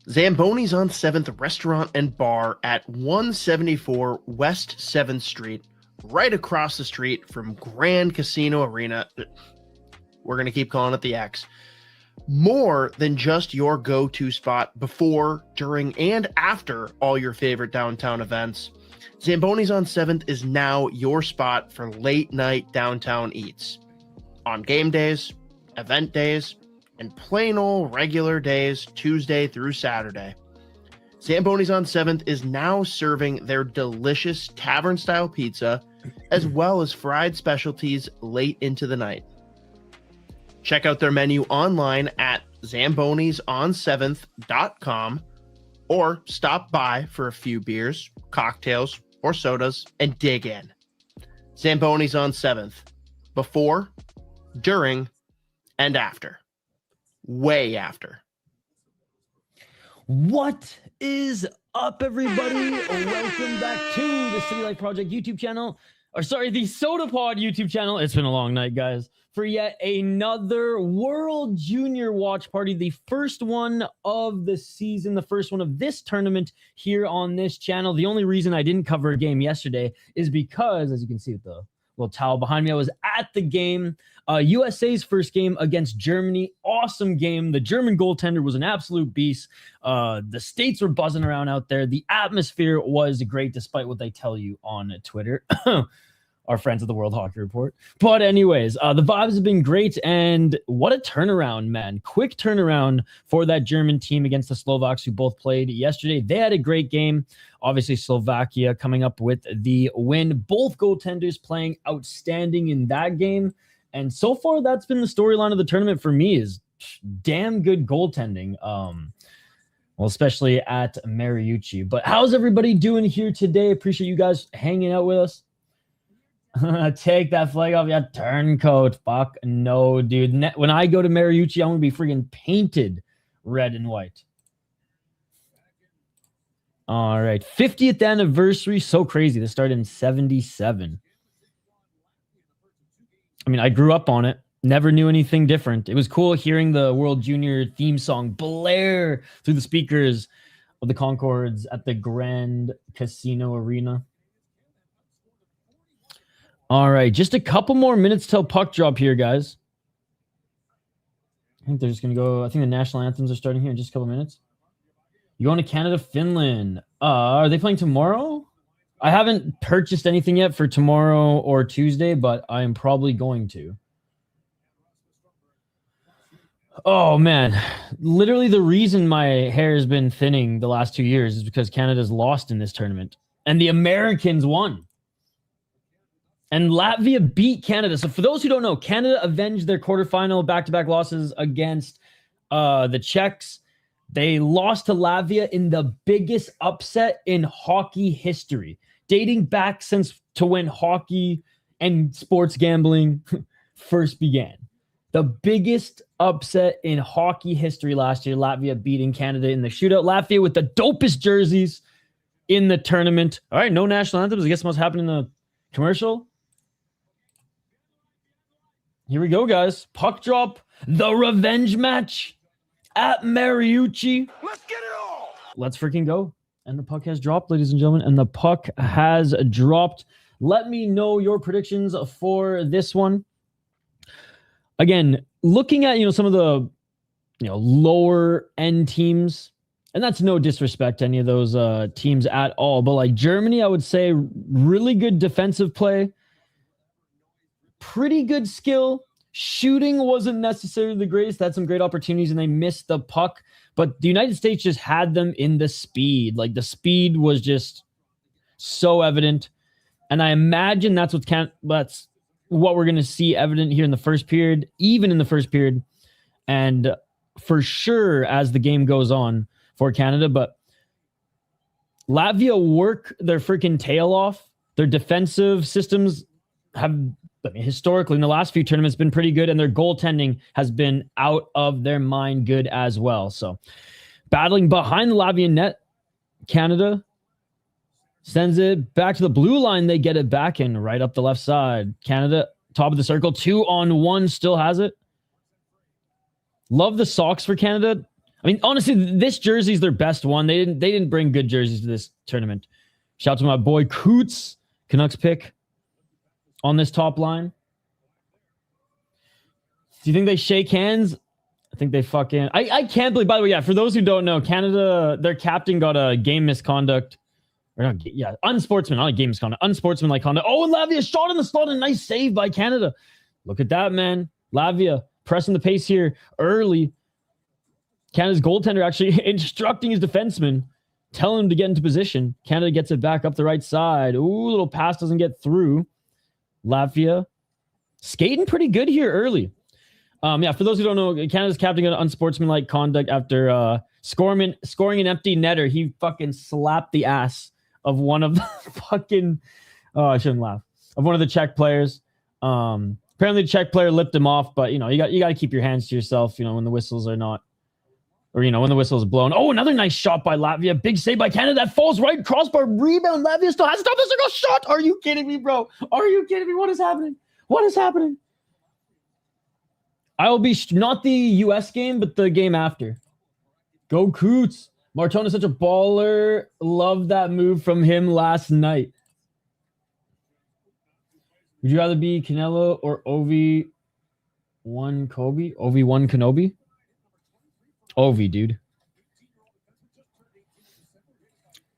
Zamboni's on 7th Restaurant and Bar at 174 West 7th Street, right across the street from Grand Casino Arena. We're going to keep calling it the X. More than just your go-to spot before, during, and after all your favorite downtown events, Zamboni's on 7th is now your spot for late-night downtown eats. On game days, event days, and plain old regular days, Tuesday through Saturday. Zamboni's on 7th is now serving their delicious tavern-style pizza, as well as fried specialties late into the night. Check out their menu online at zambonison7th.com or stop by for a few beers, cocktails, or sodas and dig in. Zamboni's on 7th. Before, during, and after. Way after. What is up, everybody? Welcome back to the City Life Project YouTube channel. The Sota Pod YouTube channel. It's been a long night, guys. For yet another World Junior Watch Party, the first one of the season, the first one of this tournament here on this channel. The only reason I didn't cover a game yesterday is because, as you can see with the little towel behind me, I was at the game. USA's first game against Germany. Awesome game. The German goaltender was an absolute beast. The States were buzzing around out there. The atmosphere was great, despite what they tell you on Twitter. Our friends at the World Hockey Report. But anyways, the vibes have been great, and what a turnaround, man. Quick turnaround for that German team against the Slovaks, who both played yesterday. They had a great game. Obviously, Slovakia coming up with the win. Both goaltenders playing outstanding in that game. And so far, that's been the storyline of the tournament for me, is damn good goaltending. Well, especially at Mariucci. But how's everybody doing here today? Appreciate you guys hanging out with us. Take that flag off, yeah, turncoat. Fuck no, dude. When I go to Mariucci, I'm gonna be freaking painted red and white. All right, 50th anniversary. So crazy. This started in 77. I mean, I grew up on it. Never knew anything different. It was cool hearing the World Junior theme song blare through the speakers of the Concords at the Grand Casino Arena. All right, just a couple more minutes till puck drop here, guys. I think they're just going to go. I think the national anthems are starting here in just a couple minutes. You going to Canada, Finland. Are they playing tomorrow? I haven't purchased anything yet for tomorrow or Tuesday, but I am probably going to. Oh, man. Literally the reason my hair has been thinning the last 2 years is because Canada's lost in this tournament. And the Americans won. And Latvia beat Canada. So for those who don't know, Canada avenged their quarterfinal back-to-back losses against the Czechs. They lost to Latvia in the biggest upset in hockey history, dating back since to when hockey and sports gambling first began. The biggest upset in hockey history last year, Latvia beating Canada in the shootout. Latvia with the dopest jerseys in the tournament. All right, no national anthems. I guess what's happening in the commercial. Here we go, guys. Puck drop, the revenge match at Mariucci. Let's get it all. Let's freaking go. And the puck has dropped, ladies and gentlemen. And the puck has dropped. Let me know your predictions for this one. Again, looking at, some of the, lower end teams, and that's no disrespect to any of those teams at all. But like Germany, I would say really good defensive play. Pretty good skill. Shooting wasn't necessarily the greatest. They had some great opportunities and they missed the puck. But the United States just had them in the speed. Like the speed was just so evident. And I imagine that's what we're going to see evident here in the first period, even in the first period. And for sure as the game goes on for Canada. But Latvia work their freaking tail off. Their defensive systems have, historically in the last few tournaments, been pretty good, and their goaltending has been out of their mind good as well. So battling behind the Latvian net, Canada sends it back to the blue line. They get it back in right up the left side. Canada, top of the circle, 2-on-1, still has it. Love the socks for Canada. I mean, honestly, this jersey's their best one. They didn't bring good jerseys to this tournament. Shout out to my boy Coots, Canucks pick on this top line. Do you think they shake hands? I think they fucking... I can't believe... By the way, yeah, for those who don't know, Canada, their captain got a game misconduct. Or not, yeah, unsportsman, not a game misconduct. Unsportsmanlike conduct. Oh, and Latvia shot in the slot. A nice save by Canada. Look at that, man. Latvia pressing the pace here early. Canada's goaltender actually instructing his defenseman, telling him to get into position. Canada gets it back up the right side. Ooh, little pass doesn't get through. Latvia skating pretty good here early. Yeah, for those who don't know, Canada's captain got unsportsmanlike conduct after scoring an empty netter. He fucking slapped the ass of one of the fucking... Oh, I shouldn't laugh. Of one of the Czech players. Apparently the Czech player lipped him off, but, you know, you got to keep your hands to yourself, you know, when the whistles are not... Or, you know, when the whistle is blown. Oh, another nice shot by Latvia. Big save by Canada. That falls right. Crossbar rebound. Latvia still has to stop the circle shot. Are you kidding me, bro? Are you kidding me? What is happening? What is happening? I will be not the US game, but the game after. Go Coots. Martone is such a baller. Love that move from him last night. Would you rather be Canelo or Ovi one Kobe? Ovi one Kenobi? Ovi, dude.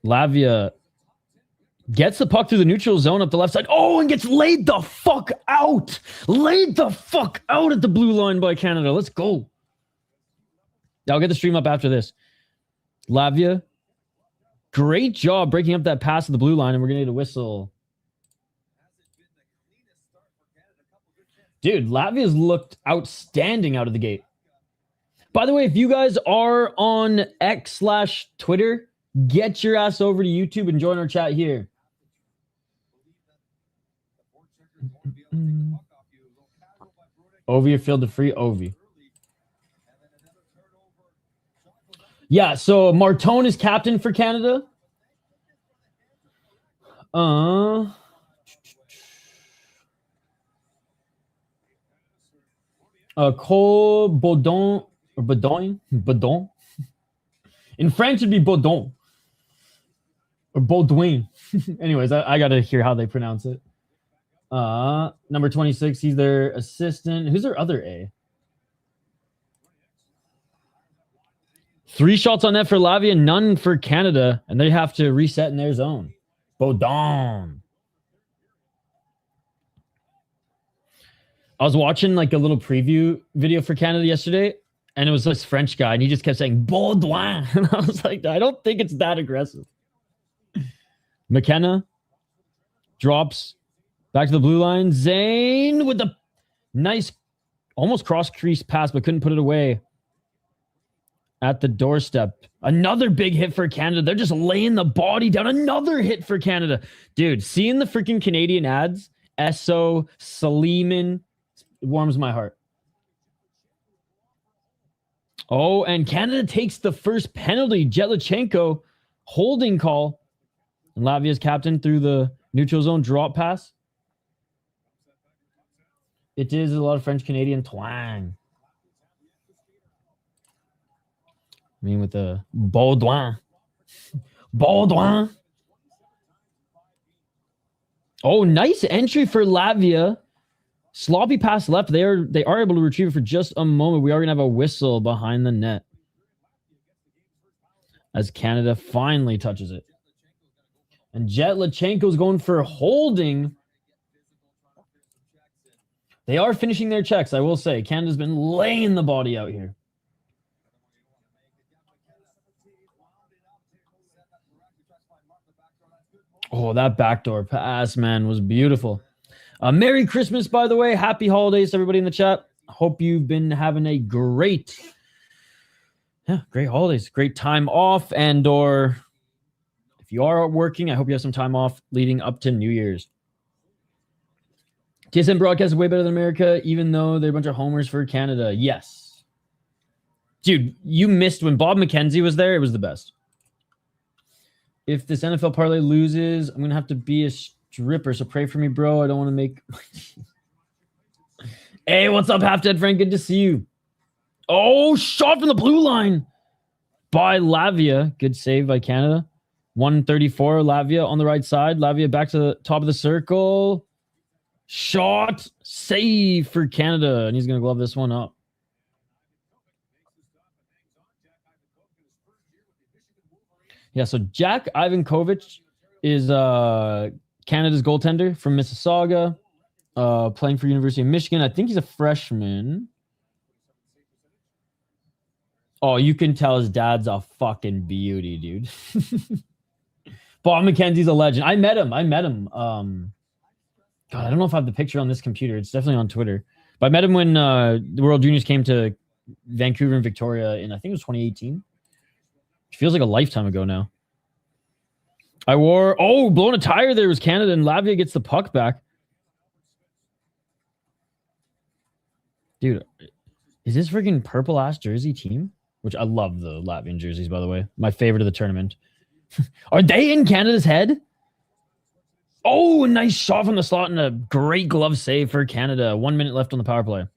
Latvia gets the puck through the neutral zone up the left side. Oh, and gets laid the fuck out. Laid the fuck out at the blue line by Canada. Let's go. Yeah, I'll get the stream up after this. Latvia, great job breaking up that pass at the blue line, and we're going to need a whistle. Dude, Latvia's looked outstanding out of the gate. By the way, if you guys are on X/Twitter, get your ass over to YouTube and join our chat here. Ovi field to free Ovi. Yeah, so Martone is captain for Canada. Cole Baudon or Baudon. In French, it'd be Baudon or Baudouin. Anyways, I got to hear how they pronounce it. Number 26, he's their assistant. Who's their other A? 3 shots on net for Latvia, none for Canada, and they have to reset in their zone. Baudon. I was watching like a little preview video for Canada yesterday, and it was this French guy, and he just kept saying Baudouin. And I was like, I don't think it's that aggressive. McKenna drops back to the blue line. Zane with the nice, almost cross-crease pass, but couldn't put it away at the doorstep. Another big hit for Canada. They're just laying the body down. Another hit for Canada. Dude, seeing the freaking Canadian ads, Esso, Saliman, it warms my heart. Oh, and Canada takes the first penalty. Jetlachenko holding call. And Latvia's captain through the neutral zone drop pass. It is a lot of French-Canadian twang. I mean, with the Baudouin. Baudouin. Oh, nice entry for Latvia. Sloppy pass left. They are able to retrieve it for just a moment. We are going to have a whistle behind the net as Canada finally touches it. And Jetlachenko's going for holding. They are finishing their checks, I will say. Canada's been laying the body out here. Oh, that backdoor pass, man, was beautiful. Merry Christmas, by the way. Happy holidays to everybody in the chat. Hope you've been having a great holidays, great time off, and or if you are working, I hope you have some time off leading up to New Year's. TSN broadcast is way better than America, even though they're a bunch of homers for Canada. Yes. Dude, you missed when Bob McKenzie was there. It was the best. If this NFL parlay loses, I'm going to have to be a stripper, so pray for me, bro. I don't want to make... Hey, what's up, Half Dead Frank? Good to see you. Oh, shot from the blue line. by Latvia. Good save by Canada. 134, Latvia on the right side. Latvia back to the top of the circle. Shot. Save for Canada. And he's going to glove this one up. Yeah, so Jack Ivankovic is Canada's goaltender from Mississauga, playing for University of Michigan. I think he's a freshman. Oh, you can tell his dad's a fucking beauty, dude. Bob McKenzie's a legend. I met him. God, I don't know if I have the picture on this computer. It's definitely on Twitter. But I met him when the World Juniors came to Vancouver and Victoria in, I think it was 2018. It feels like a lifetime ago now. Blowing a tire there was Canada, and Latvia gets the puck back. Dude, is this freaking purple-ass jersey team? Which I love the Latvian jerseys, by the way. My favorite of the tournament. Are they in Canada's head? Oh, a nice shot from the slot and a great glove save for Canada. 1 minute left on the power play.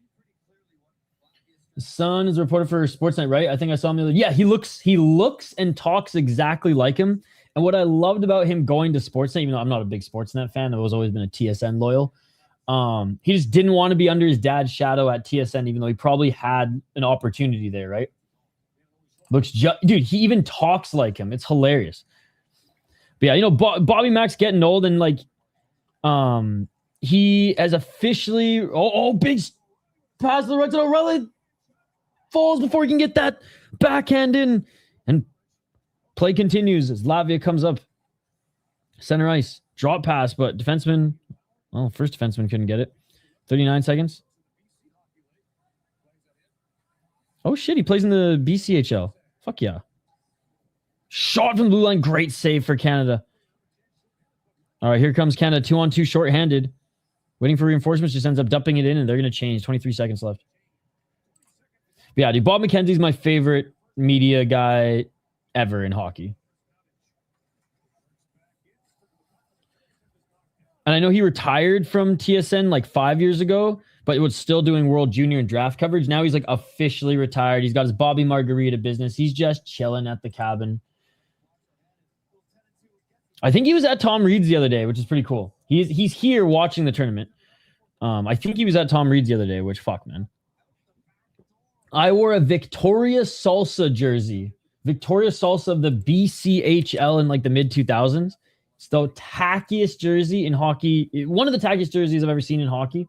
The Sun is a reporter for Sportsnet, right? I think I saw him the other. Yeah, he looks and talks exactly like him. And what I loved about him going to Sportsnet, even though I'm not a big Sportsnet fan, I've always been a TSN loyal. He just didn't want to be under his dad's shadow at TSN, even though he probably had an opportunity there, right? Dude, he even talks like him. It's hilarious. But yeah, Bobby Mack's getting old, and like, he has officially big pass to the right to O'Reilly, falls before he can get that backhand in, and play continues as Latvia comes up center ice, drop pass, but first defenseman couldn't get it. 39 seconds. Oh shit, he plays in the BCHL. Fuck yeah. Shot from the blue line. Great save for Canada. All right, here comes Canada. 2-on-2 shorthanded. Waiting for reinforcements. Just ends up dumping it in, and they're going to change. 23 seconds left. But yeah, dude, Bob McKenzie's my favorite media guy ever in hockey. And I know he retired from TSN like 5 years ago, but was still doing World Junior and draft coverage. Now he's like officially retired. He's got his Bobby Margarita business. He's just chilling at the cabin. I think he was at Tom Reed's the other day, which is pretty cool. He's here watching the tournament. I think he was at Tom Reed's the other day, which fuck, man. I wore a Victoria Salsa jersey. Victoria Salsa of the BCHL in like the mid-2000s. It's the tackiest jersey in hockey. One of the tackiest jerseys I've ever seen in hockey.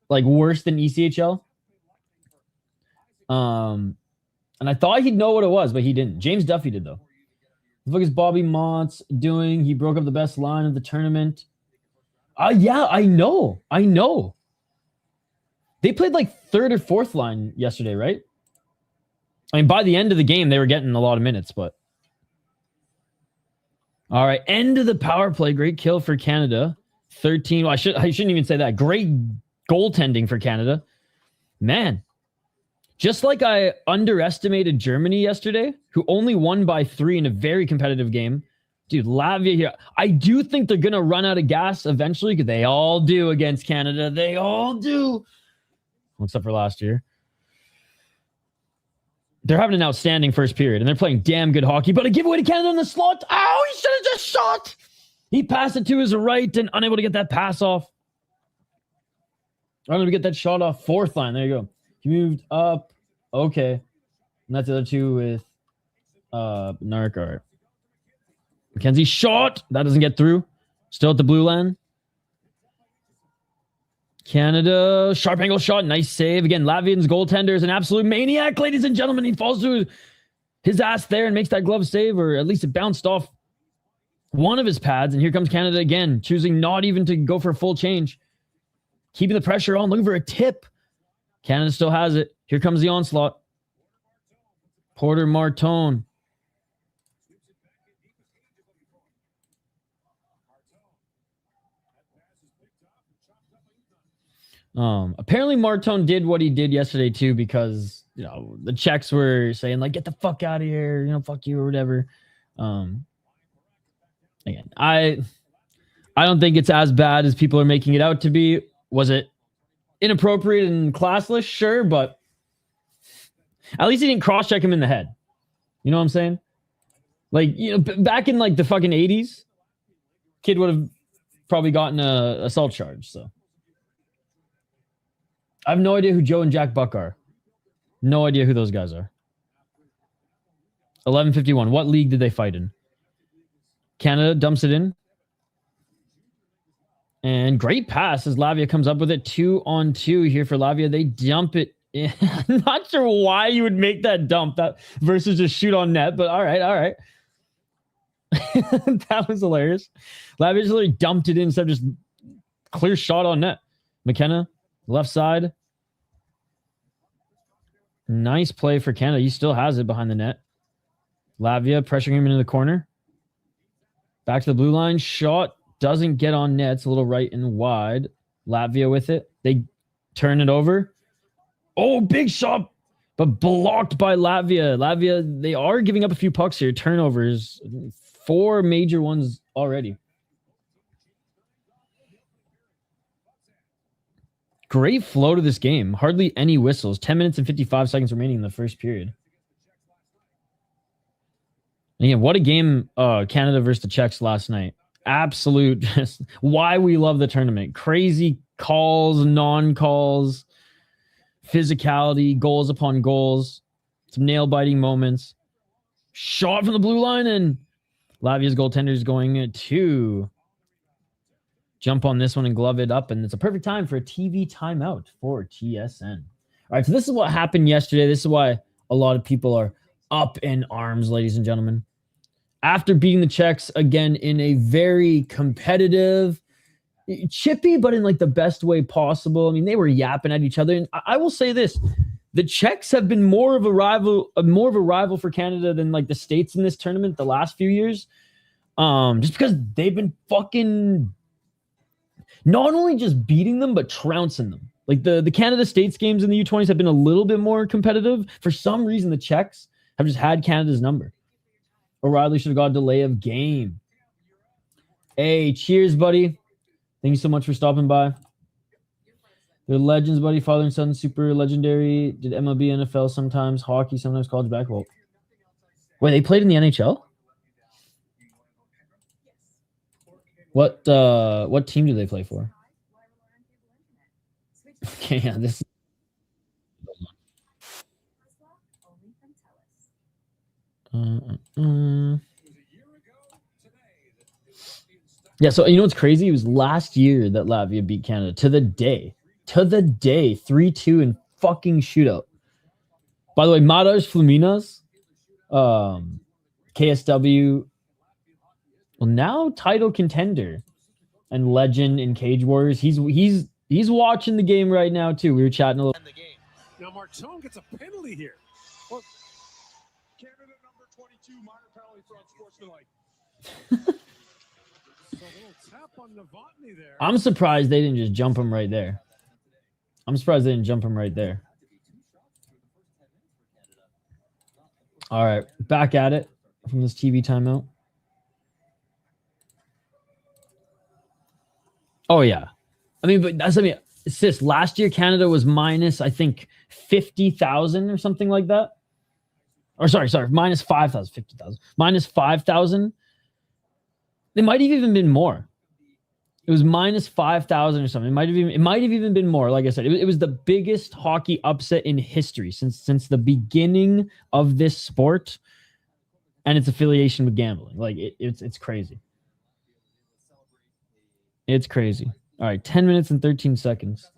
Like worse than ECHL. And I thought he'd know what it was, but he didn't. James Duffy did, though. Look at Bobby Mott's doing. He broke up the best line of the tournament. Yeah, I know. They played like third or fourth line yesterday, right? I mean, by the end of the game, they were getting a lot of minutes, but. All right, end of the power play. Great kill for Canada. 13. Well, I shouldn't even say that. Great goaltending for Canada. Man. Just like I underestimated Germany yesterday, who only won by 3 in a very competitive game. Dude, Latvia here. I do think they're going to run out of gas eventually, because they all do against Canada. They all do. Except for last year. They're having an outstanding first period, and they're playing damn good hockey. But a giveaway to Canada in the slot. Oh, he should have just shot. He passed it to his right and unable to get that pass off. Unable to get that shot off. Fourth line. There you go. He moved up. Okay. And that's the other two with Narc. All right. McKenzie shot. That doesn't get through. Still at the blue line. Canada. Sharp angle shot. Nice save. Again, Latvian's goaltender is an absolute maniac, ladies and gentlemen. He falls to his ass there and makes that glove save, or at least it bounced off one of his pads. And here comes Canada again, choosing not even to go for a full change. Keeping the pressure on, looking for a tip. Canada still has it. Here comes the onslaught. Porter Martone. Apparently Martone did what he did yesterday too, because the Czechs were saying like, get the fuck out of here, fuck you or whatever. Again, I don't think it's as bad as people are making it out to be. Was it inappropriate and classless? Sure, but at least he didn't cross-check him in the head. You know what I'm saying? Like, back in like the fucking 80s, kid would have probably gotten a assault charge. So I have no idea who Joe and Jack Buck are. No idea who those guys are. 11:51. What league did they fight in? Canada dumps it in. And great pass as Latvia comes up with it. 2-on-2 here for Latvia. They dump it in. I'm not sure why you would make that dump that versus just shoot on net, but all right. That was hilarious. Latvia just literally dumped it in instead of just clear shot on net. McKenna, left side. Nice play for Canada. He still has it behind the net. Latvia pressuring him into the corner. Back to the blue line. Shot doesn't get on net. It's a little right and wide. Latvia with it. They turn it over. Oh, big shot, but blocked by Latvia. Latvia, they are giving up a few pucks here. Turnovers. 4 major ones already. Great flow to this game. Hardly any whistles. 10 minutes and 55 seconds remaining in the first period. And again, what a game Canada versus the Czechs last night. Absolute just why we love the tournament. Crazy calls, non-calls, physicality, goals upon goals, some nail-biting moments. Shot from the blue line, and Latvia's goaltender is going to jump on this one and glove it up, and it's a perfect time for a TV timeout for TSN. All right, so this is what happened yesterday. This is why a lot of people are up in arms, ladies and gentlemen. After beating the Czechs again in a very competitive, chippy, but in like the best way possible. I mean, they were yapping at each other, and I will say this: the Czechs have been more of a rival for Canada than like the States in this tournament the last few years. Just because they've been fucking not only just beating them, but trouncing them. Like the Canada States games in the U20s have been a little bit more competitive. For some reason, the Czechs have just had Canada's number. O'Reilly should have got a delay of game. Hey, cheers, buddy. Thank you so much for stopping by. They're legends, buddy. Father and son, super legendary. Did MLB, NFL sometimes, hockey, sometimes college basketball. Wait, they played in the NHL? What team do they play for? Okay, yeah, this. Yeah, so you know what's crazy? It was last year that Latvia beat Canada to the day, 3-2 in fucking shootout. By the way, Mariucci Flaminas, KSW, well, now title contender and legend in Cage Warriors. He's watching the game right now too. We were chatting a little. Now Martone gets a penalty here. Well, Canada number 22, minor penalty for unsportsmanlike. So a little tap on Novotny there. I'm surprised they didn't just jump him right there. All right, back at it from this TV timeout. Oh yeah, it's this. Last year Canada was minus, I think, 50,000 or something like that. Or sorry, minus 5,000, 50,000, minus 5,000. It might have even been more. It was minus 5,000 or something. It might have even been more. Like I said, it was the biggest hockey upset in history since the beginning of this sport and its affiliation with gambling. Like it's crazy. It's crazy. All right, 10 minutes and 13 seconds.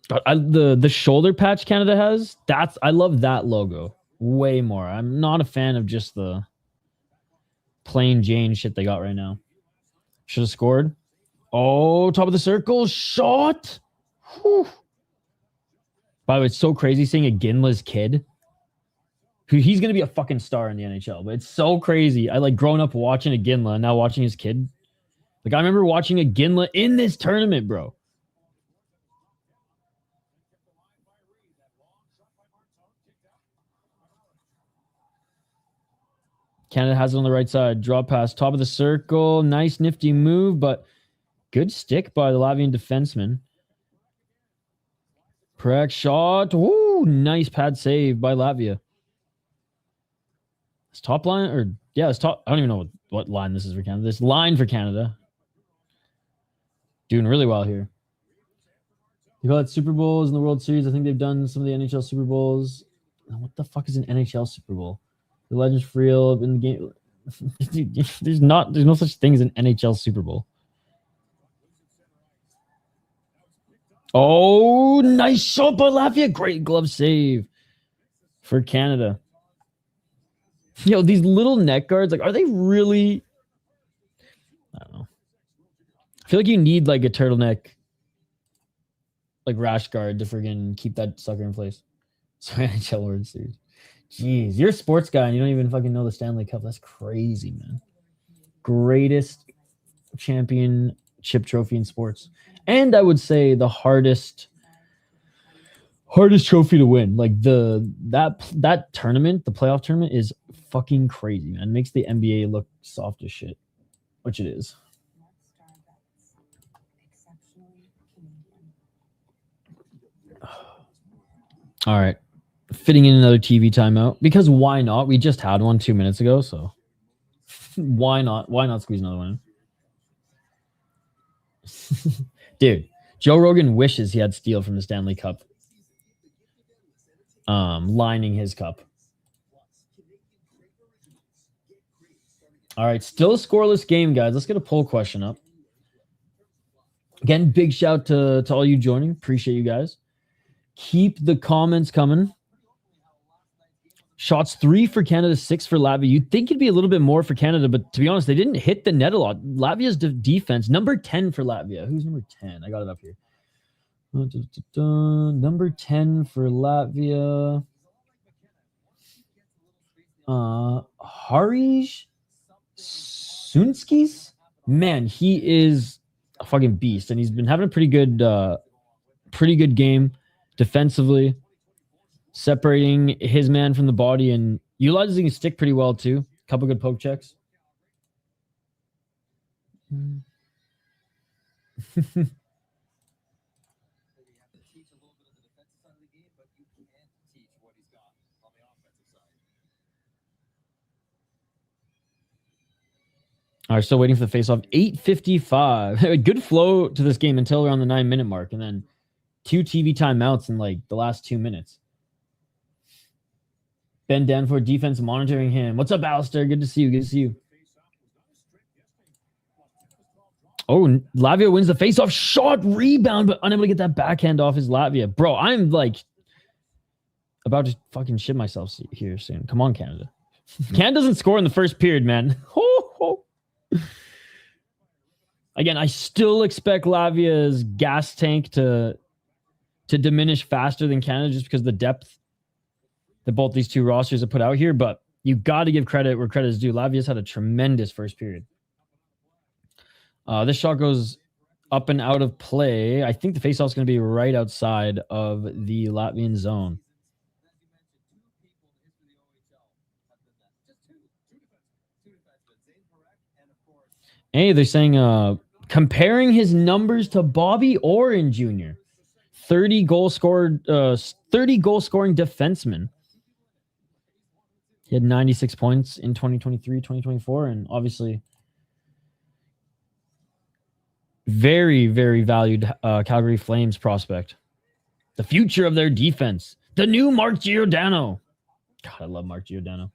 The shoulder patch Canada has, I love that logo way more. I'm not a fan of just the plain Jane shit they got right now. Should have scored. Oh, top of the circle. Shot. Whew. By the way, it's so crazy seeing a Ginla's kid. He's going to be a fucking star in the NHL, but it's so crazy. I like growing up watching a Ginla and now watching his kid. Like I remember watching a Ginla in this tournament, bro. Canada has it on the right side. Draw pass, top of the circle. Nice, nifty move, but good stick by the Latvian defenseman. Correct shot. Woo! Ooh, nice pad save by Latvia. It's top line, or yeah, it's top. I don't even know what line this is for Canada. This line for Canada. Doing really well here. You call it Super Bowls in the World Series. I think they've done some of the NHL Super Bowls. What the fuck is an NHL Super Bowl? The Legends for real in the game. Dude, there's no such thing as an NHL Super Bowl. Oh, nice shot by Latvia. Great glove save for Canada. Yo, these little neck guards, like, are they really? I don't know. I feel like you need like a turtleneck, like rash guard to friggin' keep that sucker in place. Sorry, NHL World Series. Jeez, you're a sports guy and you don't even fucking know the Stanley Cup. That's crazy, man. Greatest championship trophy in sports. And I would say the hardest trophy to win. Like that tournament, the playoff tournament, is fucking crazy, man. It makes the NBA look soft as shit, which it is. All right. Fitting in another TV timeout, because why not? We just had one 2 minutes ago, so why not? Why not squeeze another one in? Dude, Joe Rogan wishes he had steel from the Stanley Cup, lining his cup. All right, still a scoreless game, guys. Let's get a poll question up. Again, big shout to all you joining. Appreciate you guys. Keep the comments coming. Shots 3 for Canada, 6 for Latvia. You'd think it'd be a little bit more for Canada, but to be honest, they didn't hit the net a lot. Latvia's defense, number 10 for Latvia. Who's number 10? I got it up here. Number 10 for Latvia. Harish Sunskis? Man, he is a fucking beast, and he's been having a pretty good game defensively, separating his man from the body and utilizing his stick pretty well too. Couple good poke checks. All right, still waiting for the face-off. 8:55. Good flow to this game until around the 9-minute mark, and then 2 TV timeouts in like the last 2 minutes. Ben Danforth, defense monitoring him. What's up, Alistair? Good to see you. Good to see you. Oh, Latvia wins the face-off. Shot, rebound, but unable to get that backhand off his Latvia. Bro, I'm like about to fucking shit myself here soon. Come on, Canada. Canada doesn't score in the first period, man. Again, I still expect Latvia's gas tank to diminish faster than Canada just because of the depth that both these two rosters have put out here, but you got to give credit where credit is due. Latvia's had a tremendous first period. This shot goes up and out of play. I think the faceoff is going to be right outside of the Latvian zone. Hey, they're saying comparing his numbers to Bobby Orrin Jr., 30 goal scoring defenseman. He had 96 points in 2023, 2024, and obviously very, very valued Calgary Flames prospect. The future of their defense. The new Mark Giordano. God, I love Mark Giordano.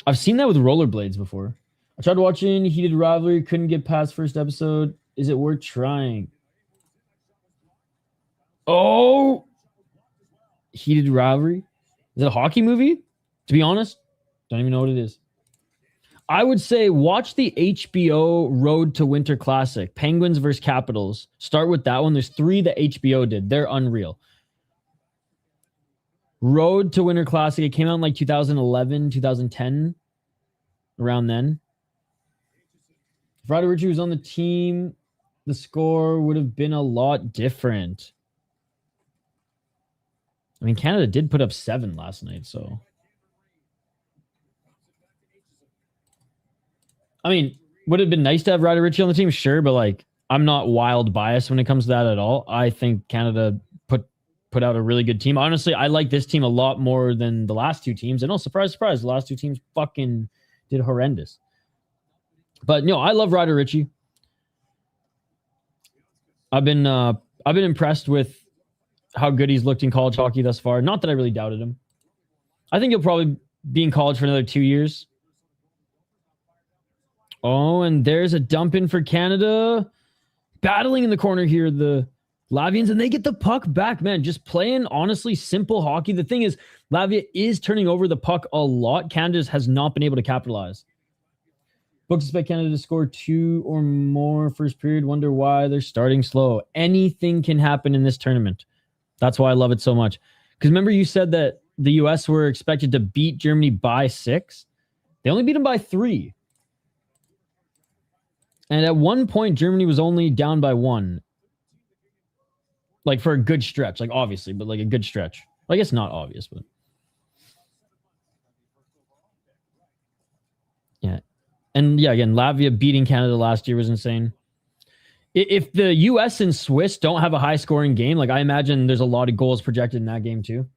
I've seen that with rollerblades before. I tried watching Heated Rivalry, couldn't get past first episode. Is it worth trying? Oh! Heated Rivalry? Is it a hockey movie? To be honest, don't even know what it is. I would say watch the HBO Road to Winter Classic. Penguins versus Capitals. Start with that one. There's 3 that HBO did. They're unreal. Road to Winter Classic. It came out in like 2011, 2010. Around then. If Mariucci was on the team, the score would have been a lot different. I mean, Canada did put up 7 last night, so. I mean, would have been nice to have Mariucci on the team, sure, but like I'm not wild biased when it comes to that at all. I think Canada put out a really good team. Honestly, I like this team a lot more than the last two teams. And surprise, surprise, the last two teams fucking did horrendous. But I love Mariucci. I've been impressed with how good he's looked in college hockey thus far. Not that I really doubted him. I think he'll probably be in college for another 2 years. Oh, and there's a dump in for Canada. Battling in the corner here, the Latvians, and they get the puck back, man. Just playing, honestly, simple hockey. The thing is, Latvia is turning over the puck a lot. Canada has not been able to capitalize. Books expect Canada to score 2 or more first period. Wonder why they're starting slow. Anything can happen in this tournament. That's why I love it so much. Because remember you said that the U.S. were expected to beat Germany by 6? They only beat them by 3. And at one point, Germany was only down by 1. Like for a good stretch, like obviously, but like a good stretch. Well, I guess not obvious, but yeah. And yeah, again, Latvia beating Canada last year was insane. If the US and Swiss don't have a high scoring game, like I imagine there's a lot of goals projected in that game too.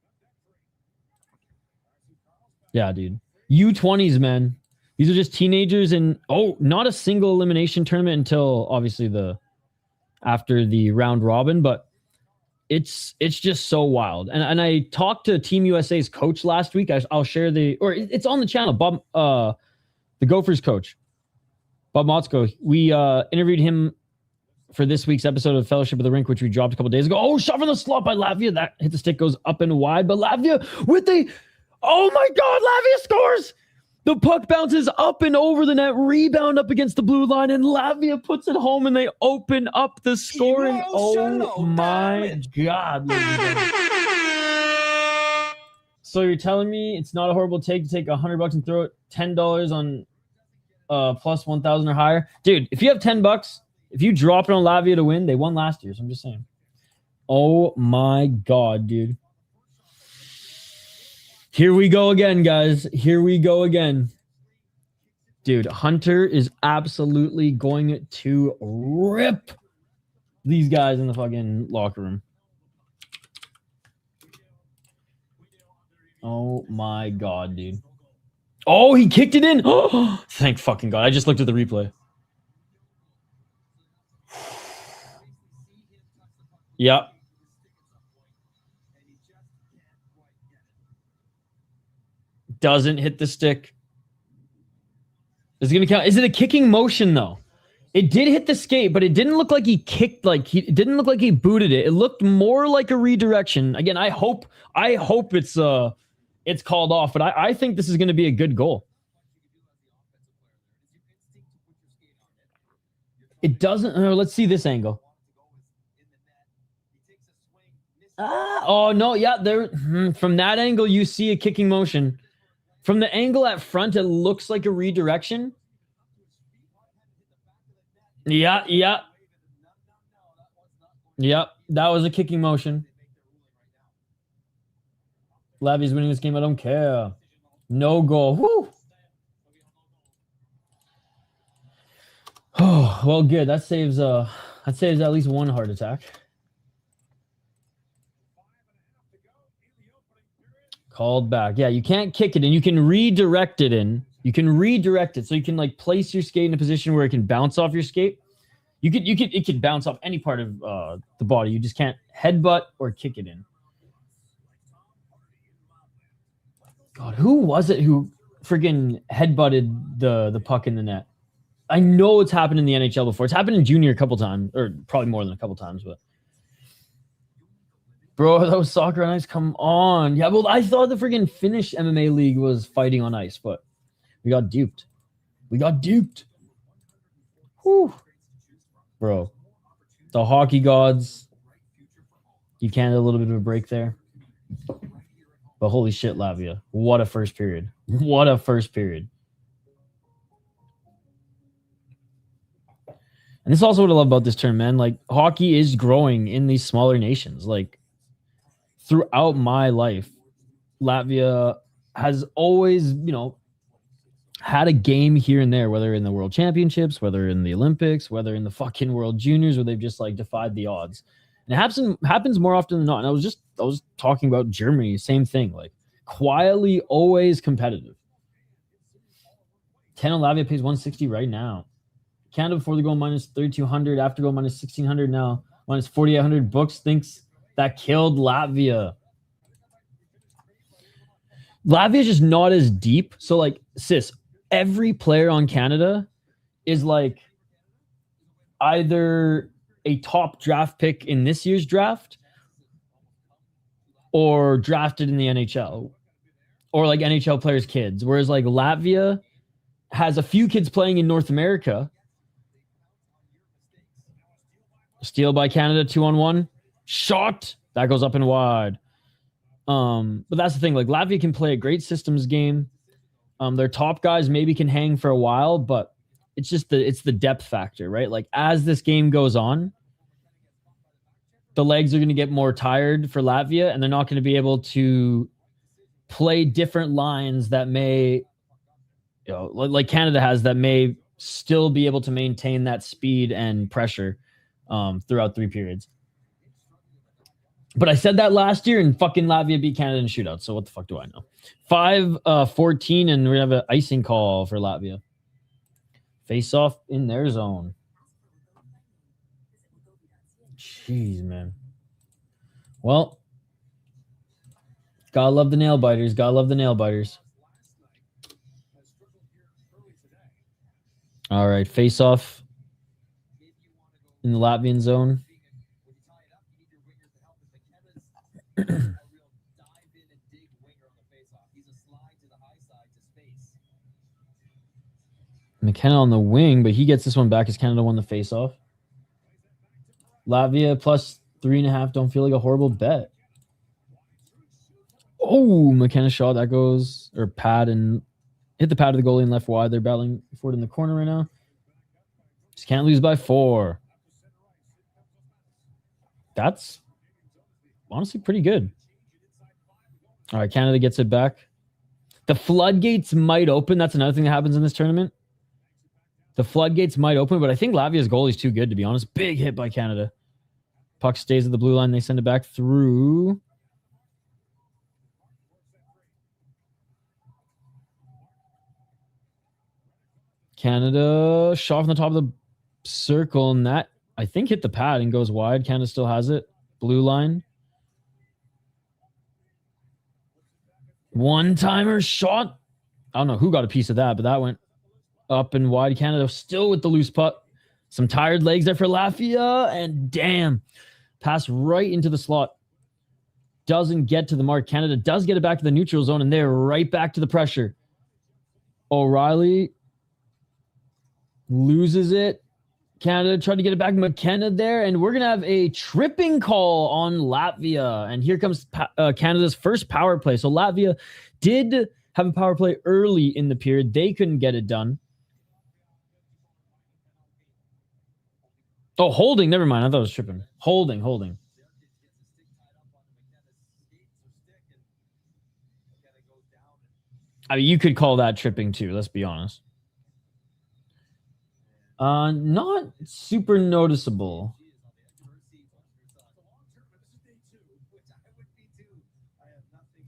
Yeah, dude. U20s, man. These are just teenagers, and not a single elimination tournament until obviously after the round robin, but it's just so wild. And I talked to Team USA's coach last week. I'll share it's on the channel. Bob, the Gophers coach, Bob Motzko. We interviewed him for this week's episode of Fellowship of the Rink, which we dropped a couple days ago. Oh, shot from the slot by Latvia. That hit the stick, goes up and wide. But Latvia oh my God, Latvia scores. The puck bounces up and over the net, rebound up against the blue line, and Latvia puts it home, and they open up the scoring. Oh my God. So you're telling me it's not a horrible take to take $100 and throw it $10 on plus 1,000 or higher? Dude, if you have $10, if you drop it on Latvia to win, they won last year, so I'm just saying. Oh my God, dude. Here we go again, guys. Here we go again. Dude, Hunter is absolutely going to rip these guys in the fucking locker room. Oh my God, dude. Oh, he kicked it in. Oh, thank fucking God. I just looked at the replay. Yep. Doesn't hit the stick. Is it going to count? Is it a kicking motion, though? It did hit the skate, but it didn't look like he kicked, it didn't look like he booted it. It looked more like a redirection. Again, I hope it's called off, but I think this is going to be a good goal. It doesn't. Let's see this angle. Oh no, yeah, there. From that angle, you see a kicking motion. From the angle at front, it looks like a redirection. Yeah. Yep, that was a kicking motion. Latvia's winning this game. I don't care. No goal. Woo! Oh, well, good. That saves at least one heart attack. Called back. Yeah, you can't kick it in. You can redirect it in. You can redirect it. So you can place your skate in a position where it can bounce off your skate. It could bounce off any part of the body. You just can't headbutt or kick it in. God, who was it who friggin' headbutted the puck in the net? I know it's happened in the NHL before. It's happened in junior a couple times, or probably more than a couple times, but bro, that was soccer on ice. Come on. Yeah, well, I thought the friggin' Finnish MMA league was fighting on ice, but we got duped. Whew. Bro, the hockey gods, you can't have a little bit of a break there. But holy shit, Latvia. What a first period. What a first period. And this is also what I love about this tournament, man. Hockey is growing in these smaller nations. Throughout my life, Latvia has always, had a game here and there, whether in the World Championships, whether in the Olympics, whether in the fucking World Juniors, where they've just like defied the odds. And it happens more often than not. And I was talking about Germany, same thing, like quietly always competitive. 10 on Latvia pays 160 right now. Canada before the goal minus 3,200, after goal minus 1,600, now minus 4,800. Books thinks that killed Latvia. Latvia is just not as deep. So like, sis, every player on Canada is like either a top draft pick in this year's draft or drafted in the NHL or like NHL players' kids. Whereas like Latvia has a few kids playing in North America. Steal by Canada, 2-on-1. Shot. That goes up and wide. But that's the thing. Like Latvia can play a great systems game. Their top guys maybe can hang for a while, but it's just the depth factor, right? Like as this game goes on, the legs are going to get more tired for Latvia, and they're not going to be able to play different lines that may, like Canada has, that may still be able to maintain that speed and pressure throughout 3 periods. But I said that last year, and fucking Latvia beat Canada in shootout. So what the fuck do I know? 5-14, and we have an icing call for Latvia. Face off in their zone. Jeez, man. Well, gotta love the nail biters. Gotta love the nail biters. All right, face off in the Latvian zone. McKenna on the wing, but he gets this one back as Canada won the face-off. Latvia plus 3.5. Don't feel like a horrible bet. Oh, McKenna shot. That goes, or pad, and hit the pad of the goalie and left wide. They're battling forward in the corner right now. Just can't lose by 4. That's honestly pretty good. All right, Canada gets it back. The floodgates might open. That's another thing that happens in this tournament. The floodgates might open, but I think Latvia's goalie is too good, to be honest. Big hit by Canada. Puck stays at the blue line. They send it back through. Canada shot from the top of the circle, and that, I think, hit the pad and goes wide. Canada still has it. Blue line. One-timer shot. I don't know who got a piece of that, but that went up and wide. Canada still with the loose puck. Some tired legs there for Latvia, and damn, pass right into the slot. Doesn't get to the mark. Canada does get it back to the neutral zone, and they're right back to the pressure. O'Reilly loses it. Canada tried to get it back. McKenna there, and we're going to have a tripping call on Latvia. And here comes Canada's first power play. So Latvia did have a power play early in the period. They couldn't get it done. Oh, holding. Never mind. I thought it was tripping. Holding. I mean, you could call that tripping too. Let's be honest. Not super noticeable.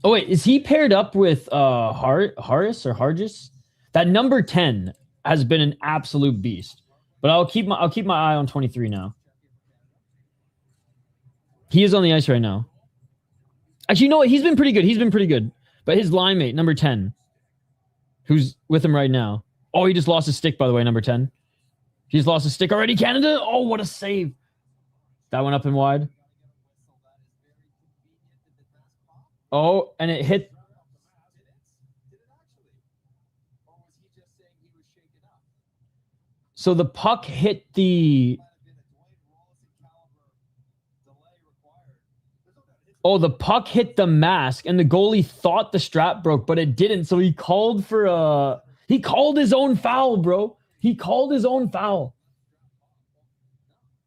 Oh wait, is he paired up with Harris or Hargis? That number 10 has been an absolute beast. But I'll keep my eye on 23 now. He is on the ice right now. Actually, you know what? He's been pretty good. But his line mate, number 10, who's with him right now. Oh, he just lost his stick, by the way, number 10. He's lost his stick already, Canada. Oh, what a save. That went up and wide. Oh, and it hit. So the puck hit the... Oh, the puck hit the mask, and the goalie thought the strap broke, but it didn't. So he called for a... He called his own foul, bro. He called his own foul.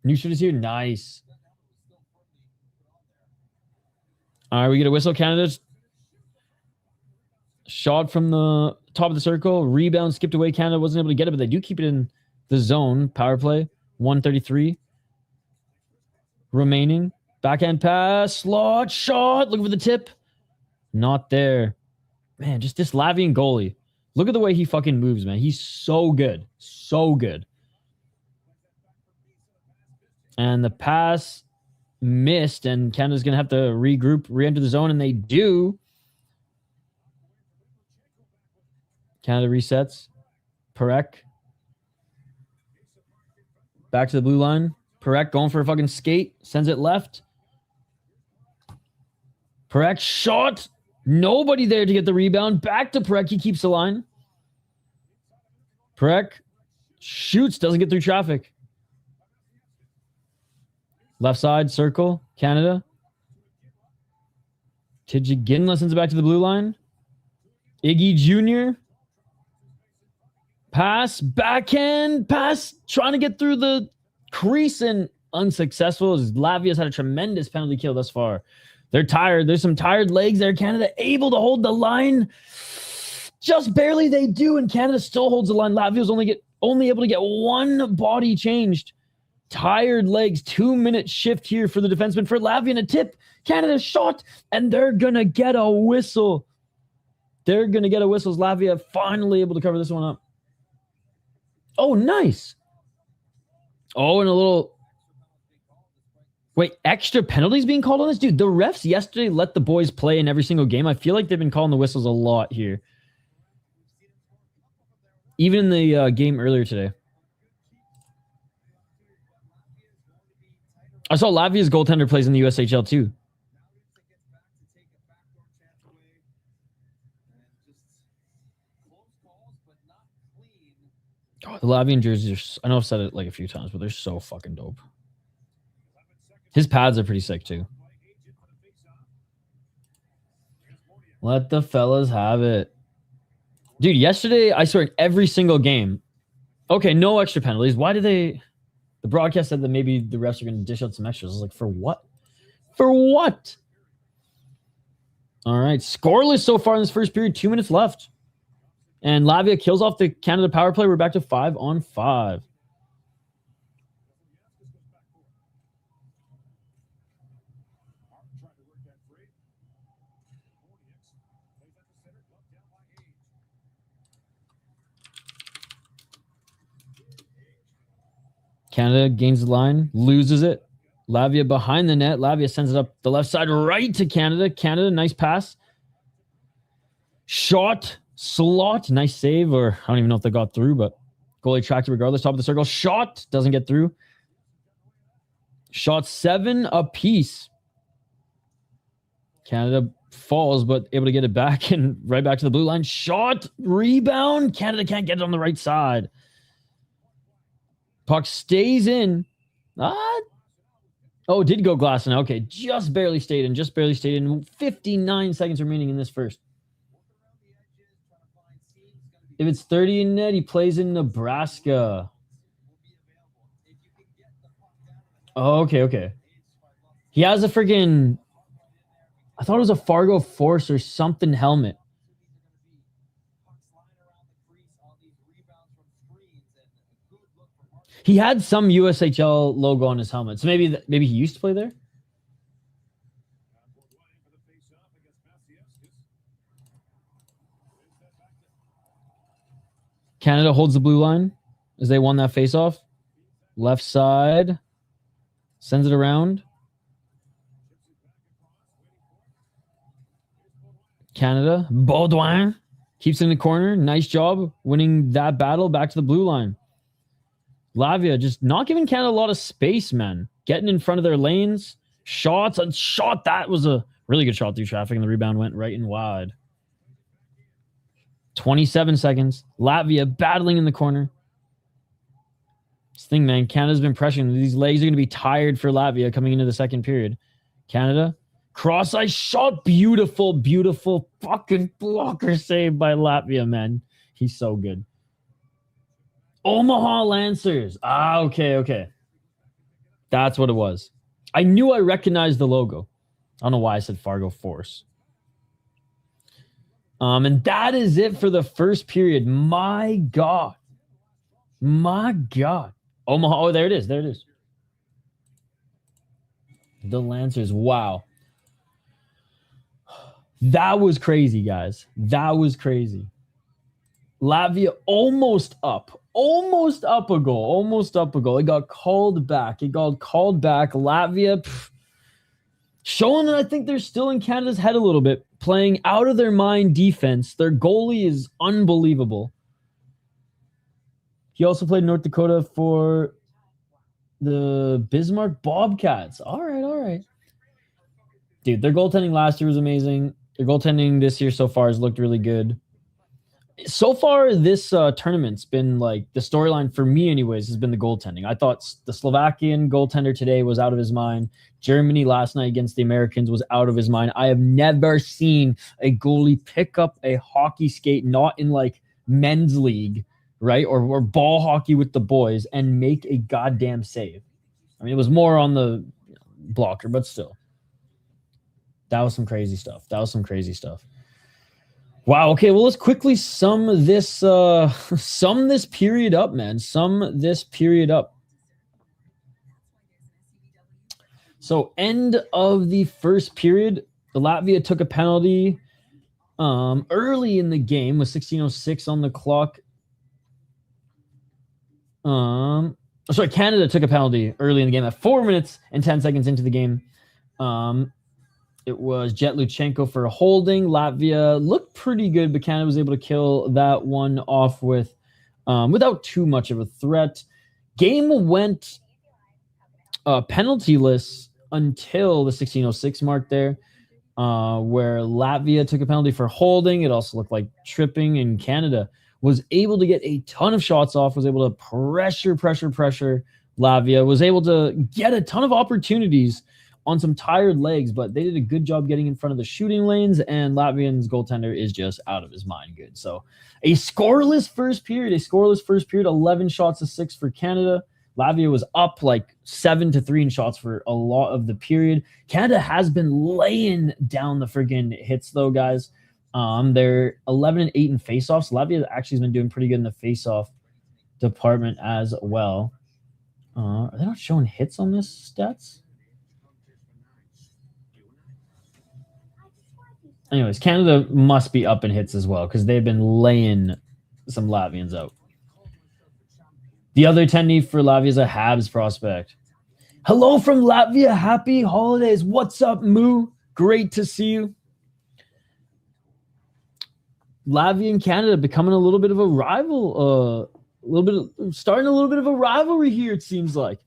New shoot is here. Nice. All right, we get a whistle. Canada's Shot from the top of the circle. Rebound skipped away. Canada wasn't able to get it, but they do keep it in the zone. Power play. 133 remaining. Backhand pass. Slot. Shot. Looking for the tip. Not there. Man, just this Latvian goalie. Look at the way he fucking moves, man. He's so good. So good. And the pass missed, and Canada's going to have to regroup, re-enter the zone, and they do. Canada resets. Perek. Back to the blue line. Perek going for a fucking skate. Sends it left. Perek shot. Nobody there to get the rebound. Back to Perek. He keeps the line. Perek shoots. Doesn't get through traffic. Left side, circle. Canada. Tidjiginla sends it back to the blue line. Iggy Jr. Pass. Backhand. Pass. Trying to get through the crease and unsuccessful, as Latvia's had a tremendous penalty kill thus far. They're tired. There's some tired legs there. Canada able to hold the line. Just barely they do, and Canada still holds the line. Latvia's only able to get one body changed. Tired legs. 2-minute shift here for the defenseman. For Latvia and a tip. Canada shot, and they're going to get a whistle. They're going to get a whistle. Latvia finally able to cover this one up. Oh, nice. Oh, and a little... Wait, extra penalties being called on this? Dude, the refs yesterday let the boys play in every single game. I feel like they've been calling the whistles a lot here. Even in the game earlier today. I saw Latvia's goaltender plays in the USHL too. Oh, the Latvian jerseys are... I know I've said it like a few times, but they're so fucking dope. His pads are pretty sick too. Let the fellas have it. Dude, yesterday, I swear, in every single game. Okay, no extra penalties. Why did they... The broadcast said that maybe the refs are going to dish out some extras. I was like, for what? For what? All right, scoreless so far in this first period. 2 minutes left. And Latvia kills off the Canada power play. We're back to 5-on-5. Canada gains the line, loses it. Latvia behind the net. Latvia sends it up the left side right to Canada. Canada, nice pass. Shot, slot, nice save, or I don't even know if they got through, but goalie tracked it regardless. Top of the circle. Shot, doesn't get through. Shot 7 apiece. Canada falls, but able to get it back and right back to the blue line. Shot, rebound. Canada can't get it on the right side. Puck stays in. Oh, did go glass now. Okay, just barely stayed in. 59 seconds remaining in this first. If it's 30 in net, he plays in Nebraska. Oh, okay. He has a freaking... I thought it was a Fargo Force or something helmet. He had some USHL logo on his helmet. So maybe he used to play there? Canada holds the blue line as they won that faceoff. Left side. Sends it around. Canada. Baudouin keeps it in the corner. Nice job winning that battle. Back to the blue line. Latvia just not giving Canada a lot of space, man. Getting in front of their lanes. Shots. A shot. That was a really good shot through traffic, and the rebound went right and wide. 27 seconds. Latvia battling in the corner. This thing, man. Canada's been pressuring. These legs are going to be tired for Latvia coming into the second period. Canada. Cross-ice shot. Beautiful fucking blocker save by Latvia, man. He's so good. Omaha Lancers. Okay. That's what it was. I knew I recognized the logo. I don't know why I said Fargo Force. And that is it for the first period. My God. My God. Omaha. Oh, there it is. There it is. The Lancers. Wow. That was crazy, guys. That was crazy. Latvia almost up a goal. It got called back. Latvia showing that I think they're still in Canada's head a little bit, playing out of their mind defense. Their goalie is unbelievable. He also played North Dakota for the Bismarck Bobcats. All right. Dude, their goaltending last year was amazing. Their goaltending this year so far has looked really good. So far, this tournament's been like the storyline for me anyways has been the goaltending. I thought the Slovakian goaltender today was out of his mind. Germany last night against the Americans was out of his mind. I have never seen a goalie pick up a hockey skate, not in like men's league, right? Or ball hockey with the boys and make a goddamn save. I mean, it was more on the blocker, but still. That was some crazy stuff. Wow. Okay. Well, let's quickly sum this period up, man. So, end of the first period, Latvia took a penalty early in the game with 16:06 on the clock. Canada took a penalty early in the game at 4 minutes and 10 seconds into the game. It was Jet Luchenko for holding. Latvia looked pretty good, but Canada was able to kill that one off with without too much of a threat. Game went penaltyless until the 16:06 mark there, where Latvia took a penalty for holding. It also looked like tripping, and Canada was able to get a ton of shots off, was able to pressure. Latvia was able to get a ton of opportunities on some tired legs, but they did a good job getting in front of the shooting lanes, and Latvian's goaltender is just out of his mind good. So a scoreless first period, 11 shots to 6 for Canada. Latvia was up like 7-3 in shots for a lot of the period. Canada has been laying down the friggin' hits though, guys. They're 11-8 in faceoffs. Latvia actually has been doing pretty good in the faceoff department as well. Are they not showing hits on this stats? Anyways, Canada must be up in hits as well because they've been laying some Latvians out. The other attendee for Latvia is a Habs prospect. Hello from Latvia. Happy holidays. What's up, Moo? Great to see you. Latvia and Canada becoming a little bit of a rival, starting a little bit of a rivalry here, it seems like.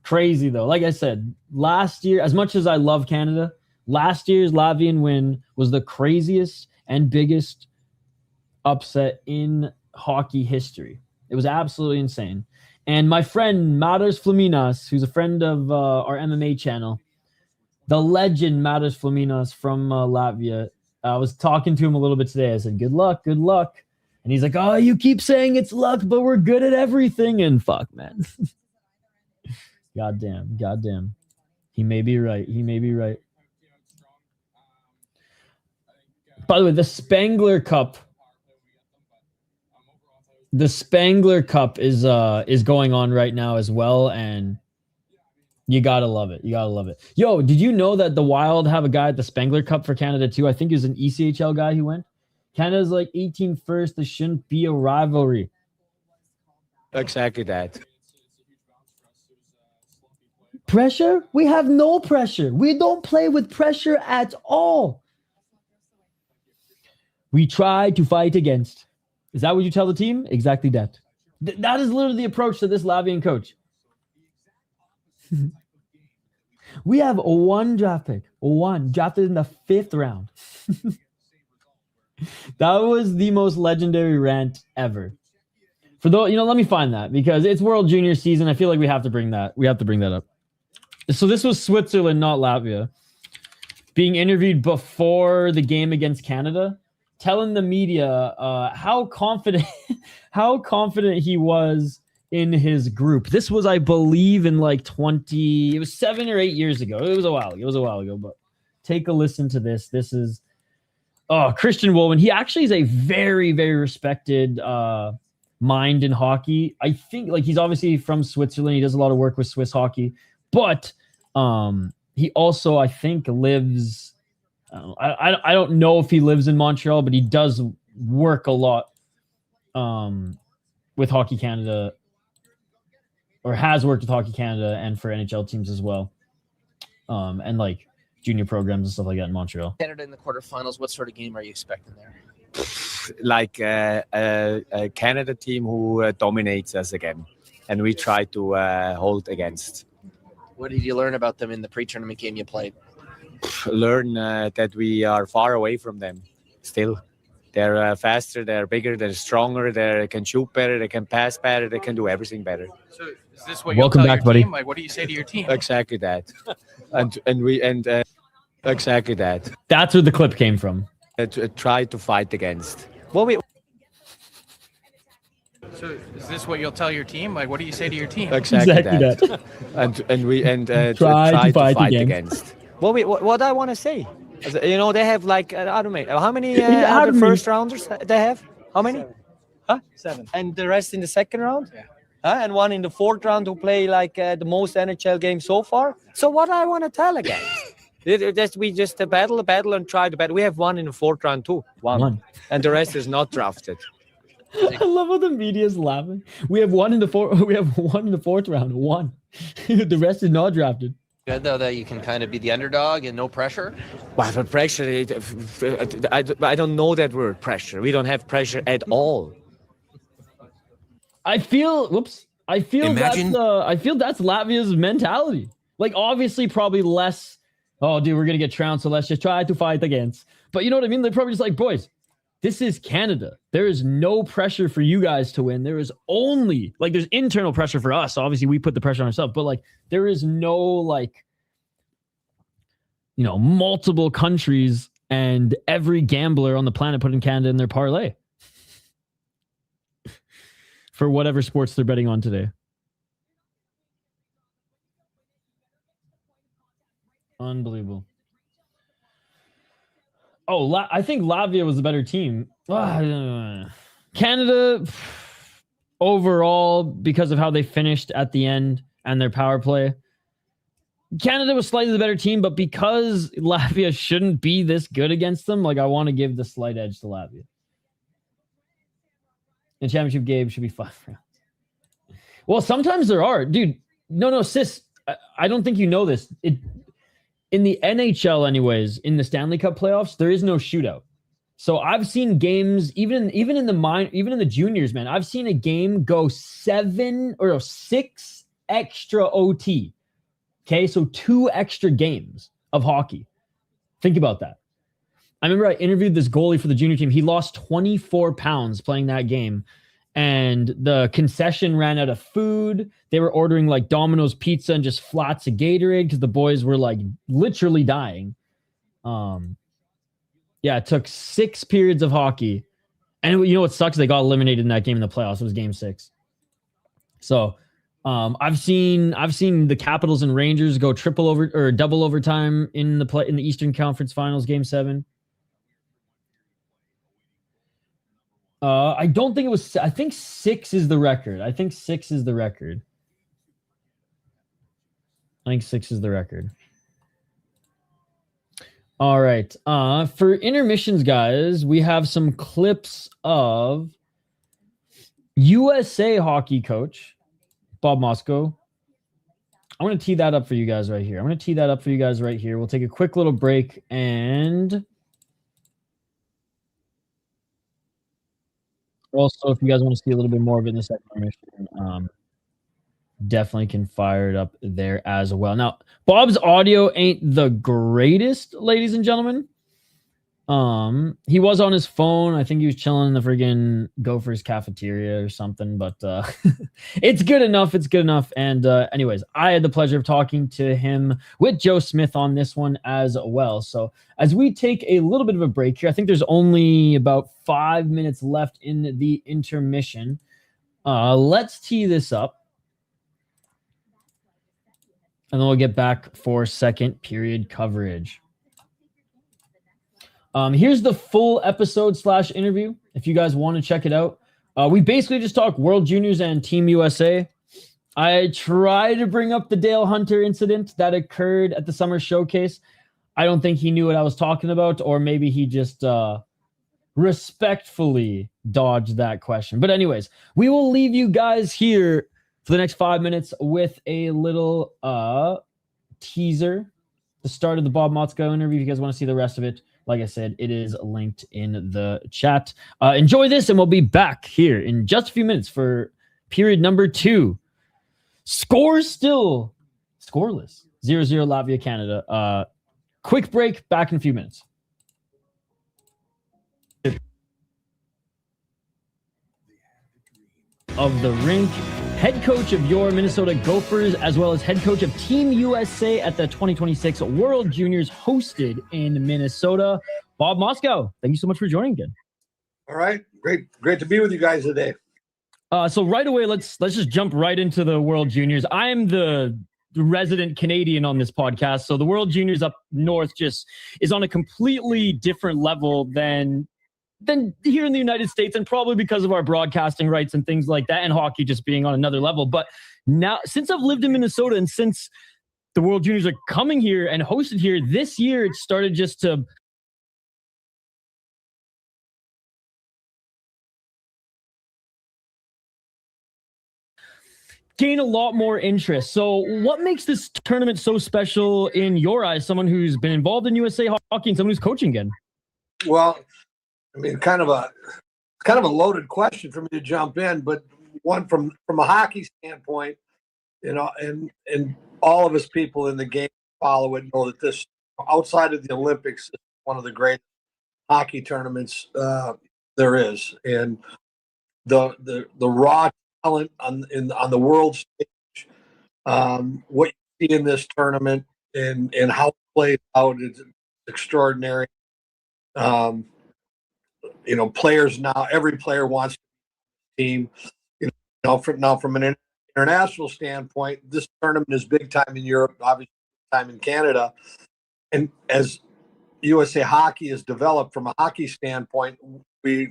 Crazy, though. Like I said, last year, as much as I love Canada, last year's Latvian win was the craziest and biggest upset in hockey history. It was absolutely insane. And my friend, Matas Flaminas, who's a friend of our MMA channel, the legend Matas Flaminas from Latvia, I was talking to him a little bit today. I said, good luck. And he's like, oh, you keep saying it's luck, but we're good at everything. And fuck, man. Goddamn. He may be right. By the way, the Spangler Cup is going on right now as well, and you gotta love it. Yo, did you know that the Wild have a guy at the Spangler Cup for Canada too? I think he was an ECHL guy who went. Canada's like 18 first. There shouldn't be a rivalry. Exactly that. Pressure? We have no pressure. We don't play with pressure at all. We try to fight against. Is that what you tell the team? Exactly that. That is literally the approach to this Latvian coach. We have one draft pick. One drafted in the 5th round. That was the most legendary rant ever. For though, let me find that because it's World Junior season. I feel like we have to bring that up. So this was Switzerland, not Latvia, being interviewed before the game against Canada, telling the media how confident he was in his group. This was, I believe, in like 7 or 8 years ago. It was a while ago, but take a listen to this. This is Christian Woolman. He actually is a very, very respected mind in hockey. I think like he's obviously from Switzerland. He does a lot of work with Swiss hockey, but he also I think lives. I don't know if he lives in Montreal, but he does work a lot with Hockey Canada, or has worked with Hockey Canada and for NHL teams as well, and like junior programs and stuff like that in Montreal. Canada in the quarterfinals, what sort of game are you expecting there? Like a Canada team who dominates us again, and we try to hold against. What did you learn about them in the pre-tournament game you played? Learn that we are far away from them still. They're faster, they're bigger, they're stronger, they can shoot better, they can pass better, they can do everything better. So is this what Welcome you'll tell back, your buddy. team? Like, what do you say to your team? Exactly that. and exactly that. That's where the clip came from. Try to fight against. Well, So is this what you'll tell your team? Like, what do you say to your team? exactly Exactly that. and Try to fight against. Well, what I want to say, you know, they have like I don't know how many How other many? first rounders they have. How many? Huh? 7. And the rest in the second round. Yeah. And one in the fourth round who play like the most NHL games so far. So what I want to tell again, we just battle and try to battle. We have one in the fourth round too. One. And the rest is not drafted. I love how the media is laughing. We have one in the fourth round. One. The rest is not drafted. Good though that you can kind of be the underdog and no pressure. Well, but pressure, I don't know that word pressure. We don't have pressure at all. I feel Imagine- that's Latvia's mentality. Like obviously probably less, oh dude, we're gonna get trounced, so let's just try to fight against. But you know what I mean? They're probably just like, boys, this is Canada. There is no pressure for you guys to win. There is only like there's internal pressure for us. Obviously, we put the pressure on ourselves, but like there is no like, you know, multiple countries and every gambler on the planet putting Canada in their parlay for whatever sports they're betting on today. Unbelievable. Oh, I think Latvia was the better team. Canada, overall, because of how they finished at the end and their power play, Canada was slightly the better team, but because Latvia shouldn't be this good against them, like I want to give the slight edge to Latvia. The championship game should be 5 rounds. Well, sometimes there are. Dude, no, sis, I don't think you know this. In the NHL, anyways, in the Stanley Cup playoffs, there is no shootout. So I've seen games, even in the juniors, man. I've seen a game go 6 extra OT. Okay, so 2 extra games of hockey. Think about that. I remember I interviewed this goalie for the junior team. He lost 24 pounds playing that game. And the concession ran out of food. They were ordering like Domino's pizza and just flats of Gatorade because the boys were like literally dying. Yeah, it took 6 periods of hockey. And you know what sucks? They got eliminated in that game in the playoffs. It was game 6. So I've seen the Capitals and Rangers go double overtime in the Eastern Conference Finals, game 7. I don't think it was. I think 6 is the record. All right. For intermissions, guys, we have some clips of USA hockey coach Bob Moscow. I'm going to tee that up for you guys right here. We'll take a quick little break and also, if you guys want to see a little bit more of it in the second intermission, definitely can fire it up there as well. Now, Bob's audio ain't the greatest, ladies and gentlemen. He was on his phone. I think he was chilling in the friggin' Gophers cafeteria or something, but it's good enough. And anyways, I had the pleasure of talking to him with Joe Smith on this one as well. So as we take a little bit of a break here, I think there's only about 5 minutes left in the intermission. Let's tee this up. And then we'll get back for second period coverage. Here's the full episode / interview if you guys want to check it out. We basically just talk World Juniors and Team USA. I try to bring up the Dale Hunter incident that occurred at the Summer Showcase. I don't think he knew what I was talking about, or maybe he just respectfully dodged that question. But anyways, we will leave you guys here for the next 5 minutes with a little teaser, the start of the Bob Motzko interview. If you guys want to see the rest of it, like I said, it is linked in the chat. Enjoy this, and we'll be back here in just a few minutes for period number 2. Scores still scoreless. 0-0 Latvia, Canada. Quick break, back in a few minutes. Of the rink, head coach of your Minnesota Gophers, as well as head coach of Team USA at the 2026 World Juniors hosted in Minnesota. Bob Motzko, thank you so much for joining again. All right, great to be with you guys today. So right away, let's just jump right into the World Juniors. I'm the resident Canadian on this podcast, so the World Juniors up north just is on a completely different level than here in the United States, and probably because of our broadcasting rights and things like that, and hockey just being on another level. But now, since I've lived in Minnesota and since the World Juniors are coming here and hosted here this year, it started just to gain a lot more interest. So what makes this tournament so special in your eyes, someone who's been involved in USA hockey and someone who's coaching again? Well, I mean, kind of a loaded question for me to jump in, but one from a hockey standpoint, you know, and all of us people in the game follow it, know that this, outside of the Olympics, is one of the great hockey tournaments there is, and the raw talent on the world stage, what you see in this tournament and how it plays out is extraordinary. You know, players now, every player wants to be a team. You know, from an international standpoint, this tournament is big time in Europe, obviously big time in Canada. And as USA Hockey is developed from a hockey standpoint, this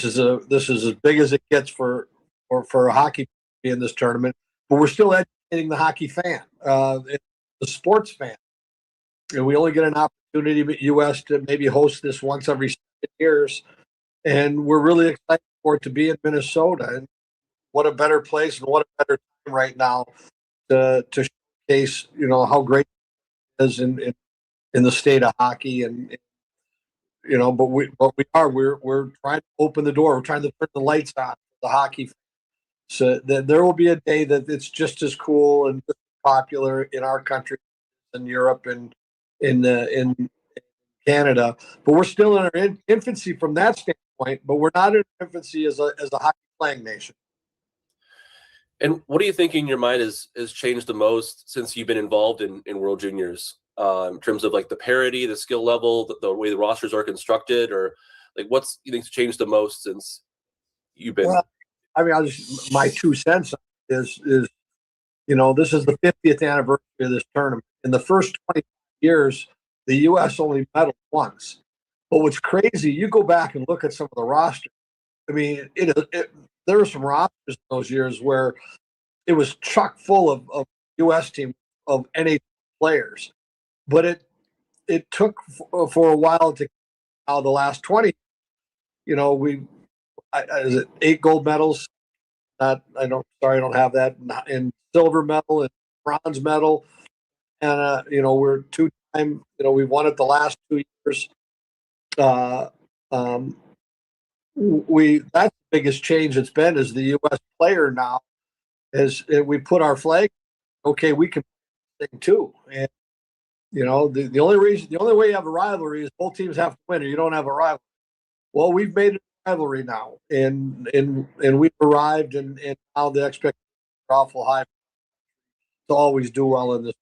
is as big as it gets for a hockey in this tournament. But we're still educating the hockey fan, the sports fan. And we only get an opportunity at US to maybe host this once every 7 years. And we're really excited for it to be in Minnesota. And what a better place and what a better time right now to showcase, you know, how great it is in the state of hockey. And you know, but we're trying to open the door. We're trying to turn the lights on for the hockey. So there will be a day that it's just as cool and popular in our country, in Europe, and in Canada, but we're still in our infancy from that standpoint. But we're not in infancy as a hockey playing nation. And what do you think in your mind has changed the most since you've been involved in World Juniors, in terms of like the parity, the skill level, the way the rosters are constructed, or like what's you think's changed the most since you've been? Well, I mean, my 2 cents is you know, this is the 50th anniversary of this tournament. In the first 20 years, the U.S. only medaled once. But what's crazy, you go back and look at some of the rosters. I mean, there were some rosters in those years where it was chock full of U.S. team of NHL players. But it took for a while to the last 20. You know, is it 8 gold medals? I don't have that. And silver medal and bronze medal. And, you know, we're 2-time, you know, we've won it the last 2 years. That's the biggest change it's been is the U.S. player now we put our flag. Okay, we can thing too. And, you know, the only way you have a rivalry is both teams have to win or you don't have a rivalry. Well, we've made it a rivalry now and we've arrived and now the expectations are awful high to always do well in this.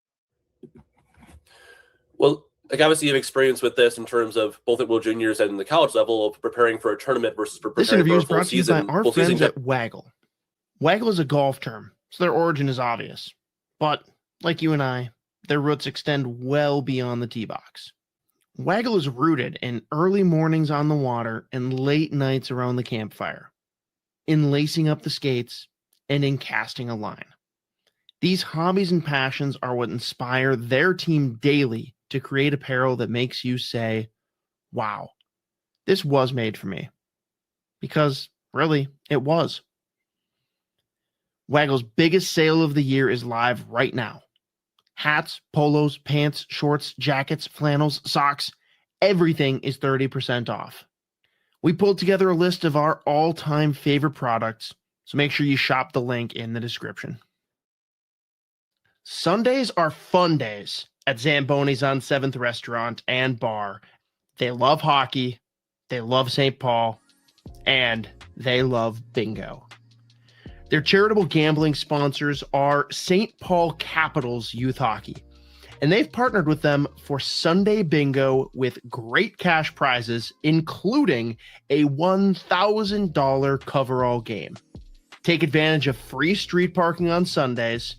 Well, like obviously you have experience with this in terms of both at World Juniors and the college level of preparing for a tournament versus preparing This interview for is a full brought to you season. by our friends at Waggle. Waggle is a golf term, so their origin is obvious. But like you and I, their roots extend well beyond the tee box. Waggle is rooted in early mornings on the water and late nights around the campfire, in lacing up the skates, and in casting a line. These hobbies and passions are what inspire their team daily to create apparel that makes you say, wow, this was made for me. Because, really, it was. Waggle's biggest sale of the year is live right now. Hats, polos, pants, shorts, jackets, flannels, socks, everything is 30% off. We pulled together a list of our all-time favorite products, so make sure you shop the link in the description. Sundays are fun days at Zamboni's on 7th Restaurant and Bar. They love hockey, they love St. Paul, and they love bingo. Their charitable gambling sponsors are St. Paul Capitals Youth Hockey, and they've partnered with them for Sunday bingo with great cash prizes, including a $1,000 coverall game. Take advantage of free street parking on Sundays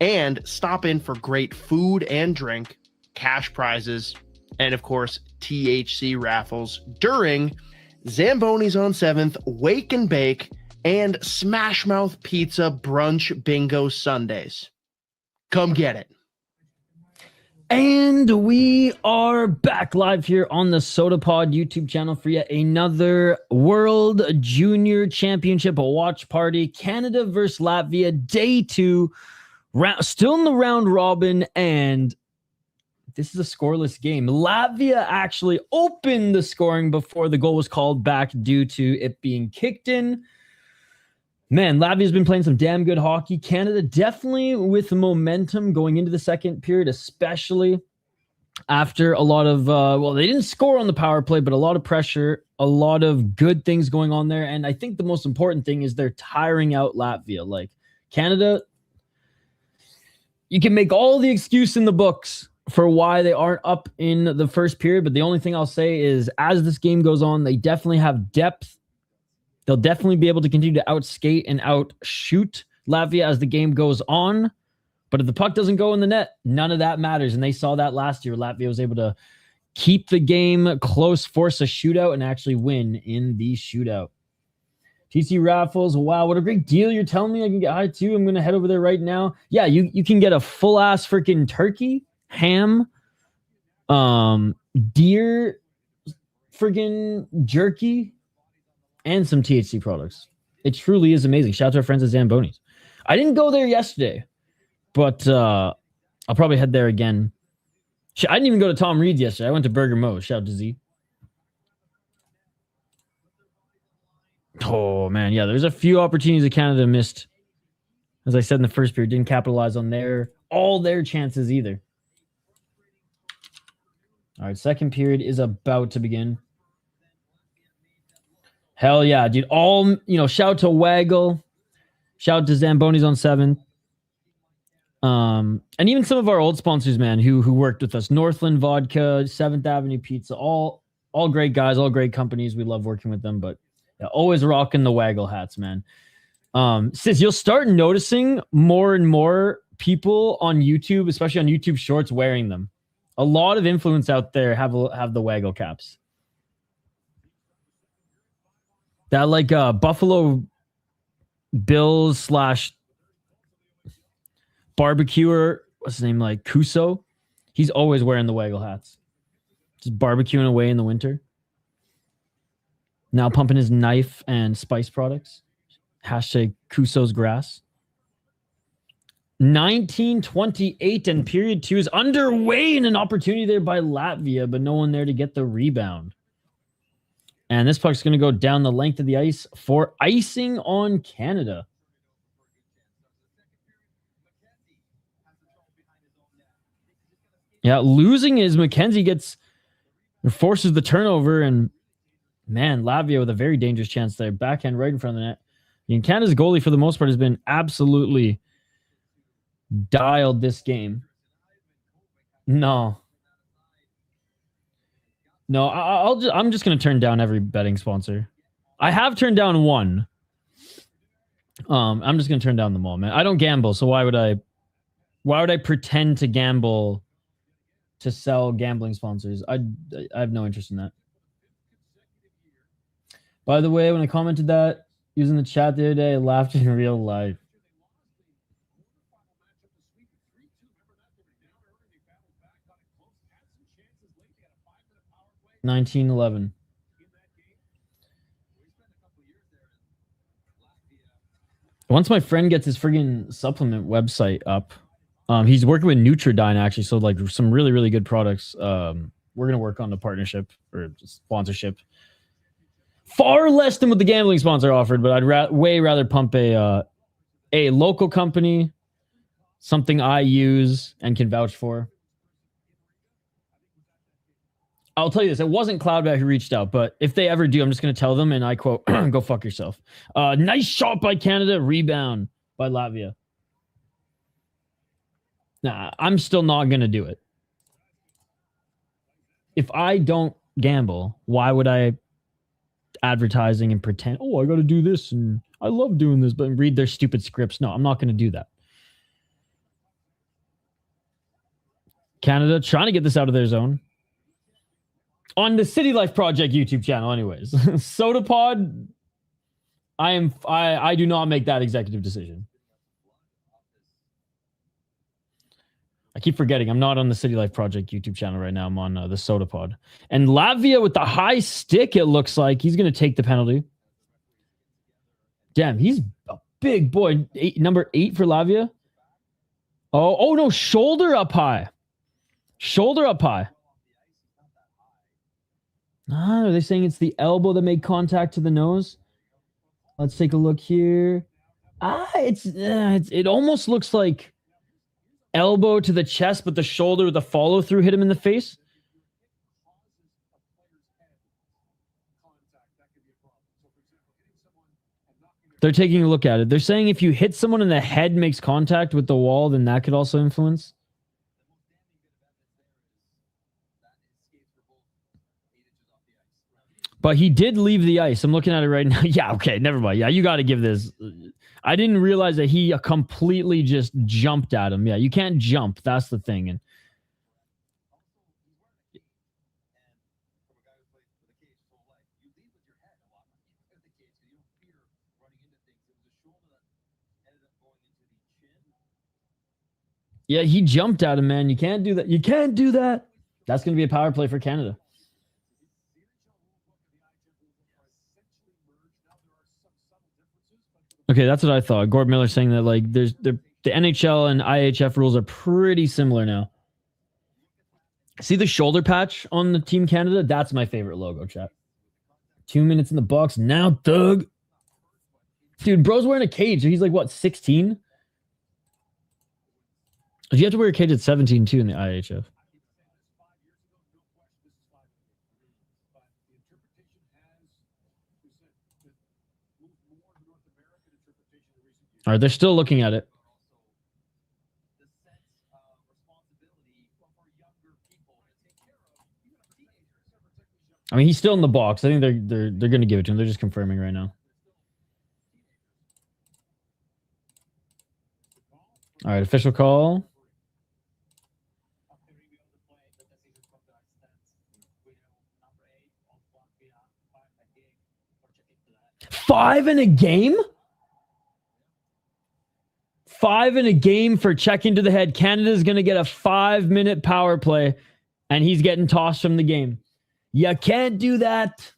and stop in for great food and drink, cash prizes, and of course, THC raffles during Zamboni's on 7th Wake and Bake and Smash Mouth Pizza Brunch Bingo Sundays. Come get it. And we are back live here on the Sota Pod YouTube channel for yet another World Junior Championship watch party. Canada versus Latvia, day 2, still in the round robin, and this is a scoreless game. Latvia actually opened the scoring before the goal was called back due to it being kicked in. Man, Latvia's been playing some damn good hockey. Canada definitely with momentum going into the second period, especially after a lot of, they didn't score on the power play, but a lot of pressure, a lot of good things going on there. And I think the most important thing is they're tiring out Latvia. Like, Canada, you can make all the excuse in the books for why they aren't up in the first period, but the only thing I'll say is as this game goes on, they definitely have depth. They'll definitely be able to continue to outskate and outshoot Latvia as the game goes on. But if the puck doesn't go in the net, none of that matters. And they saw that last year. Latvia was able to keep the game close, force a shootout, and actually win in the shootout. TC Raffles, wow, what a great deal. You're telling me I can get high too. I'm going to head over there right now. Yeah, you can get a full-ass freaking turkey, ham, deer freaking jerky, and some THC products. It truly is amazing. Shout out to our friends at Zamboni's. I didn't go there yesterday, but I'll probably head there again. I didn't even go to Tom Reed's yesterday. I went to Burger Mo. Shout out to Z. Oh, man. Yeah, there's a few opportunities that Canada missed. As I said in the first period, didn't capitalize on all their chances either. All right, second period is about to begin. Hell yeah, dude. Shout out to Waggle. Shout out to Zamboni's on 7th. And even some of our old sponsors, man, who worked with us. Northland Vodka, 7th Avenue Pizza, all great guys, all great companies. We love working with them, but yeah, always rocking the Waggle hats, man. Sis, you'll start noticing more and more people on YouTube, especially on YouTube Shorts, wearing them. A lot of influence out there have the Waggle caps. That Buffalo Bills / barbecuer, what's his name, Kuso? He's always wearing the Waggle hats. Just barbecuing away in the winter. Now pumping his knife and spice products. Hashtag Kuso's grass. 19:28 and period 2 is underway, and an opportunity there by Latvia, but no one there to get the rebound. And this puck's going to go down the length of the ice for icing on Canada. Yeah, losing is McKenzie forces the turnover, and man, Latvia with a very dangerous chance there. Backhand right in front of the net. And Canada's goalie, for the most part, has been absolutely dialed this game. No, I'm just going to turn down every betting sponsor. I have turned down one. I'm just going to turn down them all, man. I don't gamble, so why would I pretend to gamble to sell gambling sponsors. I have no interest in that. By the way, when I commented that using the chat the other day, I laughed in real life. 1911. Once my friend gets his friggin' supplement website up, he's working with Nutridyne actually, so like some really, really good products. We're gonna work on the partnership or sponsorship. Far less than what the gambling sponsor offered, but I'd way rather pump a local company, something I use and can vouch for. I'll tell you this, it wasn't Cloudbat who reached out, but if they ever do, I'm just going to tell them, and I quote, go fuck yourself. Nice shot by Canada, rebound by Latvia. Nah, I'm still not going to do it. If I don't gamble, why would I advertising and pretend, oh, I got to do this, and I love doing this, but read their stupid scripts? No, I'm not going to do that. Canada trying to get this out of their zone. On the City Life Project YouTube channel, anyways. Sota Pod, I do not make that executive decision. I keep forgetting I'm not on the City Life Project YouTube channel right now. I'm on the Sota Pod. And Latvia with the high stick, it looks like he's going to take the penalty. Damn, he's a big boy. Number 8 for Latvia. Oh no, shoulder up high. Shoulder up high. Are they saying it's the elbow that made contact to the nose? Let's take a look here. It almost looks like elbow to the chest, but the shoulder with the follow through hit him in the face. They're taking a look at it. They're saying if you hit someone in the head makes contact with the wall, then that could also influence. But he did leave the ice. I'm looking at it right now. Yeah, okay, never mind. Yeah, you got to give this. I didn't realize that he completely just jumped at him. Yeah, you can't jump. That's the thing. And yeah, he jumped at him, man. You can't do that. You can't do that. That's going to be a power play for Canada. Okay, that's what I thought. Gord Miller saying that like the NHL and IIHF rules are pretty similar now. See the shoulder patch on the Team Canada? That's my favorite logo, chat. 2 minutes in the box. Now, Doug. Dude, bro's wearing a cage. He's like, what, 16? You have to wear a cage at 17 too in the IIHF. All right, they're still looking at it. I mean, he's still in the box. I think they're going to give it to him. They're just confirming right now. All right, official call. Five in a game? 5 in a game for checking to the head. Canada's going to get a 5-minute power play, and he's getting tossed from the game. You can't do that.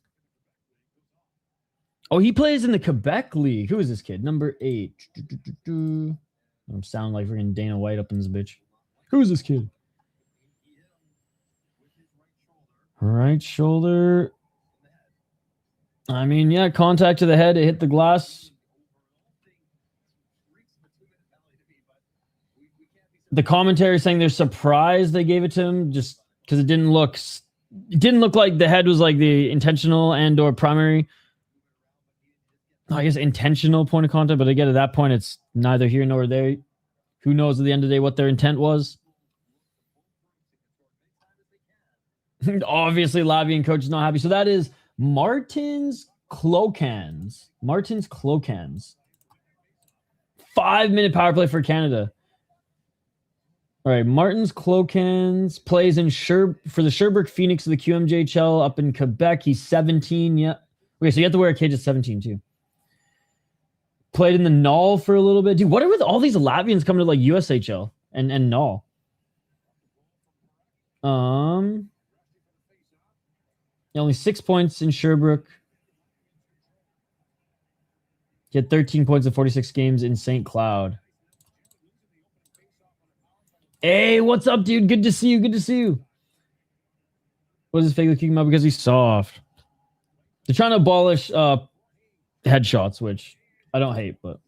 Oh, he plays in the Quebec League. Who is this kid? Number 8. I'm sounding like freaking Dana White up in this bitch. Who is this kid? Right shoulder. I mean, yeah, contact to the head. It hit the glass. The commentary saying they're surprised they gave it to him just because it didn't look like the head was like the intentional and or primary, I guess, intentional point of contact. But again, at that point, it's neither here nor there. Who knows at the end of the day what their intent was? Obviously, Latvian coach is not happy. So that is Martin's Clocans. 5-minute power play for Canada. All right, Martins Clokens plays in for the Sherbrooke Phoenix of the QMJHL up in Quebec. He's 17. Yeah. Okay, so you have to wear a cage at 17 too. Played in the Null for a little bit. Dude, what are with all these Latvians coming to like USHL and Null? Only 6 points in Sherbrooke. He had 13 points in 46 games in St. Cloud. Hey, what's up, dude? Good to see you. Good to see you. What is this fake kicking him out because he's soft? They're trying to abolish headshots, which I don't hate, but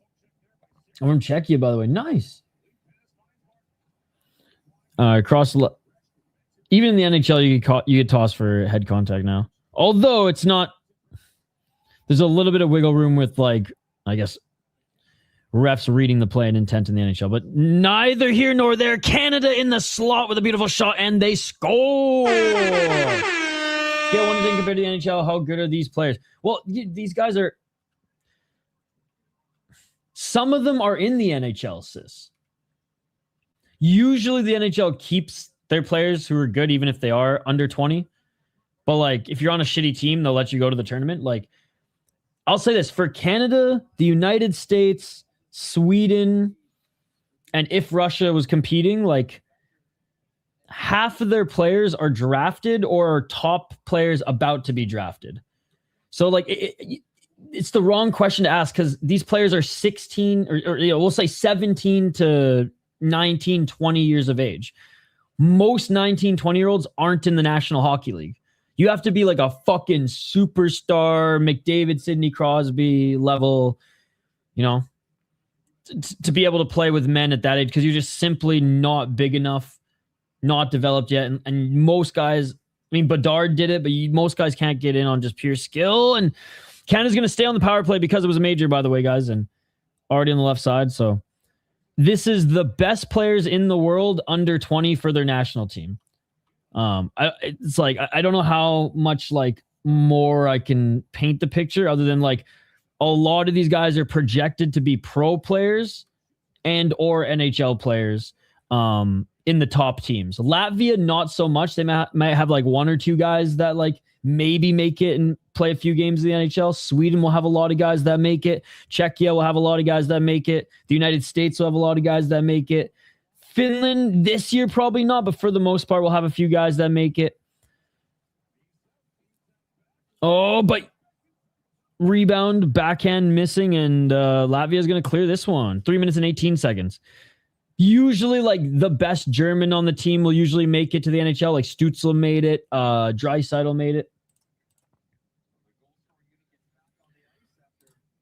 I'm from Czechia, by the way. Nice. Cross. Even in the NHL, you get tossed for head contact now. Although it's not. There's a little bit of wiggle room with, like, I guess, refs reading the play and intent in the NHL, but neither here nor there. Canada in the slot with a beautiful shot, and they score. Scale 1 to 10 compared to the NHL. How good are these players? Well, these guys are. Some of them are in the NHL, sis. Usually the NHL keeps their players who are good, even if they are under 20. But, like, if you're on a shitty team, they'll let you go to the tournament. Like, I'll say this. For Canada, the United States, Sweden, and if Russia was competing, like, half of their players are drafted or are top players about to be drafted. So, like, it's the wrong question to ask because these players are 16 or we'll say 17 to 19, 20 years of age. Most 19, 20-year-olds aren't in the National Hockey League. You have to be like a fucking superstar, McDavid, Sidney Crosby level, to be able to play with men at that age because you're just simply not big enough, not developed yet. And most guys, I mean, Bedard did it, but most guys can't get in on just pure skill. And Canada's going to stay on the power play because it was a major, by the way, guys, and already on the left side. So this is the best players in the world under 20 for their national team. It's like, I don't know how much like more I can paint the picture other than like a lot of these guys are projected to be pro players and or NHL players in the top teams. Latvia, not so much. They might have like one or two guys that like maybe make it and play a few games in the NHL. Sweden will have a lot of guys that make it. Czechia will have a lot of guys that make it. The United States will have a lot of guys that make it. Finland this year, probably not, but for the most part, we'll have a few guys that make it. Oh, but rebound, backhand missing, and Latvia is going to clear this one. 3 minutes and 18 seconds. Usually, like, the best German on the team will usually make it to the NHL. Like, Stützle made it. Draisaitl made it.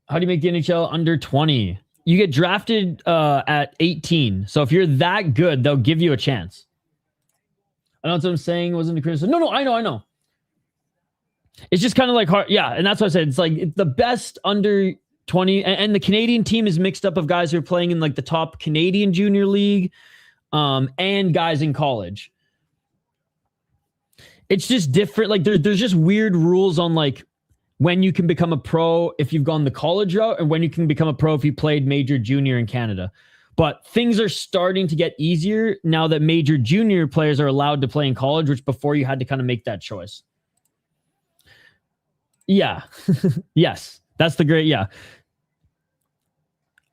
How do you make the NHL under 20? You get drafted at 18. So if you're that good, they'll give you a chance. I know what I'm saying. Wasn't a criticism. No, I know. It's just kind of like hard. Yeah, and that's what I said. It's like it's the best under 20. And the Canadian team is mixed up of guys who are playing in like the top Canadian junior league and guys in college. It's just different. Like there's just weird rules on like when you can become a pro if you've gone the college route and when you can become a pro if you played major junior in Canada. But things are starting to get easier now that major junior players are allowed to play in college, which before you had to kind of make that choice. Yeah. Yes. That's the great. Yeah.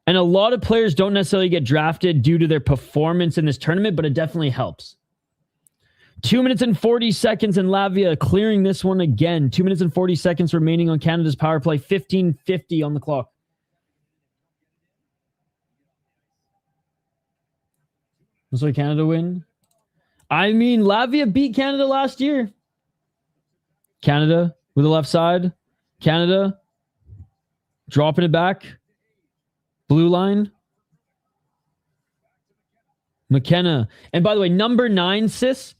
And a lot of players don't necessarily get drafted due to their performance in this tournament, but it definitely helps. 2 minutes and 40 seconds in Latvia clearing this one again. 2 minutes and 40 seconds remaining on Canada's power play. 15:50 on the clock. That's why Canada win. I mean, Latvia beat Canada last year. Canada with the left side. Canada dropping it back. Blue line. McKenna. And by the way, number 9, sis,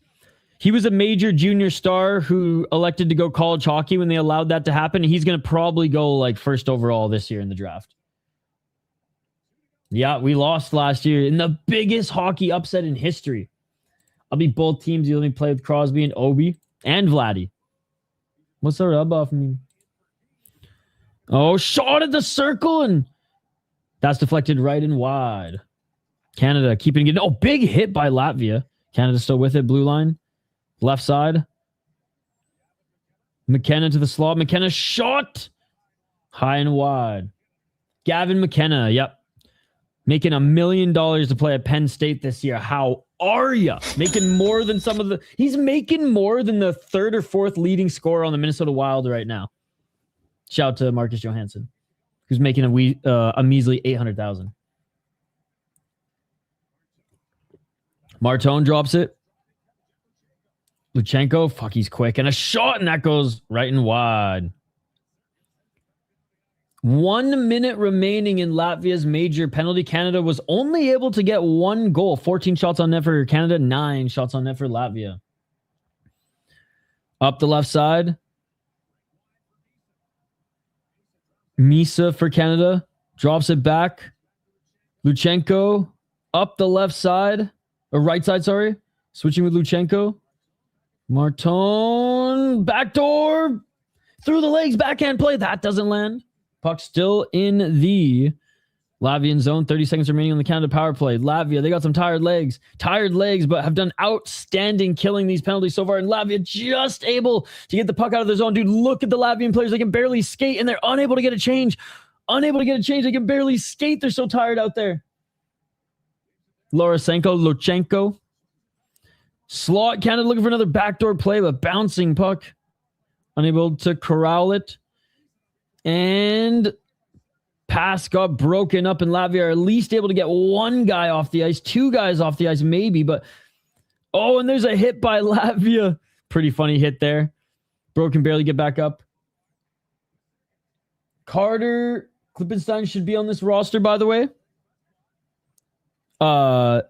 he was a major junior star who elected to go college hockey when they allowed that to happen. He's going to probably go like first overall this year in the draft. Yeah, we lost last year in the biggest hockey upset in history. I'll be both teams. You let me play with Crosby and Obi and Vladdy. What's the rub off me? Oh, shot at the circle and that's deflected right and wide. Canada keeping it. Oh, big hit by Latvia. Canada still with it. Blue line. Left side. McKenna to the slot. McKenna shot. High and wide. Gavin McKenna. Yep. Making $1 million to play at Penn State this year. How are ya? Making more than some of the... He's making more than the third or fourth leading scorer on the Minnesota Wild right now. Shout out to Marcus Johansson, who's making a measly $800,000. Martone drops it. Luchenko, fuck, he's quick. And a shot, and that goes right and wide. 1 minute remaining in Latvia's major penalty. Canada was only able to get 1 goal. 14 shots on net for Canada, 9 shots on net for Latvia. Up the left side. Misa for Canada. Drops it back. Luchenko up the left side. Or right side, sorry. Switching with Luchenko. Martone. Backdoor. Through the legs. Backhand play. That doesn't land. Puck still in the Latvian zone. 30 seconds remaining on the Canada power play. Latvia, they got some tired legs, but have done outstanding killing these penalties so far. And Latvia just able to get the puck out of their zone. Dude, look at the Latvian players. They can barely skate, and they're unable to get a change. They can barely skate. They're so tired out there. Luchenko. Slot. Canada looking for another backdoor play, but bouncing puck. Unable to corral it. And pass got broken up, and Latvia are at least able to get 1 guy off the ice, 2 guys off the ice maybe, but oh, and there's a hit by Latvia. Pretty funny hit there. Bro can barely get back up. Carter Klippenstein should be on this roster, by the way. The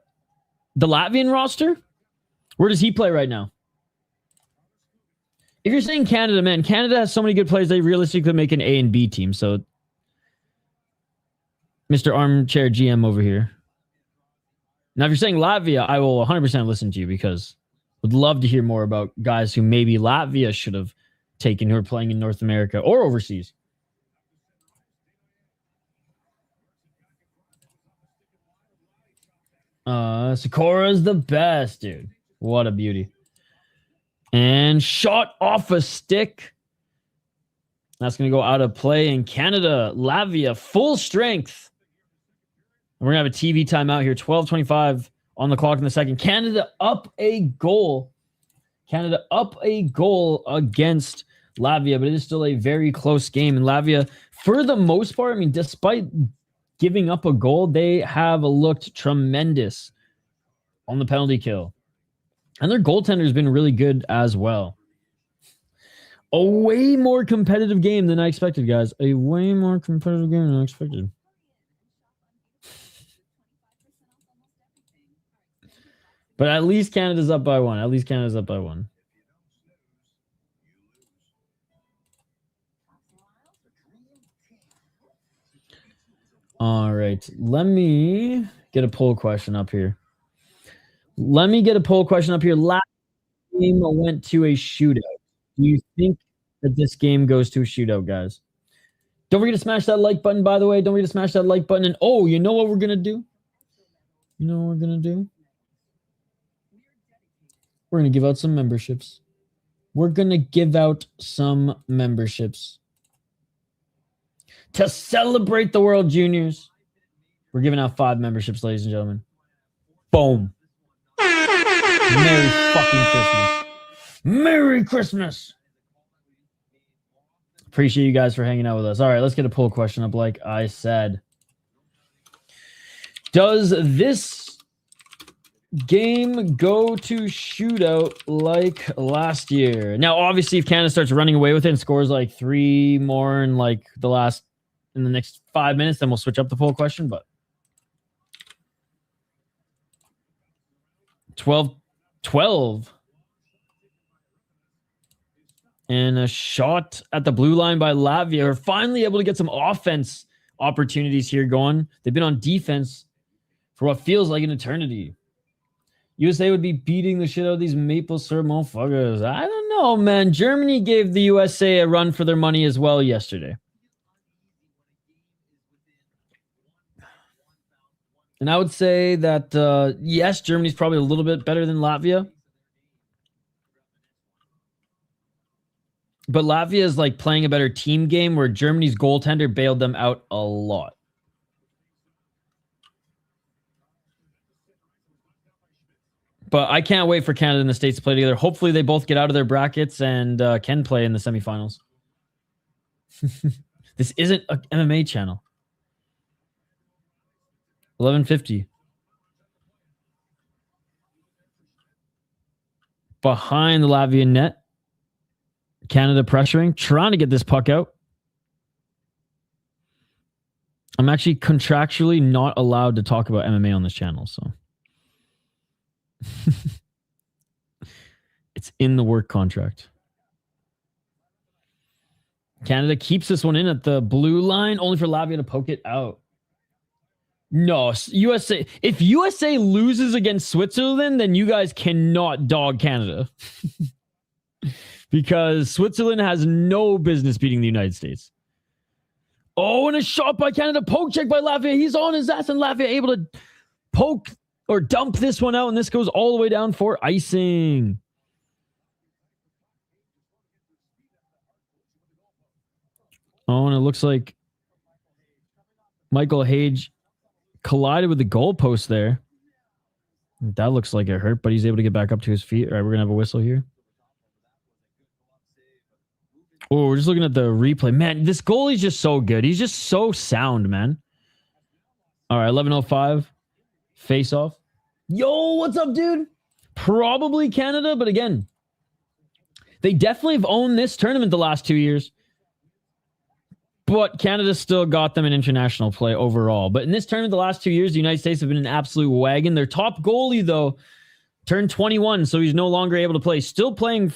Latvian roster? Where does he play right now? If you're saying Canada, man, Canada has so many good players, they realistically make an A and B team. So, Mr. Armchair GM over here. Now, if you're saying Latvia, I will 100% listen to you because would love to hear more about guys who maybe Latvia should have taken who are playing in North America or overseas. Sikora's the best, dude. What a beauty. And shot off a stick. That's going to go out of play in Canada. Latvia, full strength. And we're going to have a TV timeout here. 12:25 on the clock in the second. Canada up a goal. Canada up a goal against Latvia, but it is still a very close game. And Latvia, for the most part, I mean, despite giving up a goal, they have looked tremendous on the penalty kill. And their goaltender has been really good as well. A way more competitive game than I expected, guys. A way more competitive game than I expected. But at least Canada's up by 1. At least Canada's up by 1. All right. Let me get a poll question up here. Last game went to a shootout. Do you think that this game goes to a shootout, guys? Don't forget to smash that like button, by the way. Don't forget to smash that like button. And oh, you know what we're going to do? We're going to give out some memberships. To celebrate the World Juniors. We're giving out 5 memberships, ladies and gentlemen. Boom. Merry fucking Christmas. Merry Christmas. Appreciate you guys for hanging out with us. All right, let's get a poll question up like I said. Does this game go to shootout like last year? Now, obviously, if Canada starts running away with it and scores like 3 more in the next 5 minutes, then we'll switch up the poll question, but 12. And a shot at the blue line by Latvia. We're finally able to get some offense opportunities here going. They've been on defense for what feels like an eternity. USA would be beating the shit out of these maple syrup motherfuckers. I don't know, man. Germany gave the USA a run for their money as well yesterday. And I would say that, yes, Germany's probably a little bit better than Latvia. But Latvia is like playing a better team game where Germany's goaltender bailed them out a lot. But I can't wait for Canada and the States to play together. Hopefully they both get out of their brackets and can play in the semifinals. This isn't an MMA channel. 11:50. Behind the Latvian net. Canada pressuring, trying to get this puck out. I'm actually contractually not allowed to talk about MMA on this channel, so it's in the work contract. Canada keeps this one in at the blue line, only for Latvia to poke it out. No, USA. If USA loses against Switzerland, then you guys cannot dog Canada. Because Switzerland has no business beating the United States. Oh, and a shot by Canada. Poke check by Latvia. He's on his ass, and Latvia able to poke or dump this one out, and this goes all the way down for icing. Oh, and it looks like Michael Hage collided with the goalpost there. That looks like it hurt, but he's able to get back up to his feet. All right, we're going to have a whistle here. Oh, we're just looking at the replay. Man, this goalie's just so good. He's just so sound, man. All right, 11:05. Face off. Yo, what's up, dude? Probably Canada, but again, they definitely have owned this tournament the last 2 years. But Canada still got them in international play overall. But in this tournament, the last 2 years, the United States have been an absolute wagon. Their top goalie, though, turned 21, so he's no longer able to play. Still playing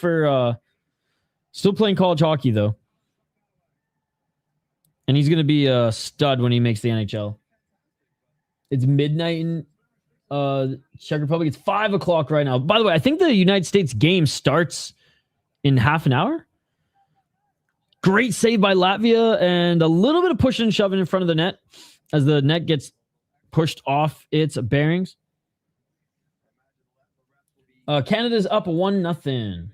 college hockey, though. And he's going to be a stud when he makes the NHL. It's midnight in Czech Republic. It's 5 o'clock right now. By the way, I think the United States game starts in half an hour. Great save by Latvia and a little bit of pushing and shoving in front of the net as the net gets pushed off its bearings. Canada's up 1-0.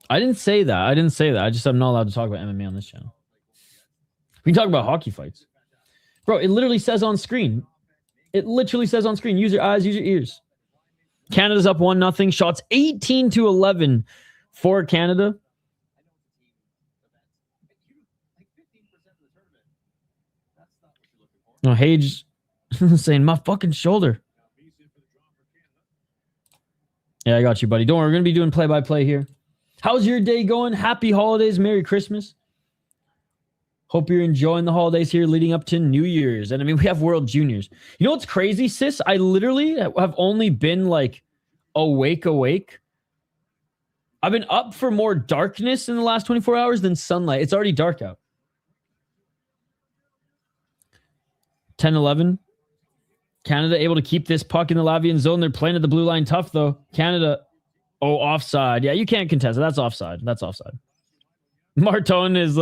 I didn't say that. I'm not allowed to talk about MMA on this channel. We can talk about hockey fights. Bro, it literally says on screen. Use your eyes, use your ears. Canada's up 1-0. Shots 18-11 for Canada. No, Hage saying, my fucking shoulder. Yeah, I got you, buddy. Don't worry, we're going to be doing play-by-play here. How's your day going? Happy holidays. Merry Christmas. Hope you're enjoying the holidays here leading up to New Year's. And I mean, we have World Juniors. You know what's crazy, sis? I literally have only been like awake. I've been up for more darkness in the last 24 hours than sunlight. It's already dark out. 10-11. Canada able to keep this puck in the Latvian zone. They're playing at the blue line tough, though. Canada, offside. Yeah, you can't contest it. That's offside. Martone is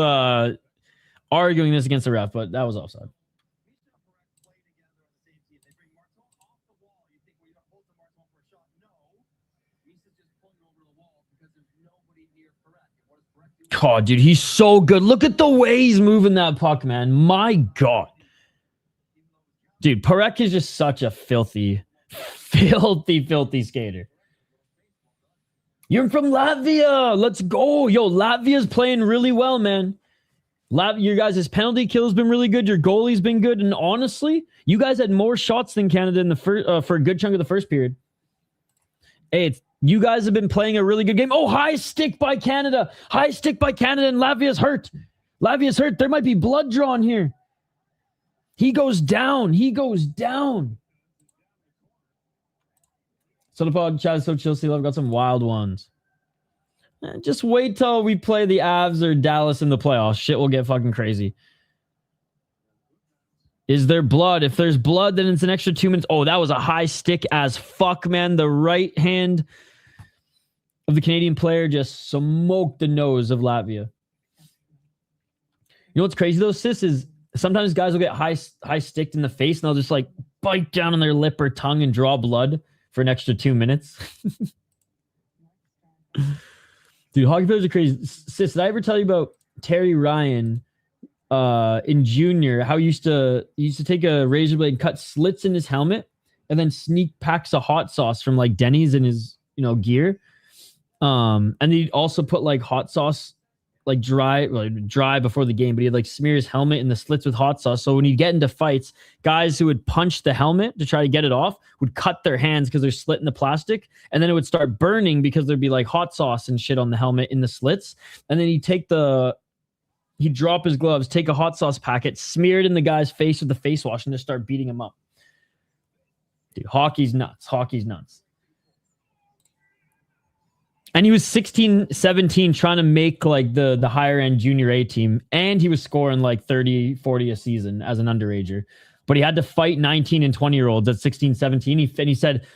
arguing this against the ref, but that was offside. God, dude, he's so good. Look at the way he's moving that puck, man. My God. Dude, Parekh is just such a filthy skater. You're from Latvia. Let's go. Yo, Latvia's playing really well, man. Your guys' penalty kill has been really good. Your goalie's been good. And honestly, you guys had more shots than Canada in the for a good chunk of the first period. Hey, you guys have been playing a really good game. Oh, high stick by Canada. And Latvia's hurt. There might be blood drawn here. He goes down. Sotapod, Chaz, so chill, I've got some wild ones. Just wait till we play the Avs or Dallas in the playoffs. Shit will get fucking crazy. Is there blood? If there's blood, then it's an extra 2 minutes. Oh, that was a high stick as fuck, man. The right hand of the Canadian player just smoked the nose of Latvia. know what's crazy though, sis, is sometimes guys will get high sticked in the face and they'll just like bite down on their lip or tongue and draw blood for an extra 2 minutes. Dude, hockey players are crazy. Sis, did I ever tell you about Terry Ryan in junior, how he used to take a razor blade and cut slits in his helmet and then sneak packs of hot sauce from like Denny's in his, gear. And he'd also put like hot sauce, like dry before the game, but he'd like smear his helmet in the slits with hot sauce. So when he'd get into fights, guys who would punch the helmet to try to get it off would cut their hands because they're slit in the plastic. And then it would start burning because there'd be like hot sauce and shit on the helmet in the slits. And then he'd drop his gloves, take a hot sauce packet, smear it in the guy's face with the face wash, and just start beating him up. Dude, hockey's nuts. And he was 16, 17 trying to make like the higher end junior A team. And he was scoring like 30, 40 a season as an underager. But he had to fight 19 and 20-year-olds at 16, 17. He said,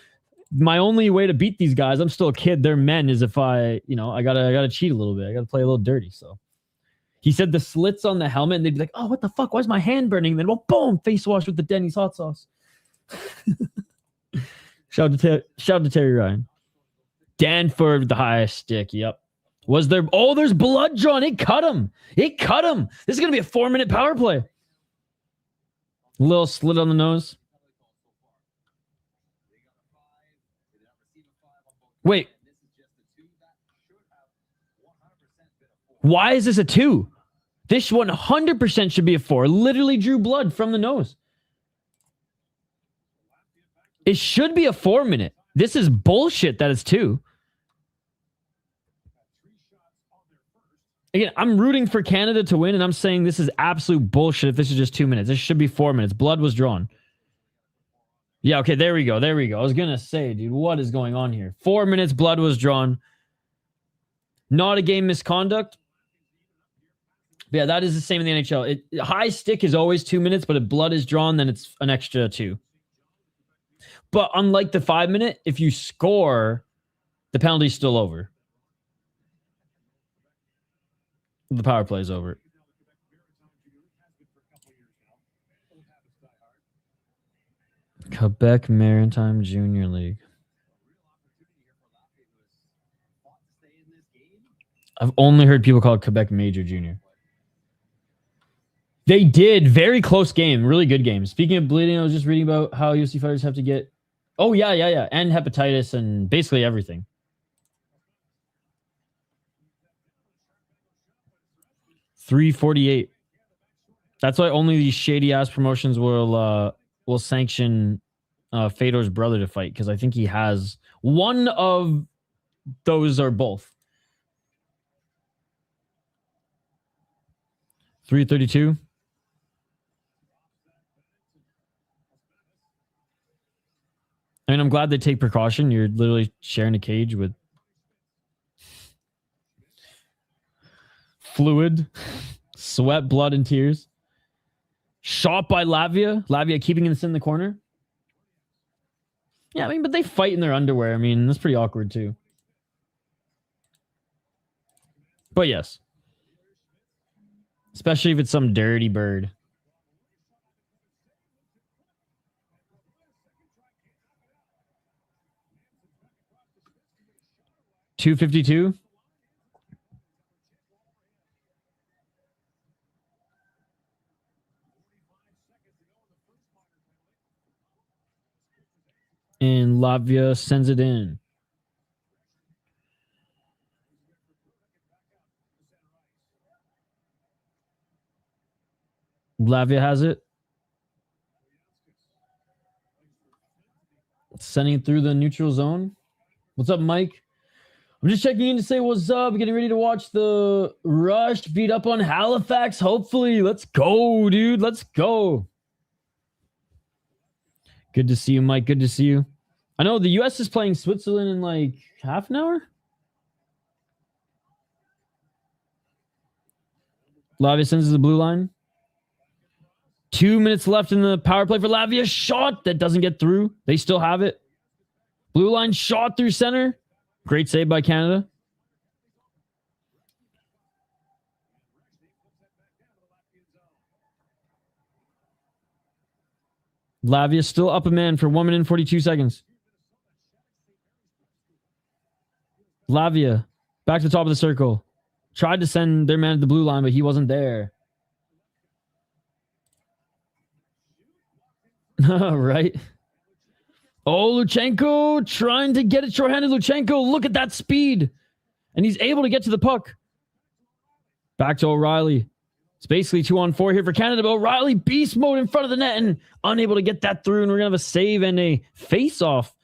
my only way to beat these guys, I'm still a kid, they're men, is if I gotta cheat a little bit. I gotta play a little dirty. So he said the slits on the helmet, and they'd be like, oh, what the fuck? Why is my hand burning? And then, well, boom, face wash with the Denny's hot sauce. Shout out to Terry Ryan. Danford, the highest stick. Yep. Was there? Oh, there's blood drawn. It cut him. This is going to be a 4-minute power play. Little slit on the nose. Wait. Why is this a 2? This 100% should be a 4. Literally drew blood from the nose. It should be a 4-minute. This is bullshit that it's 2. Again, I'm rooting for Canada to win, and I'm saying this is absolute bullshit if this is just 2 minutes. This should be 4 minutes. Blood was drawn. Yeah, okay, there we go. I was going to say, dude, what is going on here? 4 minutes, blood was drawn. Not a game misconduct. But yeah, that is the same in the NHL. High stick is always 2 minutes, but if blood is drawn, then it's an extra 2. But unlike the 5-minute, if you score, the penalty's still over. The power play is over. Quebec Maritime Junior League. I've only heard people call it Quebec Major Junior. They did. Very close game. Really good game. Speaking of bleeding, I was just reading about how UFC fighters have to get... Oh, yeah. And hepatitis and basically everything. $348. That's why only these shady-ass promotions will sanction Fedor's brother to fight, because I think he has one of those or both. 332. I mean, I'm glad they take precaution. You're literally sharing a cage with fluid, sweat, blood, and tears. Shot by Latvia. Latvia keeping this in the corner. Yeah, I mean, but they fight in their underwear. I mean, that's pretty awkward too. But yes. Especially if it's some dirty bird. $252. And Latvia sends it in. Latvia has it. Sending it through the neutral zone. What's up, Mike? I'm just checking in to say what's up. Getting ready to watch the Rush beat up on Halifax. Hopefully. Let's go, dude. Let's go. Good to see you, Mike. Good to see you. I know the U.S. is playing Switzerland in like half an hour. Latvia sends the blue line. 2 minutes left in the power play for Latvia. Shot that doesn't get through. They still have it. Blue line shot through center. Great save by Canada. Latvia still up a man for 1 minute and 42 seconds. Latvia back to the top of the circle. Tried to send their man to the blue line, but he wasn't there. Right. Oh, Luchenko trying to get it short-handed. Luchenko, look at that speed. And he's able to get to the puck. Back to O'Reilly. It's basically 2-on-4 here for Canada, but O'Reilly beast mode in front of the net and unable to get that through. And we're going to have a save and a face-off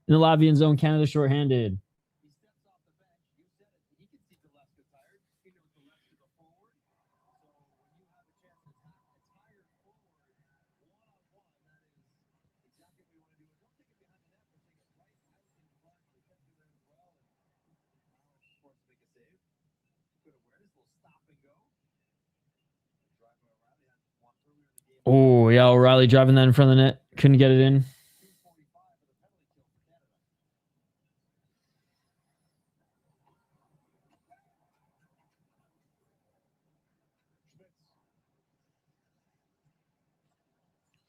in the Latvian zone. Canada short-handed. Oh, yeah, O'Reilly driving that in front of the net. Couldn't get it in.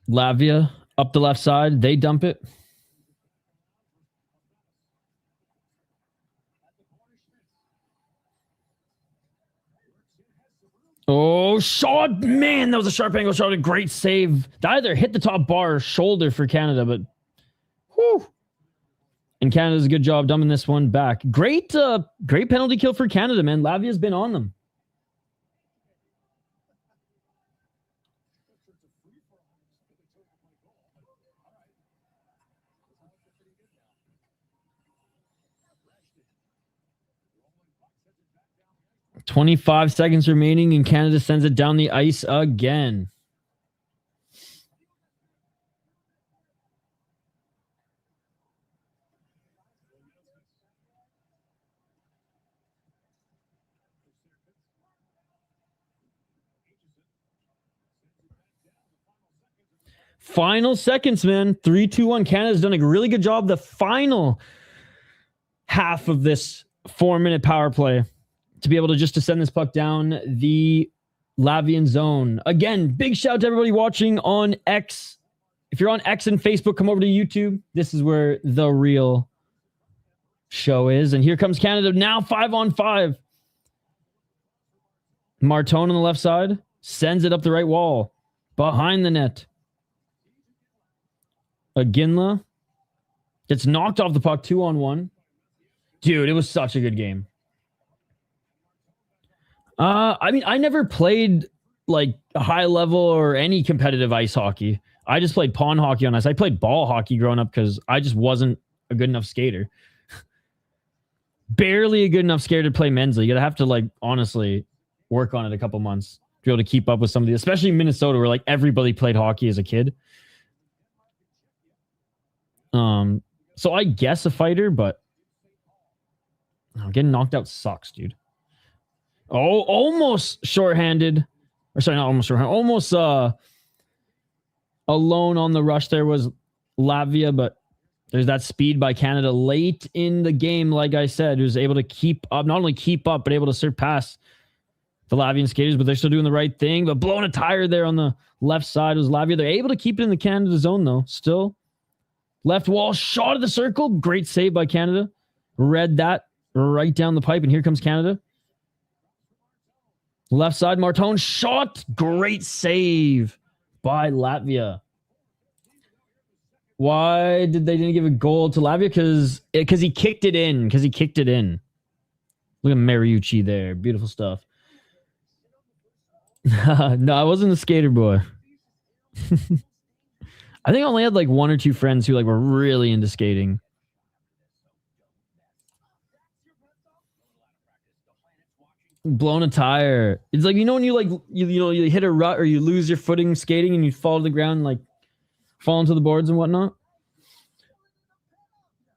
Latvia up the left side. They dump it. Oh, shot. Man, that was a sharp angle shot. A great save. That either hit the top bar or shoulder for Canada, but whew. And Canada does a good job dumping this one back. Great penalty kill for Canada, man. Latvia's been on them. .25 seconds remaining, and Canada sends it down the ice again. Final seconds, man. 3, 2, 1. Canada's done a really good job. The final half of this 4-minute power play to be able to just to send this puck down the Latvian zone. Again, big shout out to everybody watching on X. If you're on X and Facebook, come over to YouTube. This is where the real show is. And here comes Canada now 5-on-5. Martone on the left side sends it up the right wall behind the net. Aginla gets knocked off the puck 2-on-1. Dude, it was such a good game. I mean, I never played like high level or any competitive ice hockey. I just played pond hockey on ice. I played ball hockey growing up because I just wasn't a good enough skater. Barely a good enough skater to play men's league. I'd have to like honestly work on it a couple months to be able to keep up with some of these, especially in Minnesota where like everybody played hockey as a kid. So I guess a fighter, but getting knocked out sucks, dude. Oh, almost shorthanded. Or sorry, not almost shorthanded. Almost alone on the rush there was Latvia, but there's that speed by Canada late in the game, like I said, who's able to keep up, not only keep up, but able to surpass the Latvian skaters, but they're still doing the right thing. But blowing a tire there on the left side was Latvia. They're able to keep it in the Canada zone, though. Still. Left wall, shot of the circle. Great save by Canada. Read that right down the pipe, and here comes Canada. Left side, Martone shot. Great save by Latvia. Why did they didn't give a goal to Latvia? Because he kicked it in. Look at Mariucci there. Beautiful stuff. No, I wasn't a skater boy. I think I only had like 1 or 2 friends who like were really into skating. Blown a tire. It's like, you know, when you like you hit a rut or you lose your footing skating and you fall to the ground, like fall into the boards and whatnot.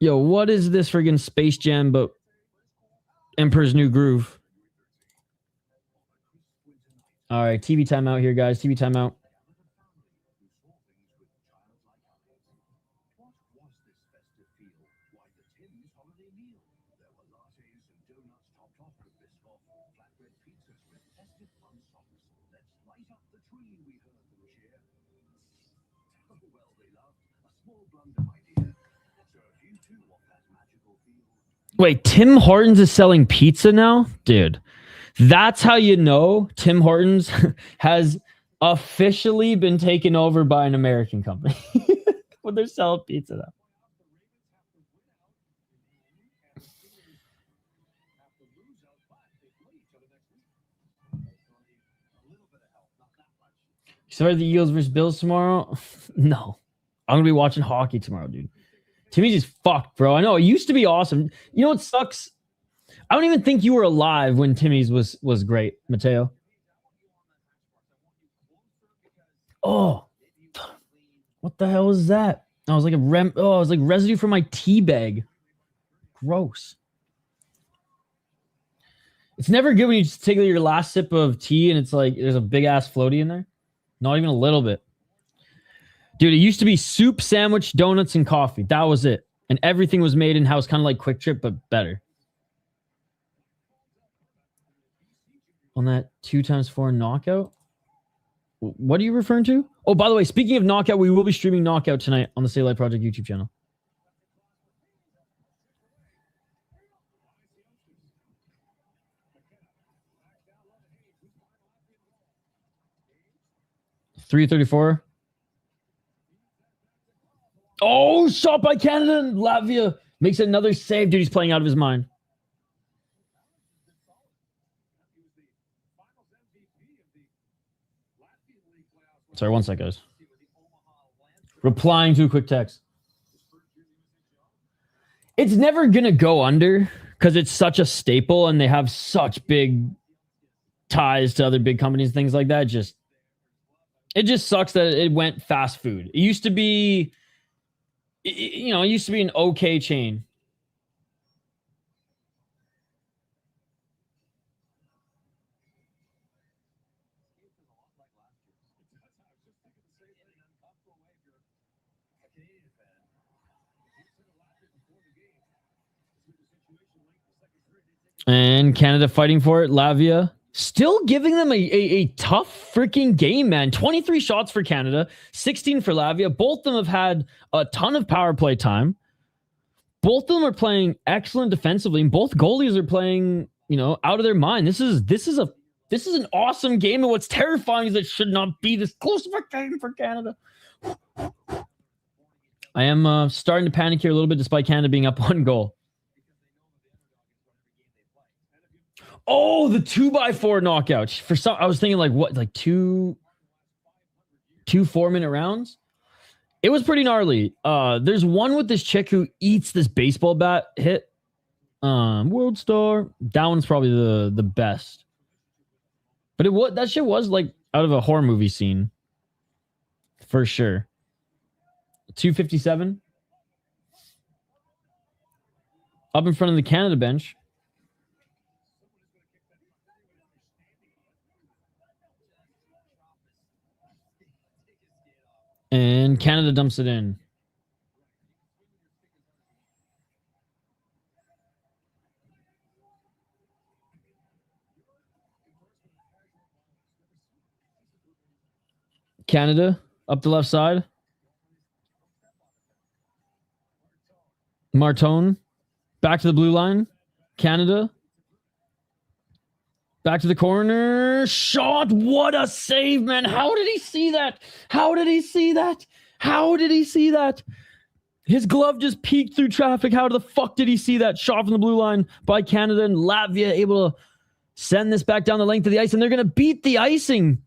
Yo, what is this friggin' Space Jam but Emperor's New Groove? All right, TV timeout here, guys. TV timeout. Wait, Tim Hortons is selling pizza now? Dude, that's how you know Tim Hortons has officially been taken over by an American company. When they're selling pizza now. Sorry, the Eagles versus Bills tomorrow? No. I'm going to be watching hockey tomorrow, dude. Timmy's just fucked, bro. I know. It used to be awesome. You know what sucks? I don't even think you were alive when Timmy's was great, Mateo. Oh. What the hell is that? I was like it was like residue from my tea bag. Gross. It's never good when you just take your last sip of tea and it's like there's a big ass floaty in there. Not even a little bit. Dude, it used to be soup, sandwich, donuts, and coffee. That was it. And everything was made in-house, kind of like Quick Trip, but better. On that 2x4 knockout? What are you referring to? Oh, by the way, speaking of knockout, we will be streaming knockout tonight on the City Light Project YouTube channel. .334. Oh, shot by Canada and Latvia. Makes another save. Dude, he's playing out of his mind. Sorry, 1 sec, guys. Replying to a quick text. It's never going to go under because it's such a staple and they have such big ties to other big companies and things like that. It just sucks that it went fast food. It used to be, you know, it used to be an okay chain. And Canada fighting for it. Latvia still giving them a tough freaking game, man. 23 shots for Canada, 16 for Latvia. Both of them have had a ton of power play time. Both of them are playing excellent defensively, and both goalies are playing, you know, out of their mind. This is an awesome game, and what's terrifying is it should not be this close of a game for Canada. I am starting to panic here a little bit, despite Canada being up 1 goal. Oh, the 2x4 knockout. For some, I was thinking like what, like two 4-minute rounds. It was pretty gnarly. There's one with this chick who eats this baseball bat hit. World Star. That one's probably the best. But that shit was like out of a horror movie scene. For sure. 257. Up in front of the Canada bench. And Canada dumps it in. Canada up the left side. Martone back to the blue line. Canada back to the corner. Shot. What a save, man. How did he see that? How did he see that? How did he see that? His glove just peeked through traffic. How the fuck did he see that? Shot from the blue line by Canada, and Latvia able to send this back down the length of the ice, and they're going to beat the icing.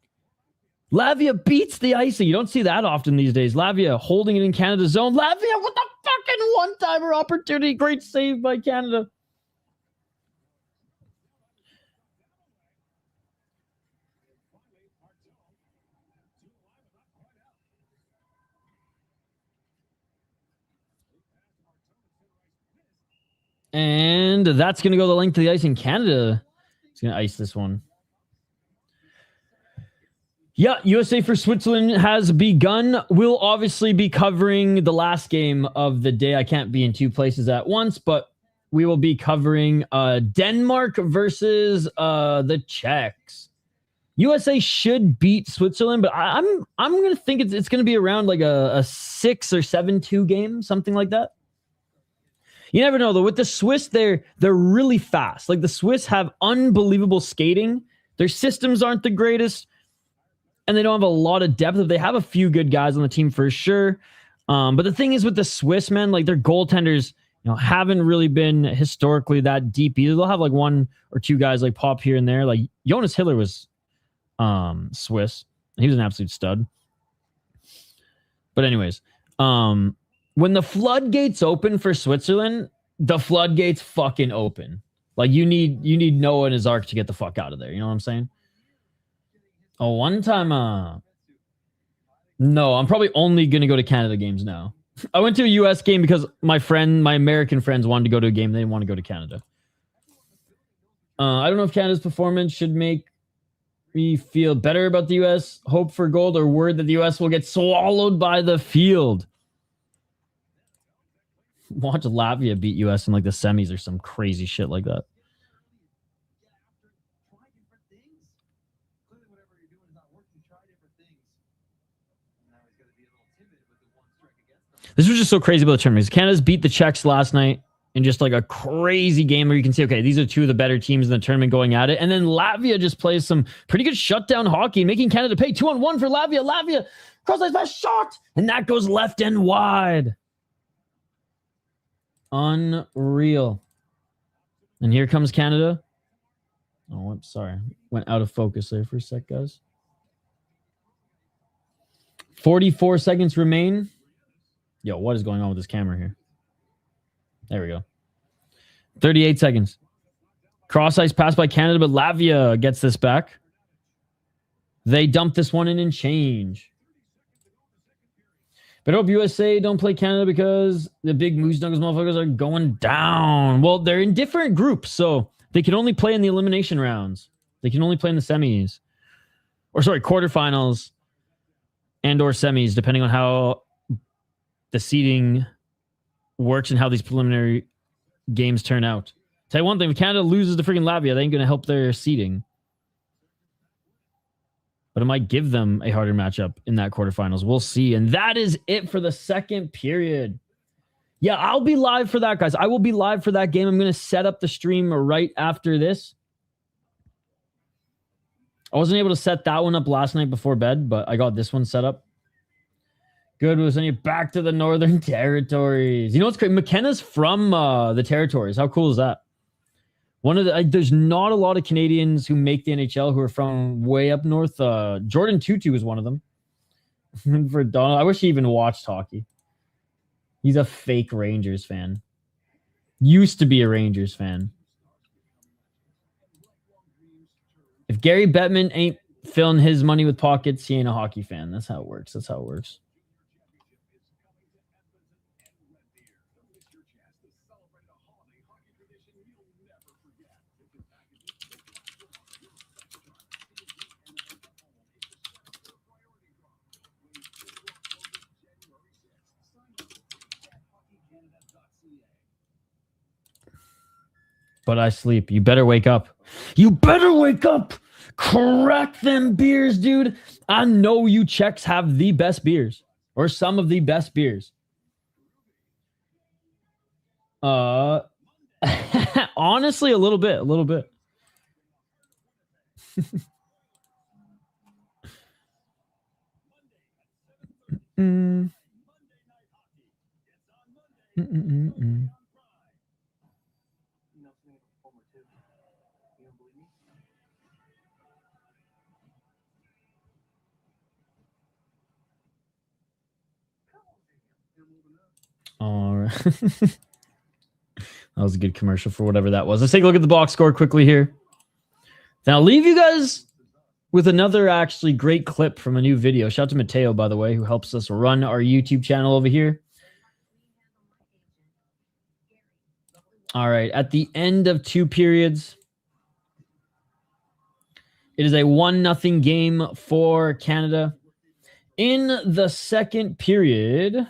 Latvia beats the icing. You don't see that often these days. Latvia holding it in Canada's zone. Latvia with the fucking one-timer opportunity. Great save by Canada. And that's going to go the length of the ice in Canada. It's going to ice this one. Yeah, USA for Switzerland has begun. We'll obviously be covering the last game of the day. I can't be in 2 places at once, but we will be covering Denmark versus the Czechs. USA should beat Switzerland, but I'm gonna think it's gonna be around like a 6 or 7-2 game, something like that. You never know though. With the Swiss, they're really fast. Like the Swiss have unbelievable skating. Their systems aren't the greatest, and they don't have a lot of depth. They have a few good guys on the team for sure. But the thing is with the Swiss, man, like their goaltenders, haven't really been historically that deep either. They'll have like 1 or 2 guys like pop here and there. Like Jonas Hiller was Swiss. He was an absolute stud. But anyways, when the floodgates open for Switzerland, the floodgates fucking open. Like you need Noah and his arc to get the fuck out of there. You know what I'm saying? Oh, one time, no, I'm probably only gonna go to Canada games now. I went to a US game because my American friends wanted to go to a game. They didn't want to go to Canada. I don't know if Canada's performance should make me feel better about the US, hope for gold, or worried that the US will get swallowed by the field. Watch Latvia beat US in like the semis or some crazy shit like that. This was just so crazy about the tournaments. Canada's beat the Czechs last night in just like a crazy game where you can see, okay, these are 2 of the better teams in the tournament going at it. And then Latvia just plays some pretty good shutdown hockey, making Canada pay 2-on-1 for Latvia. Latvia, cross-ice pass shot, and that goes left and wide. Unreal. And here comes Canada. Oh, I'm sorry. Went out of focus there for a sec, guys. 44 seconds remain. Yo, what is going on with this camera here? There we go. 38 seconds. Cross ice pass by Canada, but Latvia gets this back. They dump this one in and change. But I hope USA don't play Canada because the big Moose Knuckles motherfuckers are going down. Well, they're in different groups, so they can only play in the elimination rounds. They can only play in the semis. Or sorry, quarterfinals and or semis, depending on how the seeding works and how these preliminary games turn out. Tell you one thing, if Canada loses to freaking Latvia, they ain't going to help their seeding. But it might give them a harder matchup in that quarterfinals. We'll see. And that is it for the second period. Yeah, I'll be live for that, guys. I will be live for that game. I'm going to set up the stream right after this. I wasn't able to set that one up last night before bed, but I got this one set up. Good. We'll send you back to the Northern Territories. You know what's great? McKenna's from the Territories. How cool is that? There's not a lot of Canadians who make the NHL who are from way up north. Jordan Tutu is one of them. For Donald, I wish he even watched hockey. He's a fake Rangers fan. Used to be a Rangers fan. If Gary Bettman ain't filling his money with pockets, he ain't a hockey fan. That's how it works. That's how it works. But I sleep. You better wake up. You better wake up. Crack them beers, dude. I know you Czechs have the best beers. Or some of the best beers. Honestly, a little bit. A little bit. All right. That was a good commercial for whatever that was. Let's take a look at the box score quickly here. Then I'll leave you guys with another actually great clip from a new video. Shout out to Mateo, by the way, who helps us run our YouTube channel over here. All right. At the end of 2 periods, it is a 1-0 game for Canada. In the second period,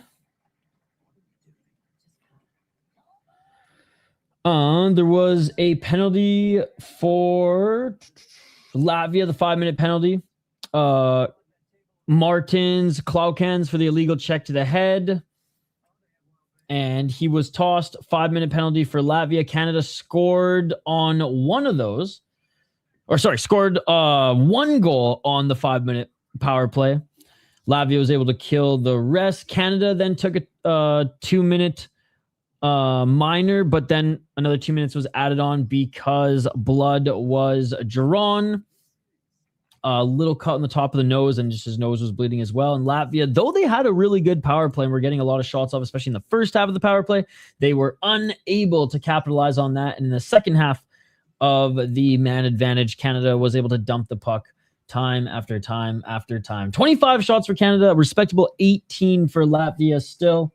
there was a penalty for, Latvia, the 5-minute penalty. Martins, Klaukens for the illegal check to the head. And he was tossed. 5-minute penalty for Latvia. Canada scored on one of those. Scored 1 goal on the 5-minute power play. Latvia was able to kill the rest. Canada then took a 2-minute minor, but then another 2 minutes was added on because blood was drawn. A little cut on the top of the nose, and just his nose was bleeding as well. And Latvia, though they had a really good power play and were getting a lot of shots off, especially in the first half of the power play, they were unable to capitalize on that. And in the second half of the man advantage, Canada was able to dump the puck time after time after time. 25 shots for Canada, respectable 18 for Latvia still.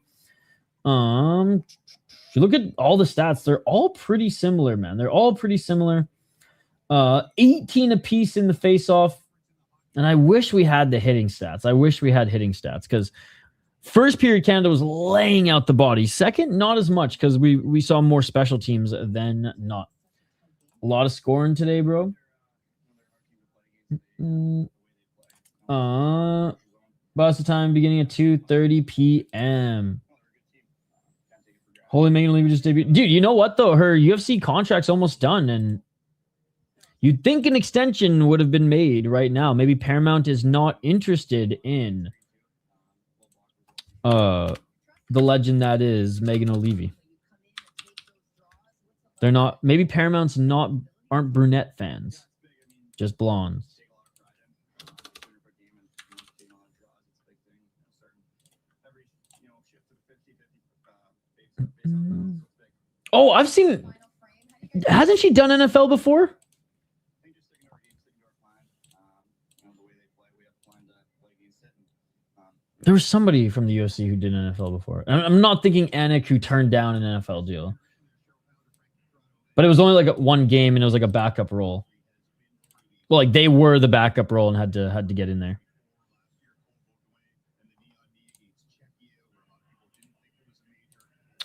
If you look at all the stats, they're all pretty similar, man. They're all pretty similar. 18 apiece in the face-off. And I wish we had the hitting stats. I wish we had hitting stats because first period Canada was laying out the body. Second, not as much because we saw more special teams than not. A lot of scoring today, bro. Boston time beginning at 2:30 p.m. Holy Megan Levy just debuted. Dude, you know what though? Her UFC contract's almost done, and you'd think an extension would have been made right now. Maybe Paramount is not interested in the legend that is Megan O'Leary. They're not. Maybe Paramount's aren't brunette fans, just blondes. Oh, I've seen. Hasn't she done NFL before? There was somebody from the UFC who did NFL before. I'm not thinking Anik, who turned down an NFL deal. But it was only like one game, and it was like a backup role. Well, like they were the backup role and had to get in there.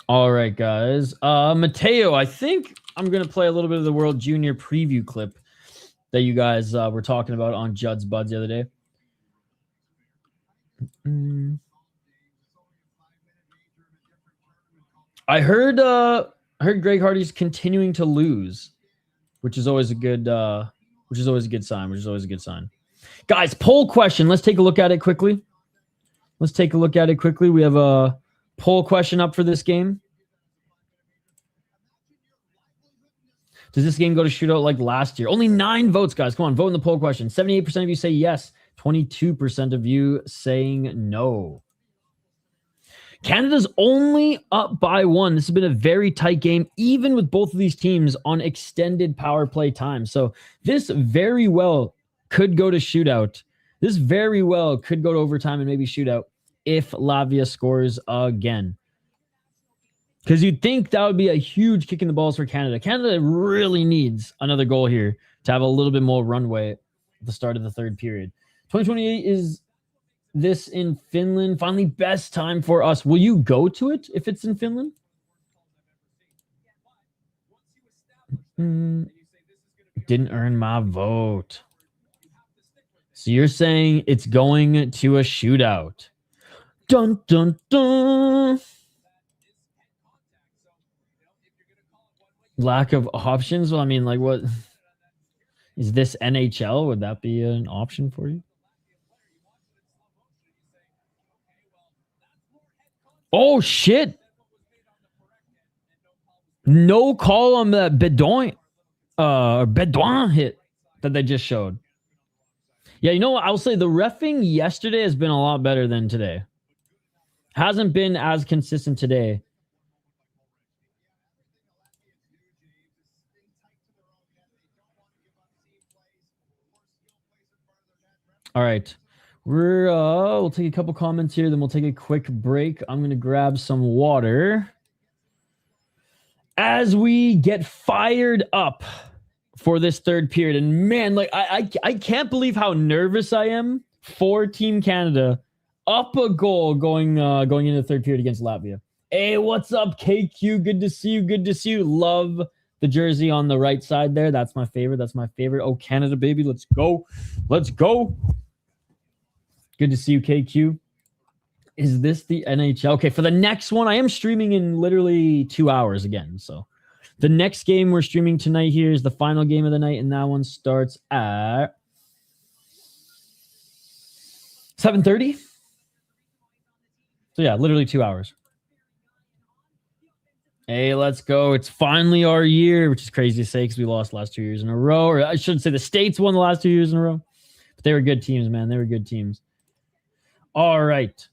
All right, guys. Mateo, I think I'm going to play a little bit of the World Junior preview clip that you guys were talking about on Judd's Buds the other day. I heard Greg Hardy's continuing to lose, which is always a good sign. Guys, poll question. Let's take a look at it quickly. We have a poll question up for this game. Does this game go to shootout like last year? Only 9 votes, guys. Come on, vote in the poll question. 78% of you say yes. 22% of you saying no. Canada's only up by 1. This has been a very tight game, even with both of these teams on extended power play time. So this very well could go to shootout. This very well could go to overtime and maybe shootout if Latvia scores again. Because you'd think that would be a huge kick in the balls for Canada. Canada really needs another goal here to have a little bit more runway at the start of the third period. 2028 is this in Finland. Finally, best time for us. Will you go to it if it's in Finland? Didn't earn my vote. So you're saying it's going to a shootout. Dun, dun, dun. Lack of options? Well, I mean, like, what? Is this NHL? Would that be an option for you? Oh, shit. No call on that Bedouin hit that they just showed. Yeah, you know what? I'll say the reffing yesterday has been a lot better than today. Hasn't been as consistent today. All right. We'll take a couple comments here, then we'll take a quick break. I'm going to grab some water as we get fired up for this third period. And man, like I can't believe how nervous I am for Team Canada up a goal going into the third period against Latvia. Hey, what's up, KQ? Good to see you. Love the jersey on the right side there. That's my favorite. That's my favorite. Oh, Canada, baby. Let's go. Let's go. Good to see you, KQ. Is this the NHL? Okay, for the next one, I am streaming in literally 2 hours again. So the next game we're streaming tonight here is the final game of the night, and that one starts at 7:30. So yeah, literally 2 hours. Hey, let's go. It's finally our year, which is crazy to say because we lost the last 2 years in a row. Or I shouldn't say the States won the last 2 years in a row. But they were good teams, man. They were good teams. All right.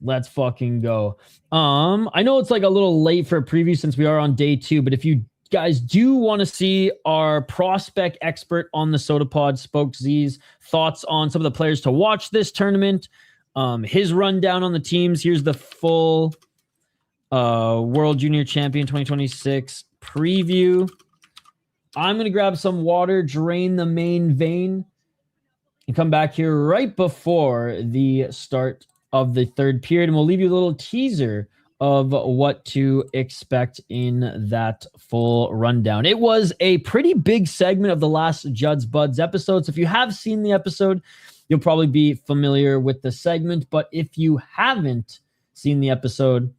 Let's fucking go. I know it's like a little late for a preview since we are on day 2, but if you guys do want to see our prospect expert on the Sota Pod, Spoke Z's thoughts on some of the players to watch this tournament, his rundown on the teams. Here's the full World Junior Champion 2026 preview. I'm going to grab some water, drain the main vein, and come back here right before the start of the third period, and we'll leave you a little teaser of what to expect in that full rundown. It was a pretty big segment of the last Judd's Buds episode, so if you have seen the episode, you'll probably be familiar with the segment, but if you haven't seen the episode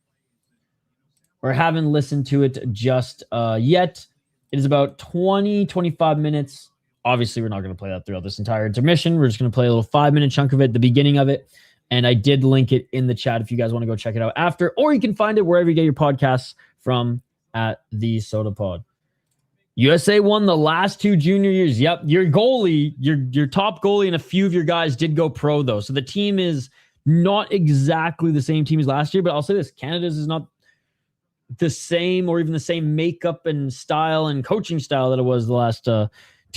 or haven't listened to it just yet, it is about 20-25 minutes. Obviously, we're not going to play that throughout this entire intermission. We're just going to play a little 5-minute chunk of it, the beginning of it. And I did link it in the chat if you guys want to go check it out after, or you can find it wherever you get your podcasts from at the Sota Pod. USA won the last 2 junior years. Yep. Your goalie, your top goalie and a few of your guys did go pro though. So the team is not exactly the same team as last year, but I'll say this, Canada's is not the same or even the same makeup and style and coaching style that it was the last 2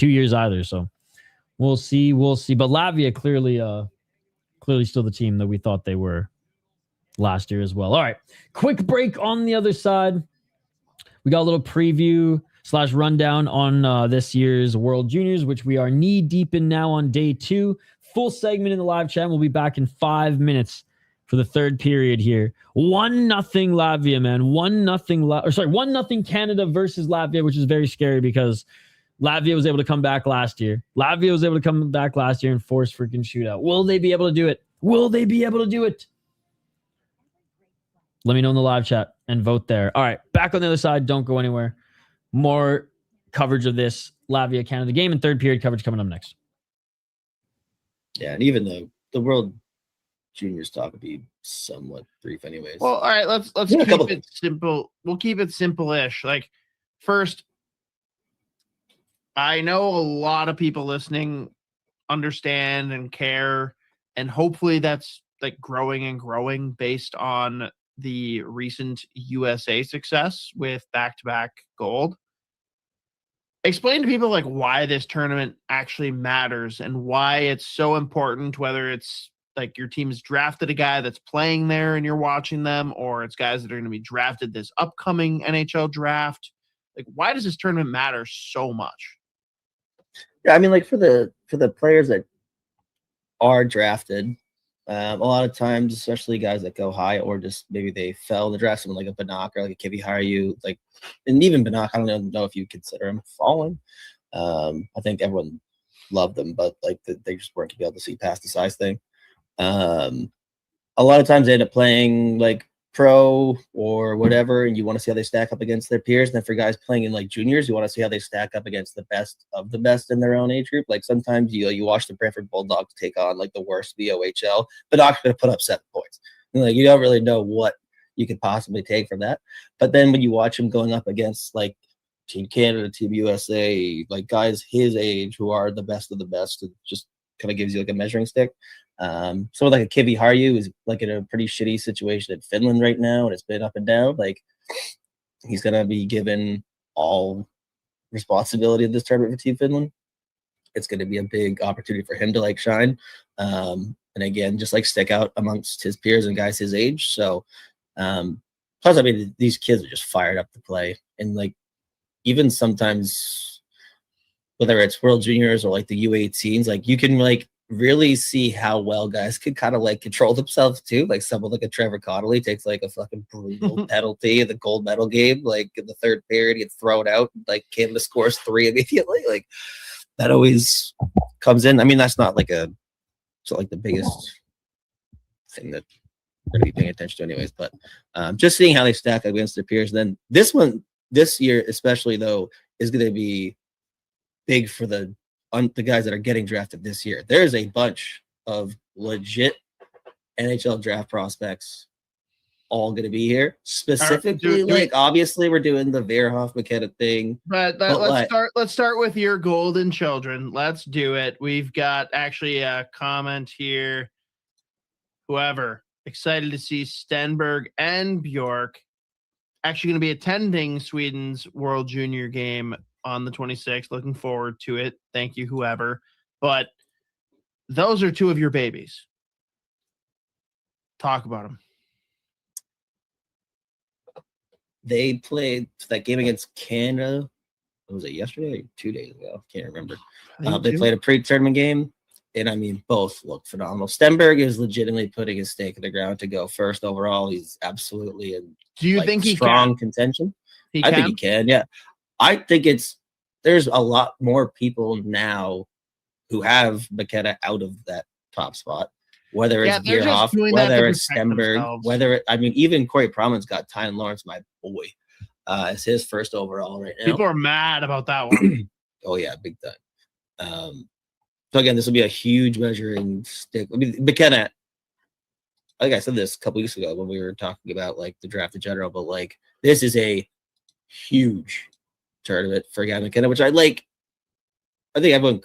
years either. So we'll see. But Latvia clearly still the team that we thought they were last year as well. All right, quick break on the other side. We got a little preview / rundown on this year's World Juniors, which we are knee deep in now on day 2. Full segment in the live chat. We'll be back in 5 minutes for the third period here. 1-0 Latvia, man. 1-0 Canada versus Latvia, which is very scary because Latvia was able to come back last year. And force freaking shootout. Will they be able to do it? Let me know in the live chat and vote there. All right, back on the other side. Don't go anywhere. More coverage of this Latvia-Canada game and third period coverage coming up next. Yeah, and even the World Juniors talk would be somewhat brief anyways. Well, all right, let's keep it simple. We'll keep it simple-ish. Like, first, I know a lot of people listening understand and care, and hopefully that's like growing based on the recent USA success with back-to-back gold. Explain to people like why this tournament actually matters and why it's so important, whether it's like your team's drafted a guy that's playing there and you're watching them, or it's guys that are going to be drafted this upcoming NHL draft. Like, why does this tournament matter so much? Yeah, I mean, like for the players that are drafted, a lot of times, especially guys that go high or just maybe they fell in the draft, someone like a Banach or like a Kivi Haru, like, and even Banach, I don't know if you consider him fallen. I think everyone loved them, but like they just weren't going to be able to see past the size thing. A lot of times they end up playing like pro or whatever, and you want to see how they stack up against their peers. And then for guys playing in like juniors, you want to see how they stack up against the best of the best in their own age group. Like sometimes you watch the Brantford Bulldogs take on like the worst of the OHL, but not going to put up 7 points. And, like, you don't really know what you could possibly take from that. But then when you watch them going up against like Team Canada, Team USA, like guys his age who are the best of the best, it just kind of gives you like a measuring stick. Someone like a Kivi Haru is like in a pretty shitty situation in Finland right now, and it's been up and down. Like, he's gonna be given all responsibility of this tournament for Team Finland. It's gonna be a big opportunity for him to like shine, and again, just like stick out amongst his peers and guys his age. So, plus, I mean, these kids are just fired up to play, and like even sometimes, whether it's World Juniors or like the U18s, like you can like really see how well guys could kind of like control themselves too. Like someone like a Trevor Connolly takes like a fucking brutal penalty in the gold medal game, like in the third period, gets thrown out, like Canada scores 3 immediately. Like that always comes in. I mean, that's not like it's not like the biggest thing that we're gonna be paying attention to anyways, but just seeing how they stack up against their peers. And then this year especially though is going to be big for the guys that are getting drafted this year. There is a bunch of legit NHL draft prospects all going to be here. Specifically, obviously we're doing the Verhoff McKenna thing. But let's start with your golden children. Let's do it. We've got actually a comment here. Whoever excited to see Stenberg and Bjork actually going to be attending Sweden's World Junior game on the 26th. Looking forward to it. Thank you, whoever. But those are 2 of your babies. Talk about them. They played that game against Canada. Was it yesterday or 2 days ago? Can't remember. They played a pre-tournament game, and I mean, both looked phenomenal. Stenberg is legitimately putting his stake in the ground to go first overall. He's absolutely in. Do you think he strong contention? I think he can. Yeah, I think there's a lot more people now who have McKenna out of that top spot. Whether it's Verhoff, whether it's Stenberg, even Corey Proman's got Tyne Lawrence, my boy, as his first overall right now. People are mad about that one. Oh yeah, big time. So again, this will be a huge measuring stick. I mean, McKenna, like I said this a couple weeks ago when we were talking about like the draft in general, but like this is a huge tournament for Gavin McKenna, which I like. I think everyone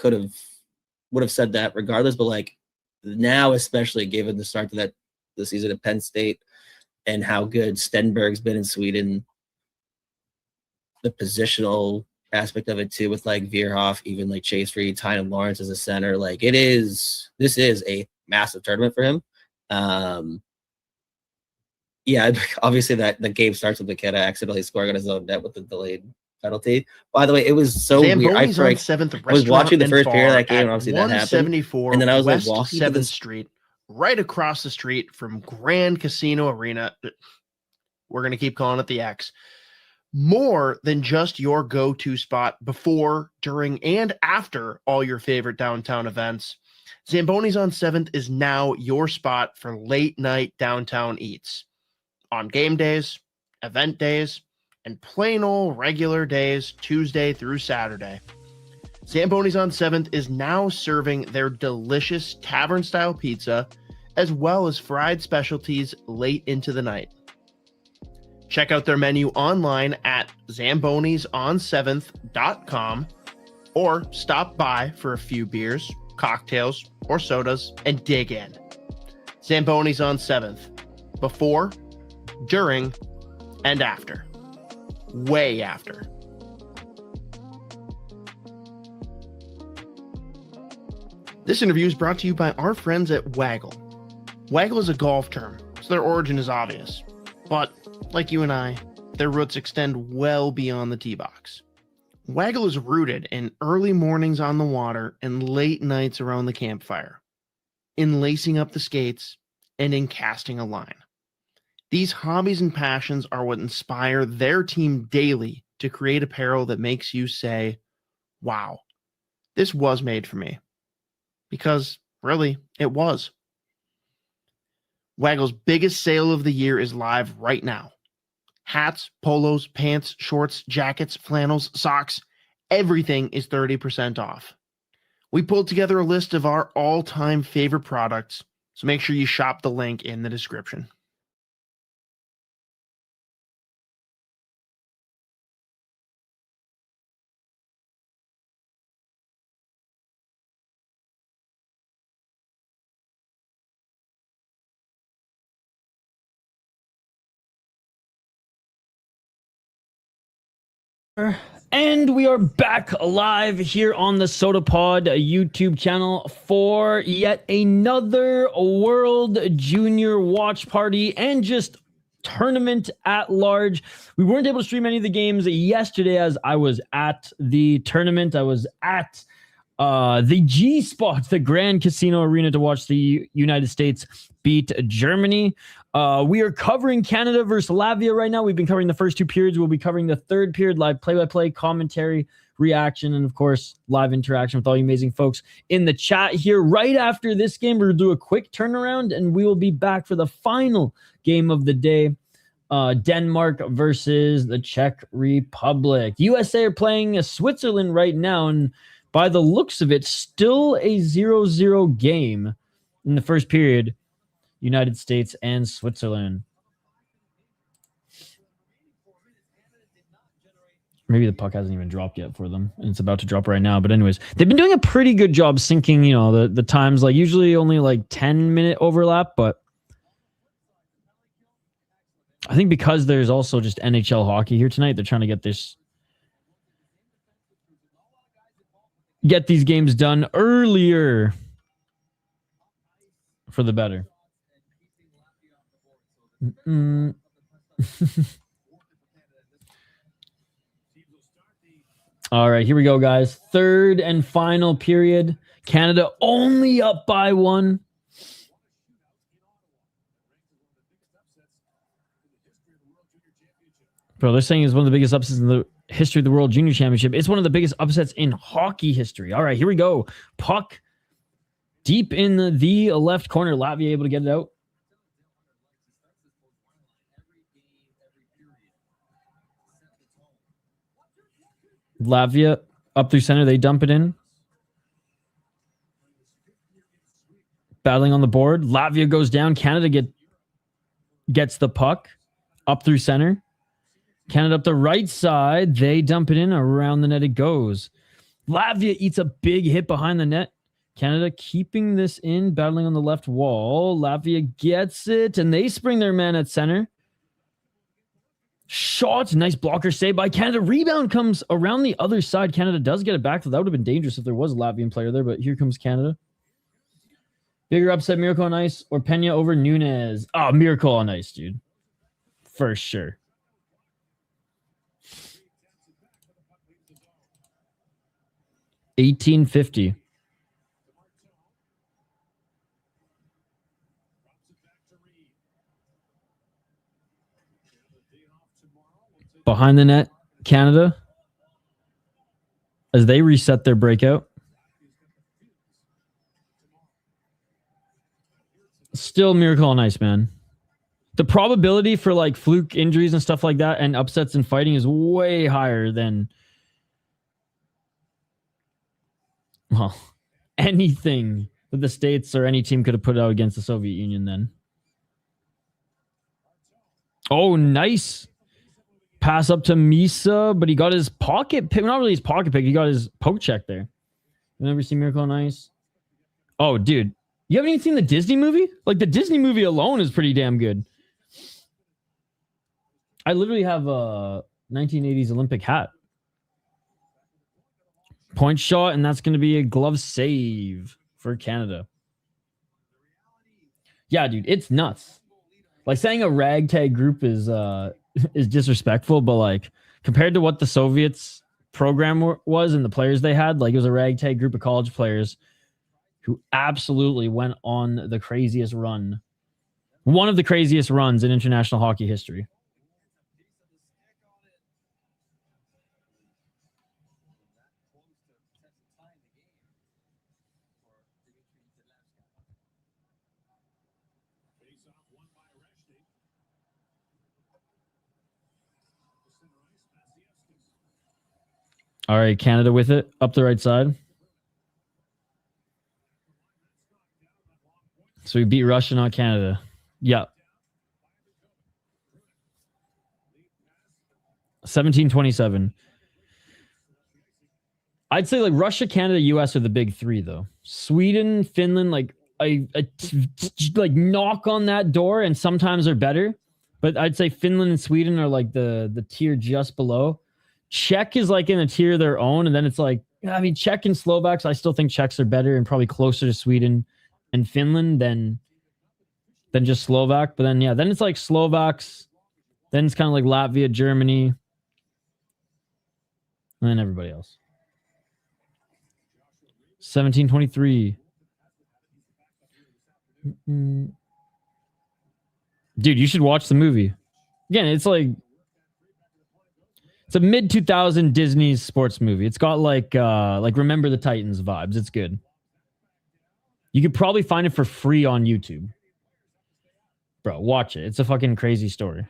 would have said that regardless, but like now, especially given the start to the season at Penn State and how good Stenberg's been in Sweden, the positional aspect of it too, with like Verhoff, even like Chase Reed, Tyne Lawrence as a center, like this is a massive tournament for him. Yeah, obviously that the game starts with McKenna accidentally scoring on his own net with the delayed penalty. By the way, it was so weird. I was watching the first period of that game, and obviously that happened. And then I was like walking 7th Street, right across the street from Grand Casino Arena. We're going to keep calling it the X. More than just your go-to spot before, during, and after all your favorite downtown events, Zamboni's on 7th is now your spot for late-night downtown eats. On game days, event days, and plain old regular days, Tuesday through Saturday. Zamboni's on 7th is now serving their delicious tavern-style pizza, as well as fried specialties late into the night. Check out their menu online at zambonison7th.com or stop by for a few beers, cocktails, or sodas and dig in. Zamboni's on 7th. Before, during, and after. Way after. This interview is brought to you by our friends at Waggle. Waggle is a golf term, so their origin is obvious. But, like you and I, their roots extend well beyond the tee box. Waggle is rooted in early mornings on the water and late nights around the campfire, in lacing up the skates, and in casting a line. These hobbies and passions are what inspire their team daily to create apparel that makes you say, wow, this was made for me. Because, really, it was. Waggle's biggest sale of the year is live right now. Hats, polos, pants, shorts, jackets, flannels, socks, everything is 30% off. We pulled together a list of our all-time favorite products, so make sure you shop the link in the description. And we are back live here on the Sota Pod YouTube channel for yet another World Junior watch party and just tournament at large. We weren't able to stream any of the games yesterday as I was at the tournament. I was at The G spot, the Grand Casino Arena, to watch the United States beat Germany. We are covering Canada versus Latvia right now. We've been covering the first 2 periods. We'll be covering the 3rd period, live play-by-play, commentary, reaction, and of course, live interaction with all you amazing folks in the chat here. Right after this game, we'll do a quick turnaround, and we will be back for the final game of the day. Denmark versus the Czech Republic. USA are playing Switzerland right now, and by the looks of it, still a 0-0 game in the first period. United States and Switzerland. Maybe the puck hasn't even dropped yet for them, and it's about to drop right now. But anyways, they've been doing a pretty good job syncing, you know, the times, like usually only like 10-minute overlap, but I think because there's also just NHL hockey here tonight, they're trying to get these games done earlier for the better. All right, here we go, guys. 3rd and final period. Canada only up by 1. Bro, they're saying it's one of the biggest upsets in the history of the World Junior Championship. It's one of the biggest upsets in hockey history. All right, here we go. Puck deep in the left corner. Latvia able to get it out. Latvia up through center. They dump it in. Battling on the board. Latvia goes down. Canada gets the puck up through center. Canada up the right side. They dump it in. Around the net it goes. Latvia eats a big hit behind the net. Canada keeping this in. Battling on the left wall. Latvia gets it. And they spring their man at center. Shot. Nice blocker save by Canada. Rebound comes around the other side. Canada does get it back. So that would have been dangerous if there was a Latvian player there. But here comes Canada. Bigger upset, Miracle on Ice or Pena over Nunez? Oh, Miracle on Ice, dude. For sure. $18.50. Behind the net, Canada, as they reset their breakout. Still Miracle on Ice, man. The probability for like fluke injuries and stuff like that and upsets in fighting is way higher than, well, anything that the States or any team could have put out against the Soviet Union then. Oh, nice pass up to Misa, but he got his pocket pick. Not really his pocket pick. He got his poke check there. You never see Miracle on Ice? Oh, dude. You haven't even seen the Disney movie? Like, the Disney movie alone is pretty damn good. I literally have a 1980s Olympic hat. Point shot, and that's going to be a glove save for Canada. Yeah, dude, it's nuts. Like, saying a ragtag group is disrespectful, but like compared to what the Soviets program was and the players they had, like it was a ragtag group of college players who absolutely went on the craziest run. One of the craziest runs in international hockey history. All right, Canada with it up the right side. So we beat Russia, not Canada. Yeah. 17-27. I'd say like Russia, Canada, US are the big three though. Sweden, Finland, like like knock on that door and sometimes are better. But I'd say Finland and Sweden are like the tier just below. Czech is like in a tier of their own, and then it's like, I mean, Czech and Slovaks, I still think Czechs are better and probably closer to Sweden and Finland than just Slovak. But then, yeah, then it's like Slovaks. Then it's kind of like Latvia, Germany, and then everybody else. 17-23. Dude, you should watch the movie. Again, it's like it's a mid 2000 Disney sports movie. It's got like Remember the Titans vibes. It's good. You could probably find it for free on YouTube. Bro, watch it. It's a fucking crazy story.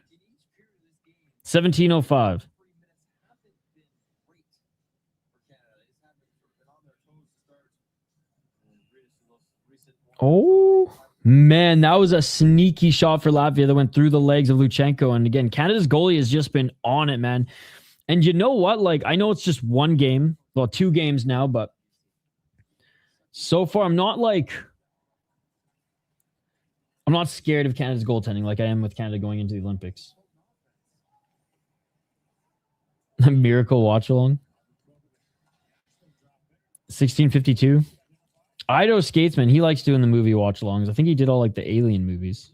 1705. Oh, man, that was a sneaky shot for Latvia that went through the legs of Luchenko. And again, Canada's goalie has just been on it, man. And you know what? Like, I know it's just one game. Well, 2 games now, but so far, I'm not scared of Canada's goaltending like I am with Canada going into the Olympics. A miracle watch along. 1652. Ido Skatesman, he likes doing the movie watch alongs. I think he did all like the Alien movies.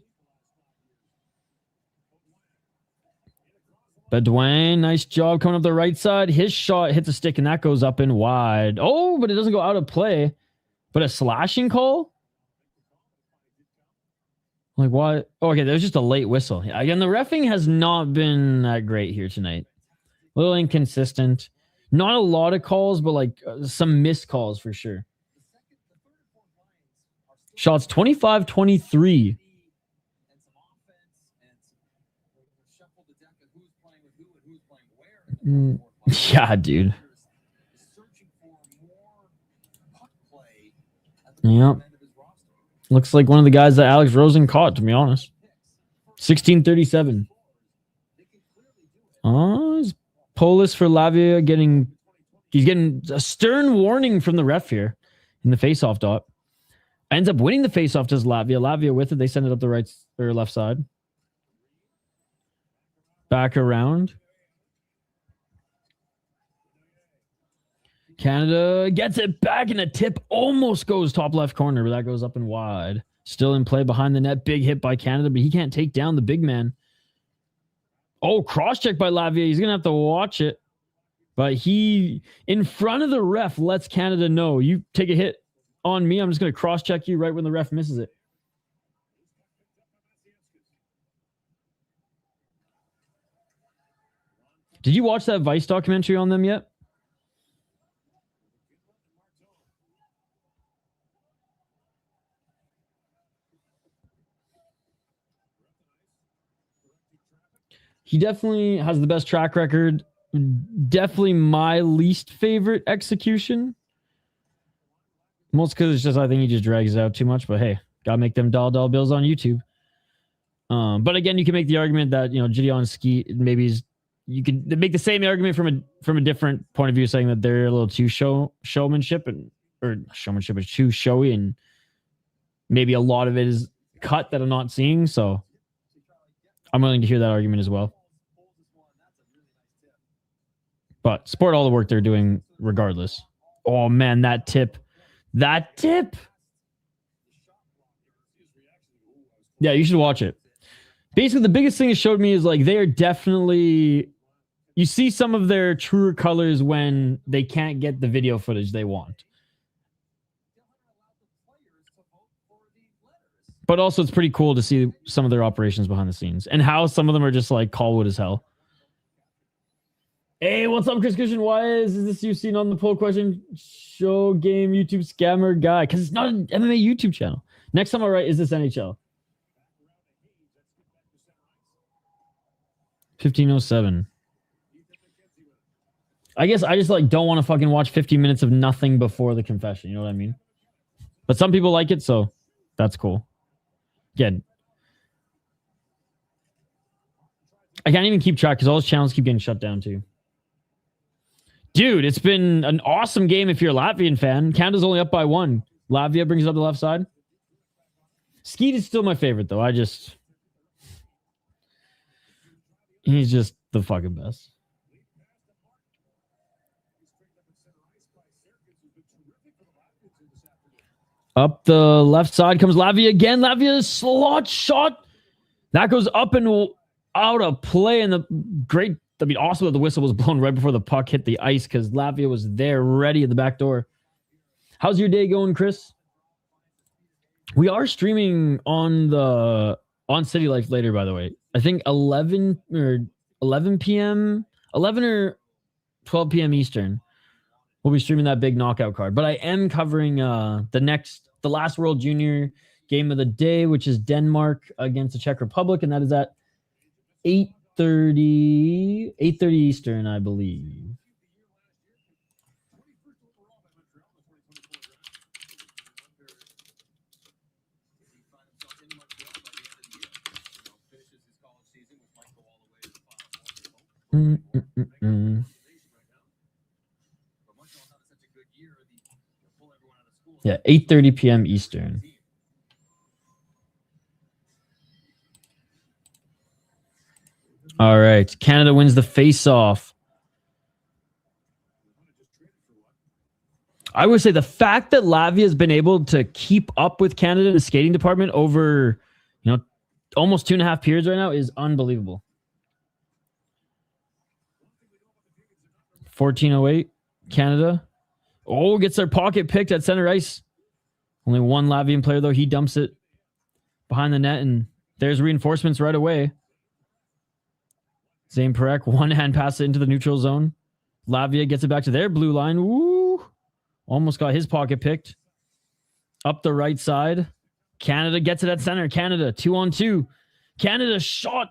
But Dwayne, nice job coming up the right side. His shot hits a stick and that goes up and wide. Oh, but it doesn't go out of play. But a slashing call? Like what? Oh, okay, there's just a late whistle. Yeah, again, the reffing has not been that great here tonight. A little inconsistent. Not a lot of calls, but like some missed calls for sure. Shots 25-23. Yeah, dude. Yep. Looks like one of the guys that Alex Rosen caught, to be honest. 1637. Oh, is Polis for Latvia he's getting a stern warning from the ref here in the faceoff dot. Ends up winning the faceoff to Latvia. Latvia with it. They send it up the right or left side. Back around. Canada gets it back, and a tip almost goes top left corner, but that goes up and wide. Still in play behind the net. Big hit by Canada, but he can't take down the big man. Oh, cross check by Latvia. He's going to have to watch it. But he, in front of the ref, lets Canada know, you take a hit on me, I'm just going to cross check you right when the ref misses it. Did you watch that Vice documentary on them yet? He definitely has the best track record. Definitely my least favorite execution. Most because it's just, I think he just drags it out too much. But hey, gotta make them dollar bills on YouTube. But again, you can make the argument that, you know, Gideon Ski maybe you can make the same argument from a different point of view, saying that they're a little too showmanship is too showy, and maybe a lot of it is cut that I'm not seeing. So I'm willing to hear that argument as well. But support all the work they're doing regardless. Oh man, that tip. Yeah, you should watch it. Basically, the biggest thing it showed me is like they are definitely, you see some of their truer colors when they can't get the video footage they want. But also it's pretty cool to see some of their operations behind the scenes and how some of them are just like Colwood as hell. Hey, what's up, Chris Christian? Why is this you've seen on the poll question show game YouTube scammer guy? Because it's not an MMA YouTube channel. Next time I write, is this NHL? 1507. I guess I just like don't want to fucking watch 15 minutes of nothing before the confession. You know what I mean? But some people like it, so that's cool. Again, I can't even keep track because all those channels keep getting shut down too. Dude, it's been an awesome game if you're a Latvian fan. Canada's only up by 1. Latvia brings it up the left side. Skeet is still my favorite, though. He's just the fucking best. Up the left side comes Latvia again. Latvia's slot shot. That goes up and out of play. And that'd be awesome that the whistle was blown right before the puck hit the ice because Latvia was there ready at the back door. How's your day going, Chris? We are streaming on City Life later, by the way. I think 11 p.m., 11 or 12 p.m. Eastern. We'll be streaming that big knockout card. But I am covering the last World Junior game of the day, which is Denmark against the Czech Republic, and that is at 8:30 Eastern, I believe. Yeah, 8:30 p.m. Eastern. All right, Canada wins the face-off. I would say the fact that Latvia has been able to keep up with Canada in the skating department over, almost 2.5 periods right now is unbelievable. 14:08, Canada. Oh, gets their pocket picked at center ice. Only one Latvian player, though. He dumps it behind the net, and there's reinforcements right away. Zane Perek, one-hand pass it into the neutral zone. Latvia gets it back to their blue line. Woo! Almost got his pocket picked. Up the right side. Canada gets it at center. Canada, 2-on-2. Canada shot.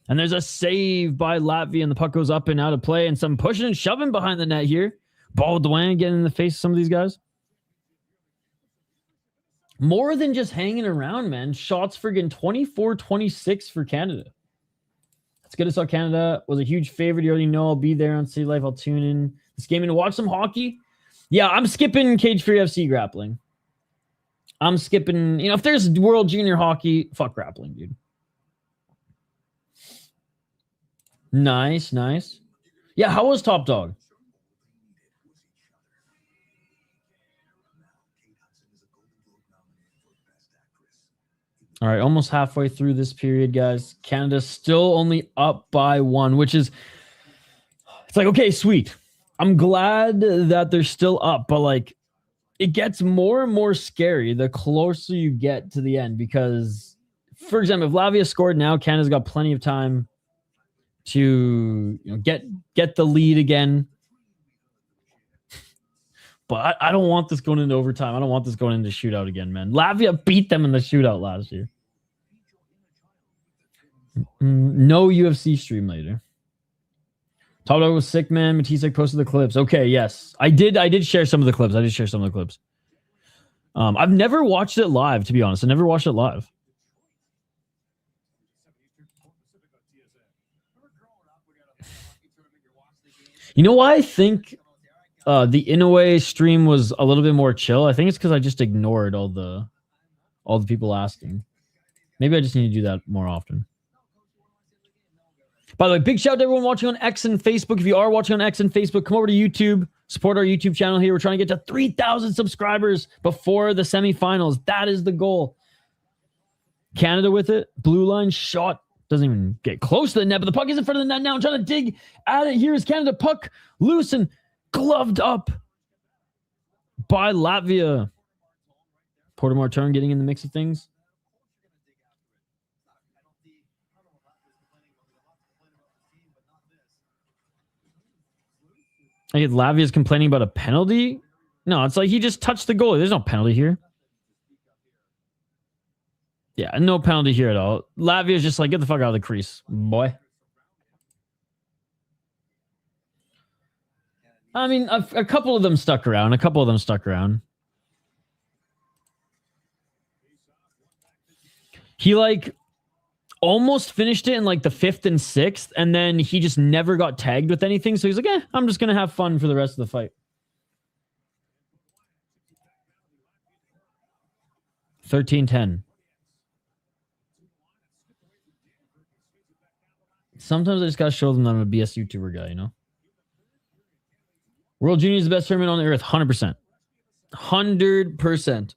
And there's a save by Latvia, and the puck goes up and out of play, and some pushing and shoving behind the net here. Baudouin getting in the face of some of these guys. More than just hanging around, man. Shots friggin' 24-26 for Canada. It's good to saw Canada was a huge favorite. You already know I'll be there on City Life. I'll tune in this game and watch some hockey. Yeah, I'm skipping Cage Free FC grappling. I'm skipping, if there's World Junior Hockey, fuck grappling, dude. Nice. Yeah, how was Top Dog? All right, almost halfway through this period, guys. Canada's still only up by 1, which is, it's like, okay, sweet. I'm glad that they're still up, but it gets more and more scary the closer you get to the end, because, for example, if Latvia scored now, Canada's got plenty of time to get the lead again. But I don't want this going into overtime. I don't want this going into shootout again, man. Latvia beat them in the shootout last year. No UFC stream later. Top Dog was sick, man. Matisek posted the clips. Okay, yes. I did share some of the clips. I've never watched it live, to be honest. I never watched it live. You know why I think the Inoue stream was a little bit more chill? I think it's because I just ignored all the people asking. Maybe I just need to do that more often. By the way, big shout out to everyone watching on X and Facebook. If you are watching on X and Facebook, come over to YouTube. Support our YouTube channel here. We're trying to get to 3,000 subscribers before the semifinals. That is the goal. Canada with it. Blue line shot. Doesn't even get close to the net, but the puck is in front of the net now. I'm trying to dig at it. Here is Canada. Puck loose and gloved up by Latvia. Porter Martin getting in the mix of things. I get Latvia's complaining about a penalty. No, it's like he just touched the goalie. There's no penalty here. Yeah, no penalty here at all. Latvia's just like, get the fuck out of the crease, boy. I mean, a couple of them stuck around. He almost finished it in the 5th and 6th, and then he just never got tagged with anything. So he's like, I'm just going to have fun for the rest of the fight. 13-10. Sometimes I just got to show them that I'm a BS YouTuber guy, World Junior is the best tournament on the earth. 100%. 100%.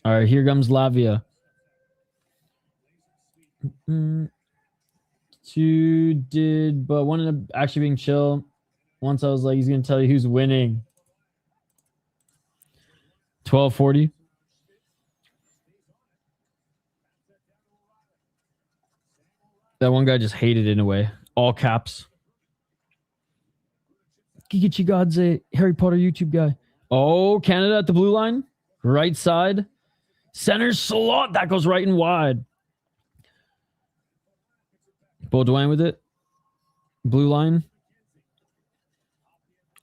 All right, here comes Latvia. 2 did, but one ended up actually being chill. Once I was like, he's going to tell you who's winning. 12:40. That one guy just hated it in a way. All caps. Gigichigadze, Harry Potter YouTube guy. Oh, Canada at the blue line. Right side. Center slot. That goes right and wide. Baudouin with it. Blue line.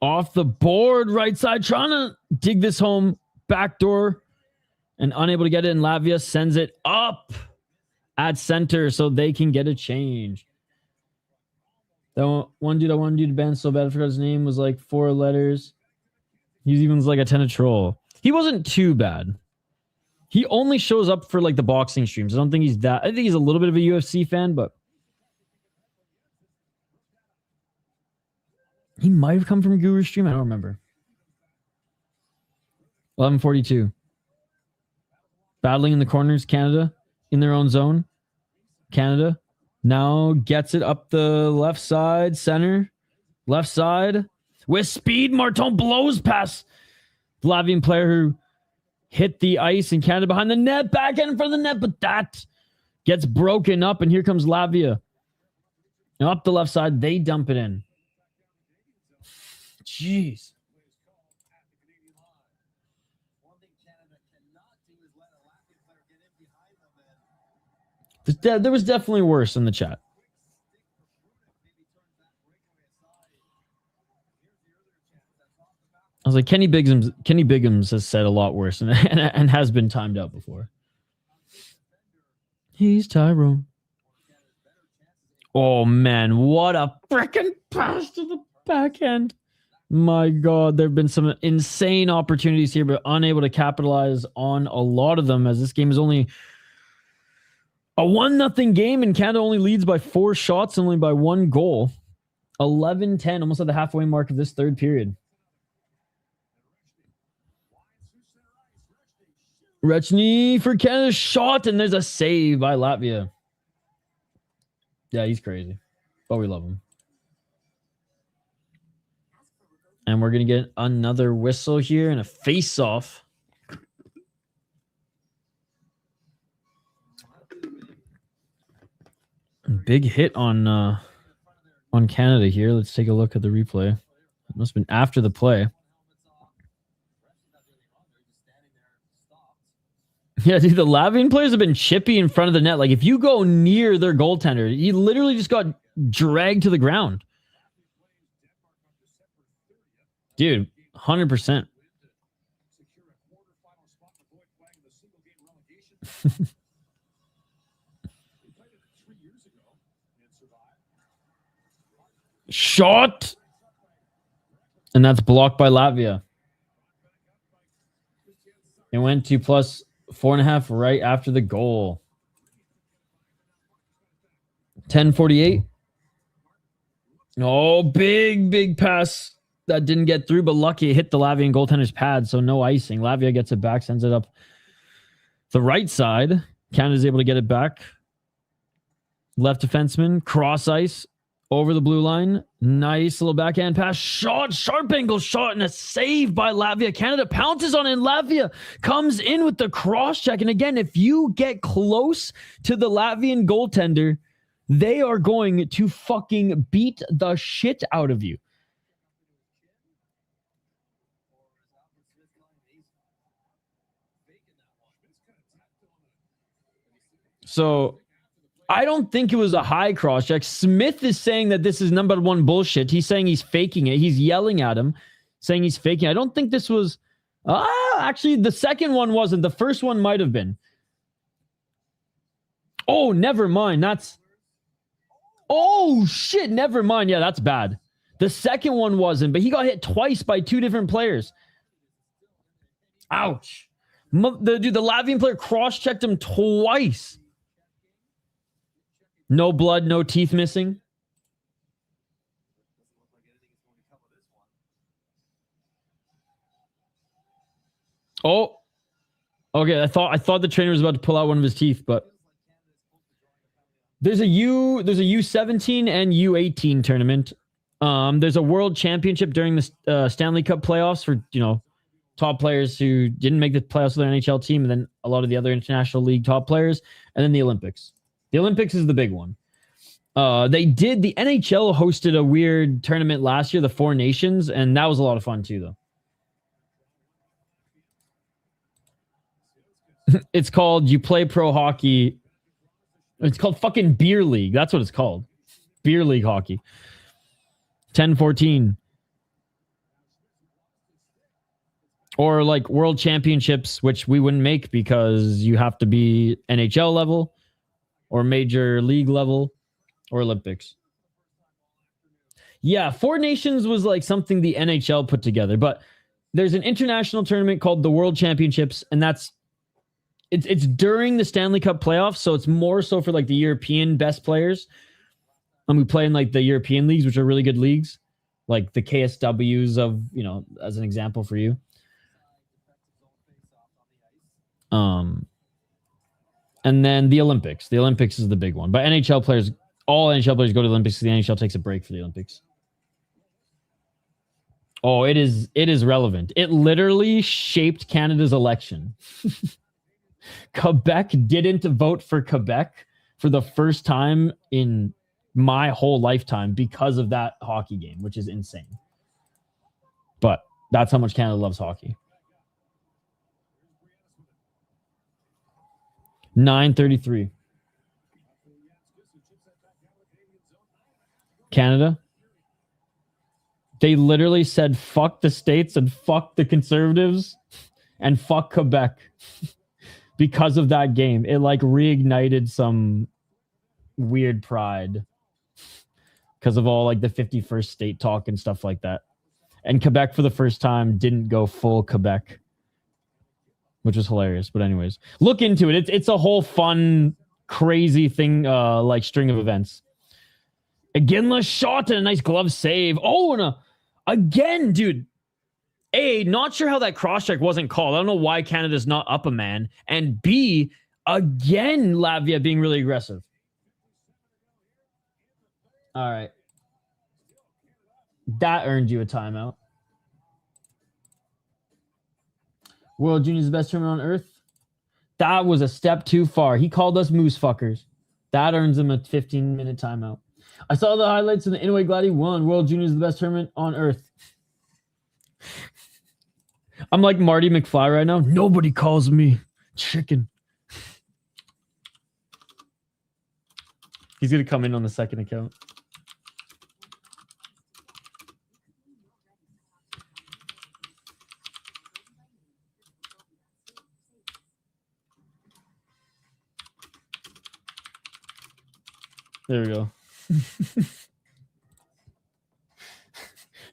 Off the board. Right side. Trying to dig this home. Backdoor. And unable to get it. And Latvia sends it up at center so they can get a change. That one dude I wanted you to ban so bad I forgot his name was like 4 letters. He even was like a 10 troll. He wasn't too bad. He only shows up for like the boxing streams. I don't think he's that. I think he's a little bit of a UFC fan, but he might have come from Guru stream. I don't remember. 11:42. Battling in the corners, Canada in their own zone. Canada now gets it up the left side, center, left side. With speed, Martin blows past the Latvian player who hit the ice and Canada behind the net, back in front of the net, but that gets broken up, and here comes Latvia. And up the left side, they dump it in. Jeez. There was definitely worse in the chat. I was like, Kenny Biggums has said a lot worse and has been timed out before. He's Tyrone. Oh, man. What a freaking pass to the backhand. My God. There have been some insane opportunities here, but unable to capitalize on a lot of them, as this game is only a 1-0 game, and Canada only leads by 4 shots, only by 1 goal. 11-10, almost at the halfway mark of this third period. Rechny for Canada's shot, and there's a save by Latvia. Yeah, he's crazy, but we love him. And we're going to get another whistle here and a face-off. Big hit on Canada here. Let's take a look at the replay. It must have been after the play. Yeah, dude, the Latvian players have been chippy in front of the net. Like, if you go near their goaltender, he literally just got dragged to the ground. Dude, 100%. Shot. And that's blocked by Latvia. It went to plus 4.5 right after the goal. 10:48. Oh, big pass that didn't get through, but lucky it hit the Latvian goaltender's pad, so no icing. Latvia gets it back, sends it up the right side. Canada's able to get it back. Left defenseman, cross ice. Over the blue line. Nice little backhand pass. Shot. Sharp angle shot and a save by Latvia. Canada pounces on it. And Latvia comes in with the cross check. And again, if you get close to the Latvian goaltender, they are going to fucking beat the shit out of you. So I don't think it was a high cross check. Smith is saying that this is number 1 bullshit. He's saying he's faking it. He's yelling at him, saying he's faking it. I don't think this was... actually, the second one wasn't. The first one might have been. Oh, never mind. That's... Oh, shit. Never mind. Yeah, that's bad. The second one wasn't, but he got hit twice by 2 different players. Ouch. The Latvian player cross-checked him twice. No blood, no teeth missing. Oh. Okay, I thought the trainer was about to pull out one of his teeth, but there's a U17 and U18 tournament. There's a world championship during the Stanley Cup playoffs for, top players who didn't make the playoffs with their NHL team, and then a lot of the other international league top players, and then the Olympics. The Olympics is the big one. The NHL hosted a weird tournament last year, the Four Nations, and that was a lot of fun too, though. It's called, you play pro hockey. It's called fucking beer league. That's what it's called. Beer league hockey. 10-14. Or like world championships, which we wouldn't make because you have to be NHL level or major league level or Olympics. Yeah, Four Nations was like something the NHL put together, but there's an international tournament called the World Championships, and it's during the Stanley Cup playoffs, so it's more so for like the European best players. And we play in like the European leagues, which are really good leagues, like the KSWs of, as an example for you. And then the Olympics. The Olympics is the big one. But NHL players, all NHL players go to the Olympics. So the NHL takes a break for the Olympics. Oh, it is relevant. It literally shaped Canada's election. Quebec didn't vote for Quebec for the first time in my whole lifetime because of that hockey game, which is insane. But that's how much Canada loves hockey. 9:33. Canada. They literally said fuck the States and fuck the Conservatives and fuck Quebec because of that game. It like reignited some weird pride because of all like the 51st state talk and stuff like that. And Quebec for the first time didn't go full Quebec, which was hilarious. But anyways, look into it. It's a whole fun, crazy thing, like string of events. Again, the shot and a nice glove save. Oh, and again, dude. A, not sure how that cross-check wasn't called. I don't know why Canada's not up a man. And B, again, Latvia being really aggressive. All right. That earned you a timeout. World Junior's the best tournament on earth. That was a step too far. He called us moose fuckers. That earns him a 15-minute timeout. I saw the highlights in the Inouye Gladi won. World Junior's the best tournament on earth. I'm like Marty McFly right now. Nobody calls me chicken. He's going to come in on the second account. There we go.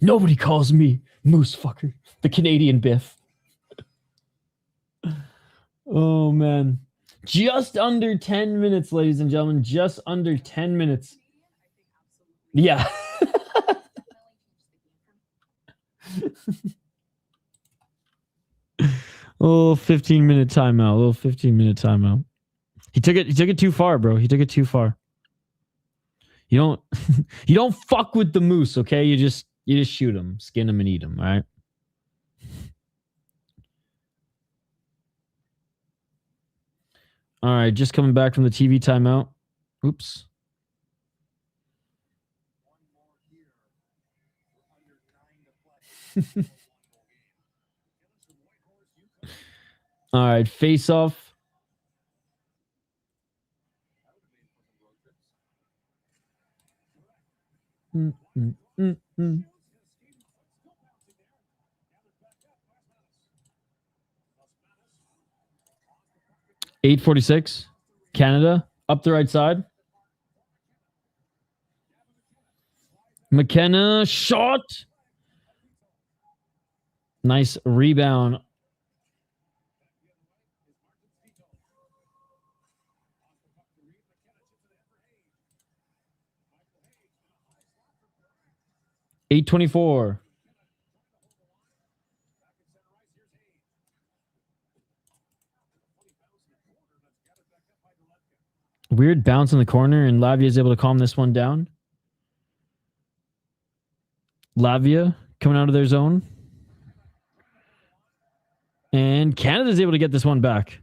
Nobody calls me moose fucker. The Canadian Biff. Oh, man. Just under 10 minutes, ladies and gentlemen. Just under 10 minutes. Yeah. Oh, 15-minute timeout. A little 15-minute timeout. He took it too far, bro. He took it too far. You don't fuck with the moose, okay? You just shoot him, skin him, and eat him, all right? All right, just coming back from the TV timeout. Oops. All right, face off. Mm, mm, mm, mm. 8:46. Canada up the right side. McKenna shot. Nice rebound. $8:24. Weird bounce in the corner, and Latvia is able to calm this one down. Latvia coming out of their zone. And Canada's able to get this one back.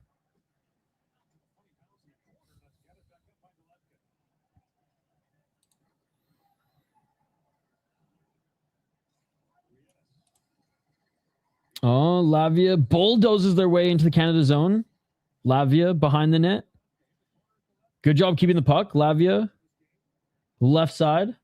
Oh, Latvia bulldozes their way into the Canada zone. Latvia behind the net. Good job keeping the puck. Latvia, left side.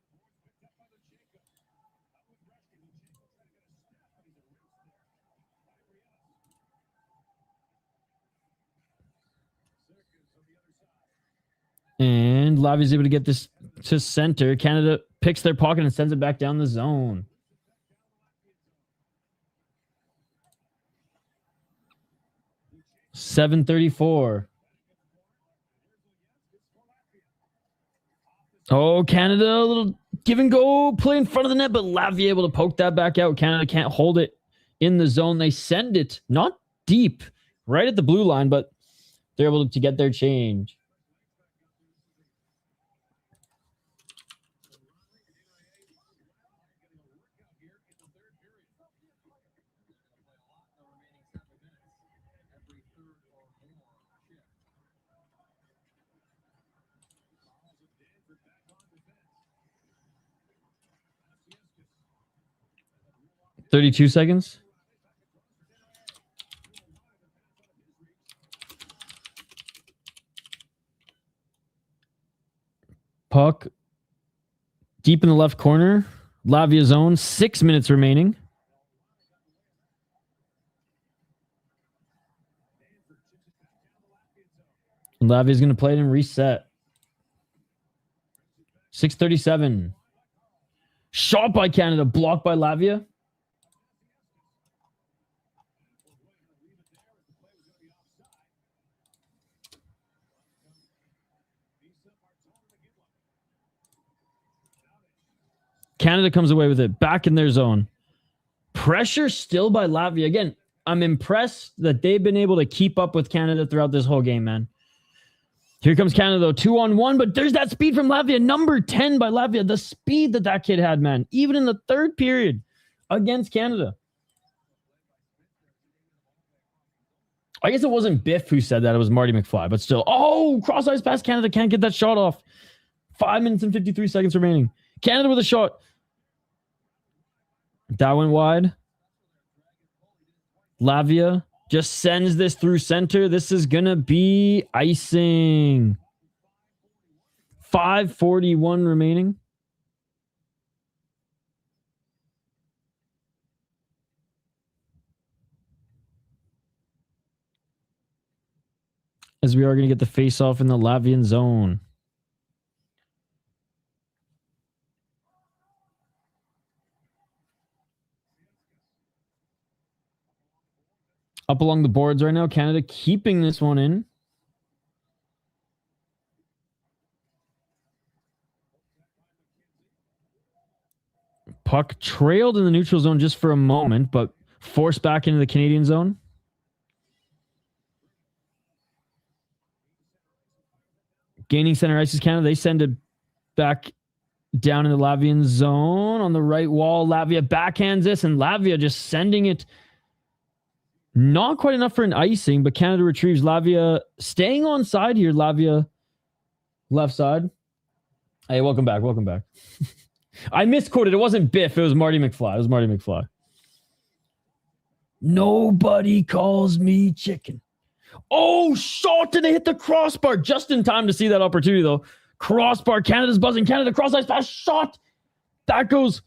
And Latvia's able to get this to center. Canada picks their pocket and sends it back down the zone. .734. Oh, Canada, a little give and go play in front of the net, but Latvia able to poke that back out. Canada can't hold it in the zone. They send it not deep, right at the blue line, but they're able to get their change. .32 seconds. Puck deep in the left corner. Latvia zone. 6 minutes remaining. Latvia's going to play it and reset. 6:37. Shot by Canada. Blocked by Latvia. Canada comes away with it. Back in their zone. Pressure still by Latvia. Again, I'm impressed that they've been able to keep up with Canada throughout this whole game, man. Here comes Canada, though. 2-on-1, but there's that speed from Latvia. Number 10 by Latvia. The speed that kid had, man. Even in the third period against Canada. I guess it wasn't Biff who said that. It was Marty McFly, but still. Oh, cross-ice pass. Canada can't get that shot off. 5 minutes and 53 seconds remaining. Canada with a shot. That went wide. Latvia just sends this through center. This is going to be icing. 5:41 remaining. As we are going to get the face-off in the Latvian zone. Up along the boards right now. Canada keeping this one in. Puck trailed in the neutral zone just for a moment, but forced back into the Canadian zone. Gaining center ice is Canada. They send it back down in the Latvian zone on the right wall. Latvia backhands this, and Latvia just sending it. Not quite enough for an icing, but Canada retrieves. Latvia staying on side here. Latvia left side. Hey, welcome back. Welcome back. I misquoted. It wasn't Biff. It was Marty McFly. It was Marty McFly. Nobody calls me chicken. Oh, shot. Did they hit the crossbar? Just in time to see that opportunity, though. Crossbar. Canada's buzzing. Canada cross-ice pass. Shot. That goes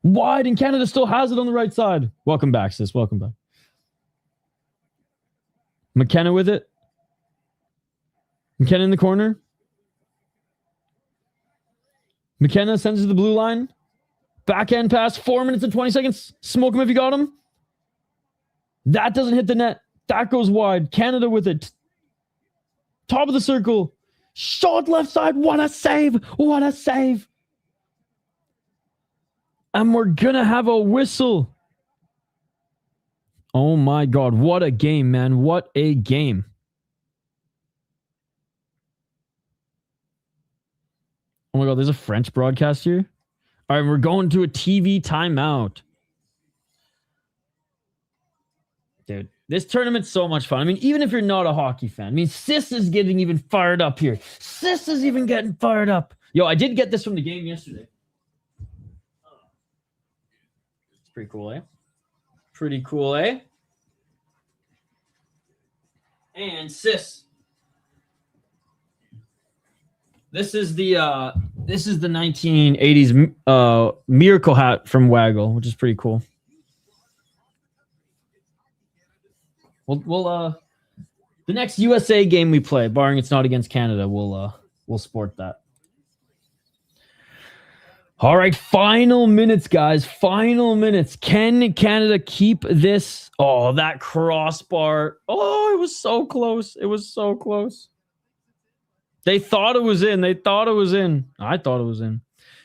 wide, and Canada still has it on the right side. Welcome back, sis. Welcome back. McKenna with it. McKenna in the corner. McKenna sends it to the blue line. Backhand pass. 4 minutes and 20 seconds. Smoke him if you got him. That doesn't hit the net. That goes wide. Canada with it. Top of the circle. Shot left side. What a save. What a save. And we're going to have a whistle. Oh my God. What a game, man. What a game. Oh my God. There's a French broadcast here. All right. We're going to a TV timeout. Dude, this tournament's so much fun. I mean, even if you're not a hockey fan, I mean, Sis is getting even fired up here. Sis is even getting fired up. Yo, I did get this from the game yesterday. It's pretty cool, eh? Pretty cool, eh? And Sis. This is the 1980s Miracle hat from Waggle, which is pretty cool. We'll the next USA game we play, barring it's not against Canada, we'll sport that. All right, final minutes, guys. Final minutes. Can Canada keep this? Oh, that crossbar. Oh, it was so close. It was so close. They thought it was in. They thought it was in. I thought it was in.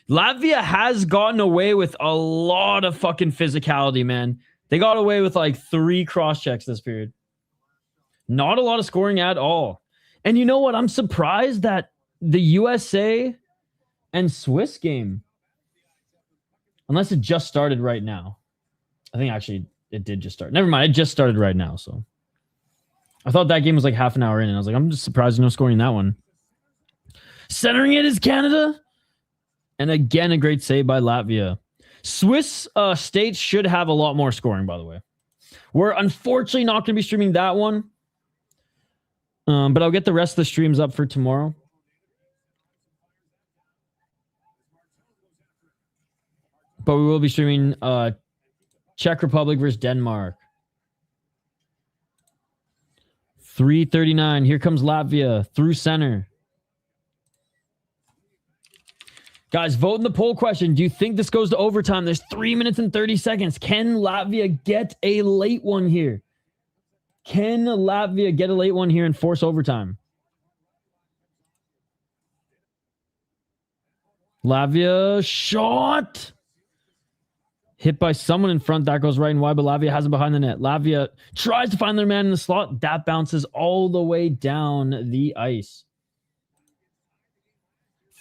Latvia has gotten away with a lot of fucking physicality, man. They got away with like 3 cross-checks this period. Not a lot of scoring at all. And you know what? I'm surprised that the USA and Swiss game, unless it just started right now. I think actually it did just start. Never mind. It just started right now. So I thought that game was like half an hour in. And I was like, I'm just surprised there's no scoring in that one. Centering it is Canada. And again, a great save by Latvia. Swiss states should have a lot more scoring, by the way. We're unfortunately not going to be streaming that one. But I'll get the rest of the streams up for tomorrow. But we will be streaming Czech Republic versus Denmark. 3:39. Here comes Latvia through center. Guys, vote in the poll question. Do you think this goes to overtime? There's 3 minutes and 30 seconds. Can Latvia get a late one here? Can Latvia get a late one here and force overtime? Latvia shot. Hit by someone in front. That goes right and wide, but Latvia has it behind the net. Latvia tries to find their man in the slot. That bounces all the way down the ice.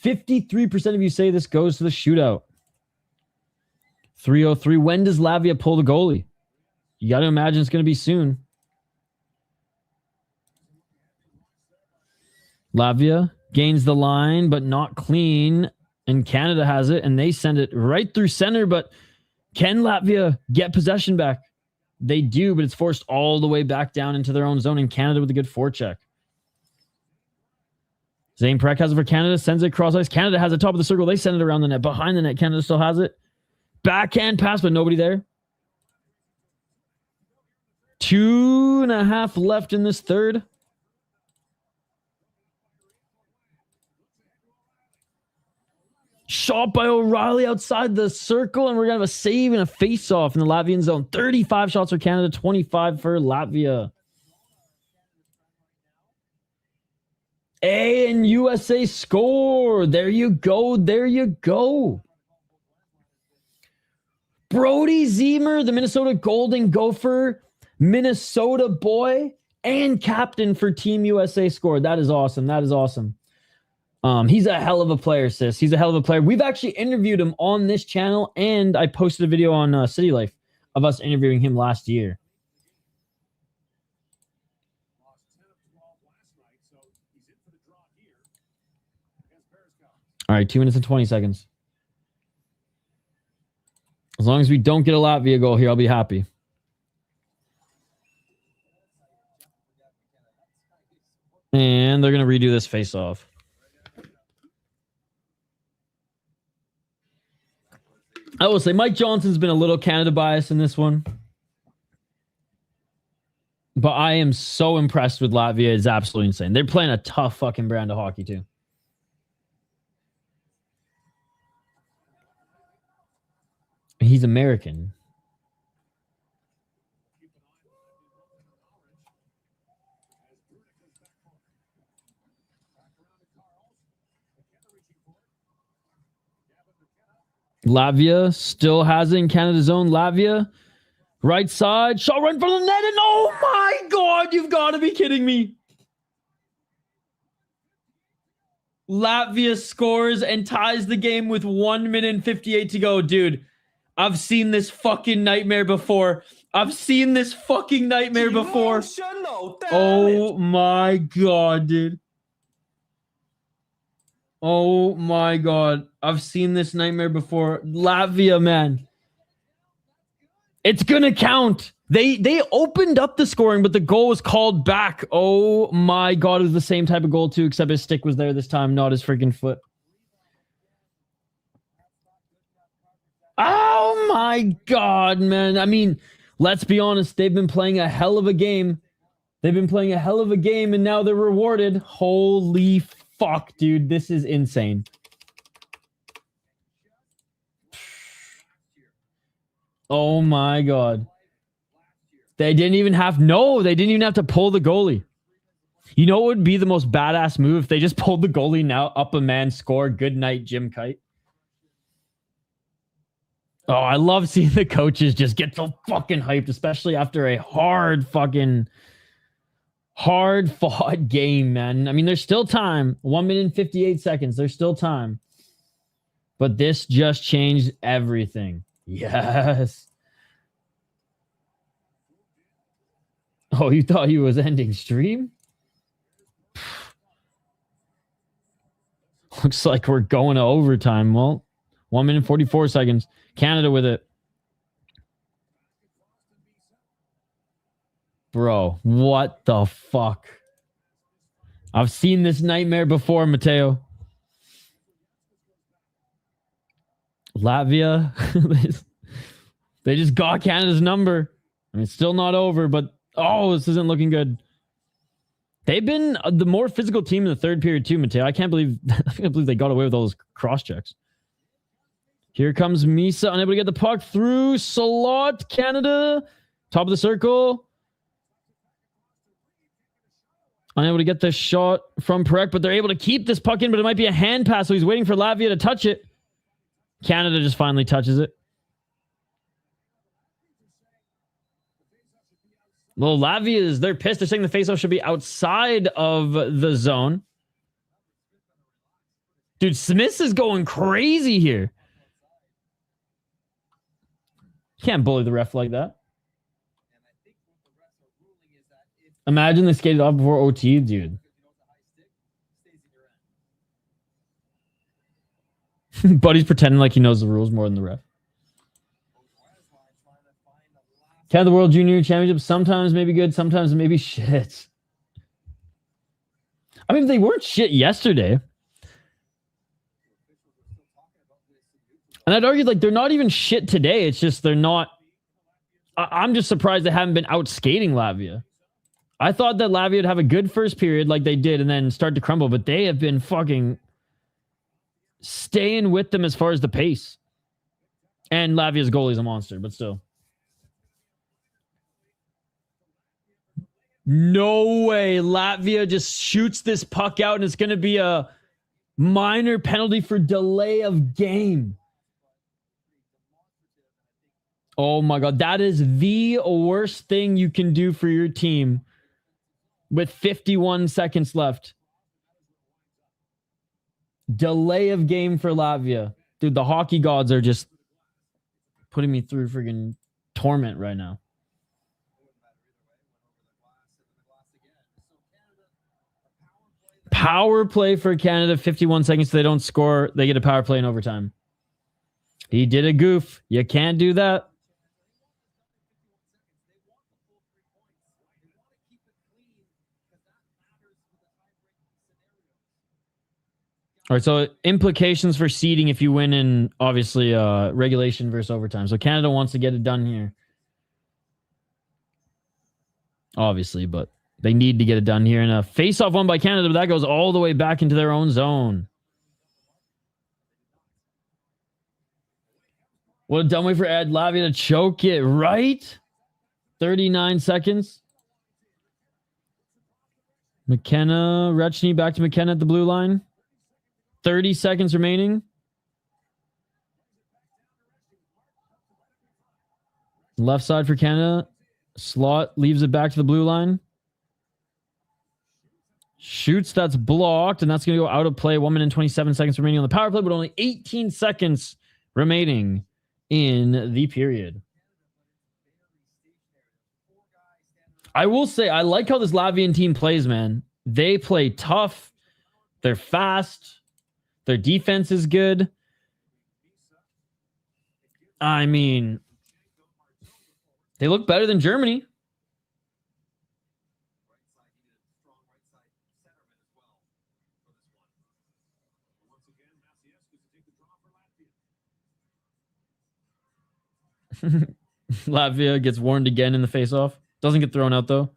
53% of you say this goes to the shootout. 3:03. When does Latvia pull the goalie? You got to imagine it's going to be soon. Latvia gains the line, but not clean. And Canada has it, and they send it right through center. But can Latvia get possession back? They do, but it's forced all the way back down into their own zone. And Canada with a good forecheck. Zane Prek has it for Canada, sends it cross ice. Canada has it top of the circle. They send it around the net. Behind the net, Canada still has it. Backhand pass, but nobody there. 2.5 left in this third. Shot by O'Reilly outside the circle, and we're going to have a save and a face-off in the Latvian zone. 35 shots for Canada, 25 for Latvia. And USA score. There you go. There you go. Brody Zemer, the Minnesota Golden Gopher, Minnesota boy, and captain for Team USA scored. That is awesome. That is awesome. He's a hell of a player, sis. He's a hell of a player. We've actually interviewed him on this channel, and I posted a video on City Life of us interviewing him last year. All right, 2 minutes and 20 seconds. As long as we don't get a Latvia goal here, I'll be happy. And they're going to redo this face-off. I will say Mike Johnson's been a little Canada biased in this one. But I am so impressed with Latvia. It's absolutely insane. They're playing a tough fucking brand of hockey, too. He's American. Latvia still has it in Canada's own. Latvia, right side, shot right in front of the net, and oh my God, you've got to be kidding me. Latvia scores and ties the game with 1 minute and 58 to go. Dude, I've seen this fucking nightmare before. I've seen this fucking nightmare before. Oh my god, dude. Oh my god. I've seen this nightmare before. Latvia, man. It's gonna count. They opened up the scoring, but the goal was called back. Oh my god, it was the same type of goal too, except his stick was there this time, not his freaking foot. Oh my god, man. I mean, let's be honest, they've been playing a hell of a game. They've been playing a hell of a game, and now they're rewarded. Holy fuck, dude. This is insane. Oh my god. They didn't even have to pull the goalie. You know what would be the most badass move? If they just pulled the goalie now, up a man, score. Good night, Jim Kite. Oh, I love seeing the coaches just get so fucking hyped, especially after a hard fought game, man. I mean, there's still time. 1 minute and 58 seconds. There's still time. But this just changed everything. Yes. Oh, you thought he was ending stream? Looks like we're going to overtime. Well, 1 minute and 44 seconds. Canada with it. Bro, what the fuck? I've seen this nightmare before, Mateo. Latvia. They just got Canada's number. I mean, it's still not over, but oh, this isn't looking good. They've been the more physical team in the third period too, Mateo. I can't believe they got away with all those cross checks. Here comes Misa, unable to get the puck through. Salot, Canada. Top of the circle. Unable to get the shot from Perek, but they're able to keep this puck in, but it might be a hand pass, so he's waiting for Latvia to touch it. Canada just finally touches it. Well, Latvia they're pissed. They're saying the faceoff should be outside of the zone. Dude, Smith is going crazy here. Can't bully the ref like that. Imagine they skated off before OT, dude. Buddy's pretending like he knows the rules more than the ref. Canada World Junior Championship sometimes may be good, sometimes maybe shit. I mean, they weren't shit yesterday. And I'd argue like they're not even shit today. It's just they're not. I'm just surprised they haven't been out skating Latvia. I thought that Latvia would have a good first period like they did and then start to crumble, but they have been fucking staying with them as far as the pace. And Latvia's goalie is a monster, but still. No way. Latvia just shoots this puck out and it's going to be a minor penalty for delay of game. Oh my God. That is the worst thing you can do for your team with 51 seconds left. Delay of game for Latvia. Dude, the hockey gods are just putting me through friggin' torment right now. Power play for Canada, 51 seconds. So they don't score. They get a power play in overtime. He did a goof. You can't do that. All right, so implications for seeding if you win in, obviously, regulation versus overtime. So Canada wants to get it done here. Obviously, but they need to get it done here. And a face-off won by Canada, but that goes all the way back into their own zone. What a dumb way for Ed Latvia to choke it, right? 39 seconds. McKenna, Rechny back to McKenna at the blue line. 30 seconds remaining. Left side for Canada. Slot leaves it back to the blue line. Shoots, that's blocked, and that's going to go out of play. 1 minute and 27 seconds remaining on the power play, but only 18 seconds remaining in the period. I will say, I like how this Latvian team plays, man. They play tough. They're fast. Their defense is good. I mean, they look better than Germany. Latvia gets warned again in the face-off. Doesn't get thrown out, though.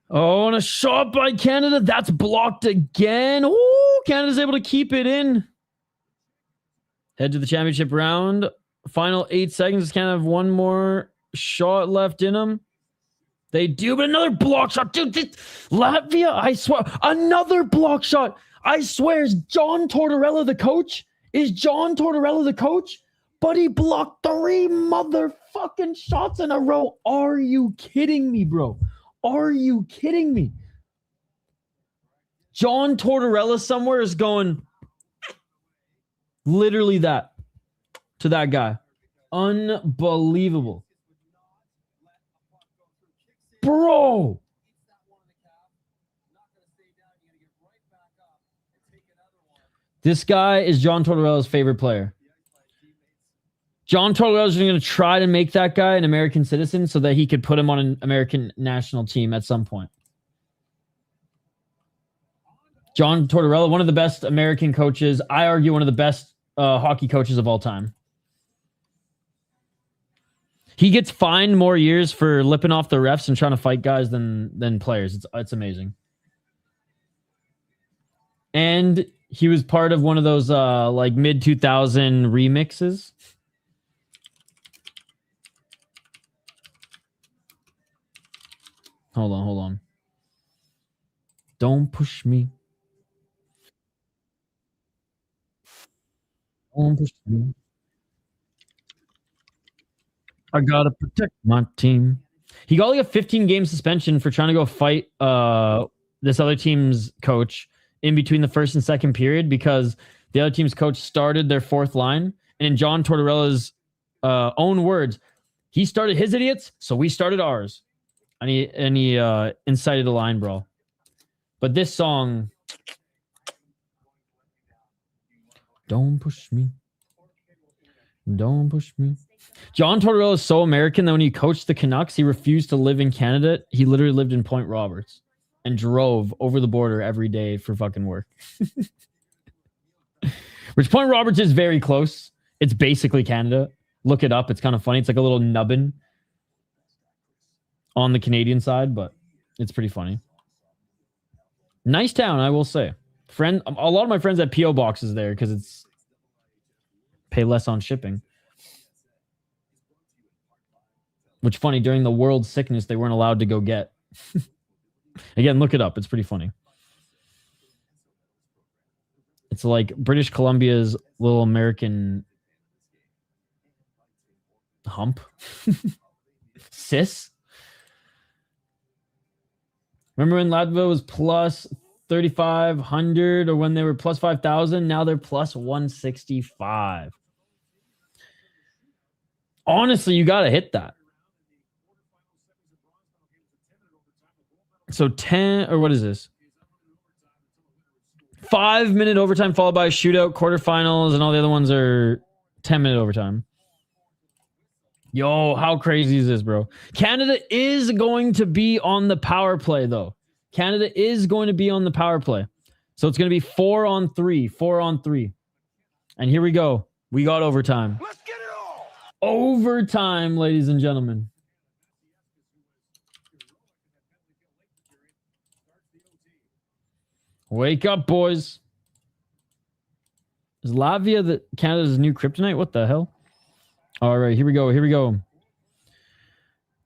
Oh, and a shot by Canada. That's blocked again. Oh, Canada's able to keep it in. Head to the championship round. Final 8 seconds. Canada have one more shot left in them. They do, but another block shot. Dude, Latvia, I swear. Another block shot. I swear, is John Tortorella the coach? Is John Tortorella the coach? But he blocked 3 motherfucking shots in a row. Are you kidding me, bro? Are you kidding me? John Tortorella somewhere is going literally that to that guy. Unbelievable. Bro. This guy is John Tortorella's favorite player. John Tortorella is going to try to make that guy an American citizen so that he could put him on an American national team at some point. John Tortorella, one of the best American coaches. I argue one of the best hockey coaches of all time. He gets fined more years for lipping off the refs and trying to fight guys than players. It's amazing. And he was part of one of those like mid-2000 remixes. Hold on. Don't push me. Don't push me. I gotta protect my team. He got like a 15-game suspension for trying to go fight this other team's coach in between the first and second period because the other team's coach started their fourth line. And in John Tortorella's own words, he started his idiots, so we started ours. And he incited a line brawl. But this song, don't push me. Don't push me. John Tortorella is so American that when he coached the Canucks, he refused to live in Canada. He literally lived in Point Roberts and drove over the border every day for fucking work. Which Point Roberts is very close. It's basically Canada. Look it up. It's kind of funny. It's like a little nubbin on the Canadian side, but it's pretty funny. Nice town, I will say. A lot of my friends have P.O. boxes there because it's pay less on shipping. Which funny, during the world sickness, they weren't allowed to go get. Again, look it up. It's pretty funny. It's like British Columbia's little American hump. Sis. Remember when Latvia was plus 3,500 or when they were plus 5,000? Now they're plus 165. Honestly, you got to hit that. So 10, or what is this? 5-minute overtime followed by a shootout, quarterfinals, and all the other ones are 10-minute overtime. Yo, how crazy is this, bro? Canada is going to be on the power play, though. Canada is going to be on the power play. So it's going to be 4-on-3. And here we go. We got overtime. Let's get it all. Overtime, ladies and gentlemen. Wake up, boys. Is Latvia Canada's new kryptonite? What the hell? All right, here we go.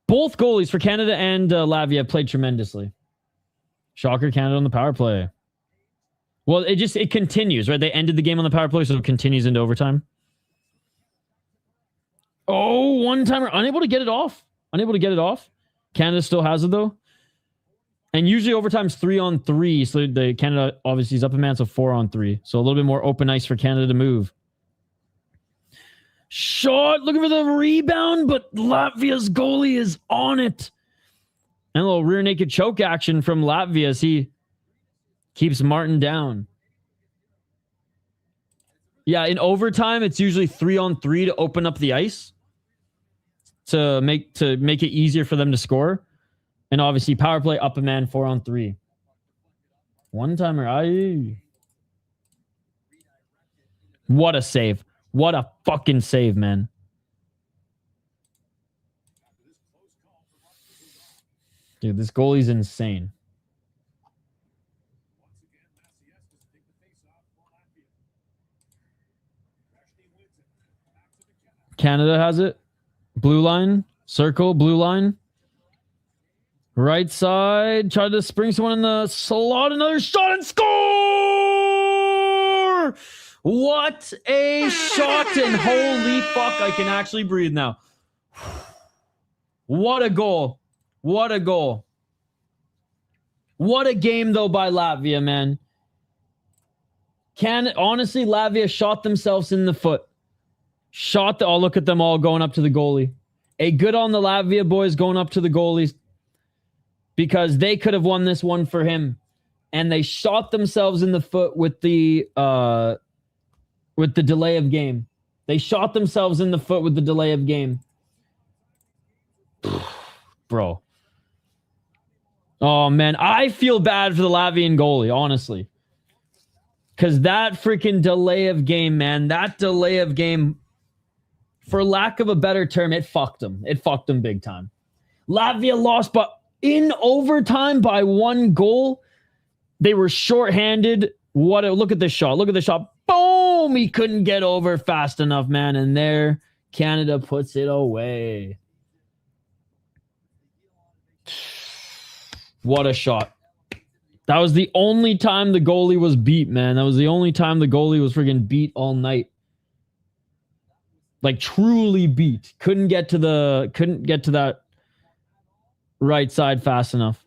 Both goalies for Canada and Latvia played tremendously. Shocker, Canada on the power play. Well, it continues, right? They ended the game on the power play, so it continues into overtime. Oh, one-timer. Unable to get it off. Canada still has it, though. And usually overtime's 3-on-3, so the Canada obviously is up a man, so 4-on-3. So a little bit more open ice for Canada to move. Shot, looking for the rebound, but Latvia's goalie is on it. And a little rear naked choke action from Latvia as he keeps Martin down. Yeah, in overtime, it's usually 3-on-3 to open up the ice to make it easier for them to score. And obviously, power play, up a man, 4-on-3. One-timer. Aye. What a save. What a fucking save, man. Dude, this goalie's insane. Canada has it. Blue line. Circle. Blue line. Right side. Tried to spring someone in the slot. Another shot and score! What a shot. And holy fuck, I can actually breathe now. What a goal. What a goal. What a game, though, by Latvia, man. Honestly, Latvia shot themselves in the foot. Oh, look at them all going up to the goalie. A good on the Latvia boys going up to the goalies because they could have won this one for him. And they shot themselves in the foot with the delay of game. They shot themselves in the foot with the delay of game. Bro. Oh, man. I feel bad for the Latvian goalie, honestly. Because that freaking delay of game, man, that delay of game, for lack of a better term, it fucked them. It fucked them big time. Latvia lost, but in overtime by 1 goal. They were shorthanded. Look at this shot. Look at the shot. Boom! He couldn't get over fast enough, man. And there, Canada puts it away. What a shot. That was the only time the goalie was beat, man. That was the only time the goalie was freaking beat all night. Like truly beat. Couldn't get to that right side fast enough.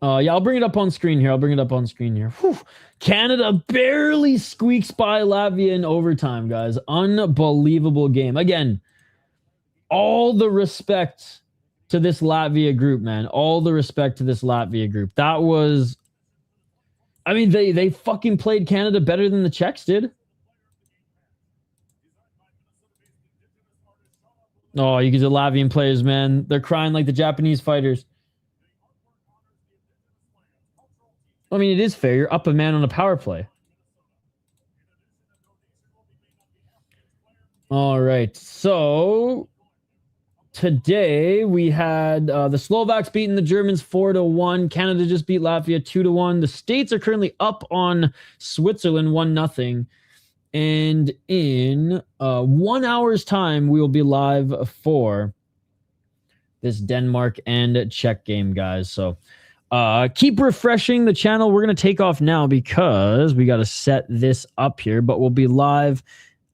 Yeah, I'll bring it up on screen here. Whew. Canada barely squeaks by Latvia in overtime, guys. Unbelievable game. Again, all the respect to this Latvia group, man. All the respect to this Latvia group. That was... I mean, they fucking played Canada better than the Czechs did. Oh, you get the Latvian players, man. They're crying like the Japanese fighters. I mean, it is fair. You're up a man on a power play. All right. So today we had the Slovaks beating the Germans 4-1. Canada just beat Latvia 2-1. The States are currently up on Switzerland 1-0. And in 1 hour's time, we will be live for this Denmark and Czech game, guys. So keep refreshing the channel. We're going to take off now because we got to set this up here, but we'll be live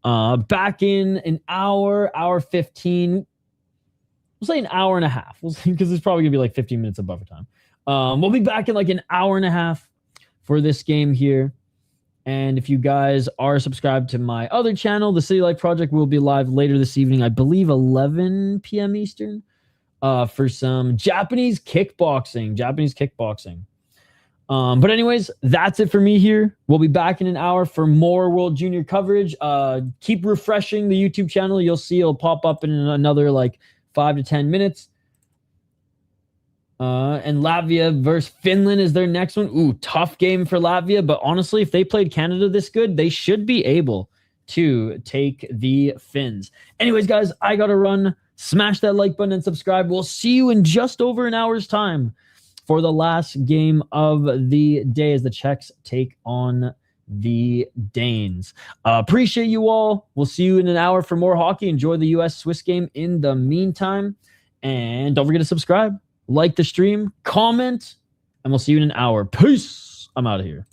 back in an hour 15. We'll say an hour and a half. We'll see, because it's probably going to be like 15 minutes of buffer time. We'll be back in like an hour and a half for this game here. And if you guys are subscribed to my other channel, the City Life Project, will be live later this evening, I believe 11 p.m. Eastern, for some Japanese kickboxing. But anyways, that's it for me here. We'll be back in an hour for more World Junior coverage. Keep refreshing the YouTube channel. You'll see it'll pop up in another like 5 to 10 minutes. And Latvia versus Finland is their next one. Ooh, tough game for Latvia. But honestly, if they played Canada this good, they should be able to take the Finns. Anyways, guys, I got to run. Smash that like button and subscribe. We'll see you in just over an hour's time for the last game of the day as the Czechs take on the Danes. Appreciate you all. We'll see you in an hour for more hockey. Enjoy the US-Swiss game in the meantime. And don't forget to subscribe. Like the stream, comment, and we'll see you in an hour. Peace. I'm out of here.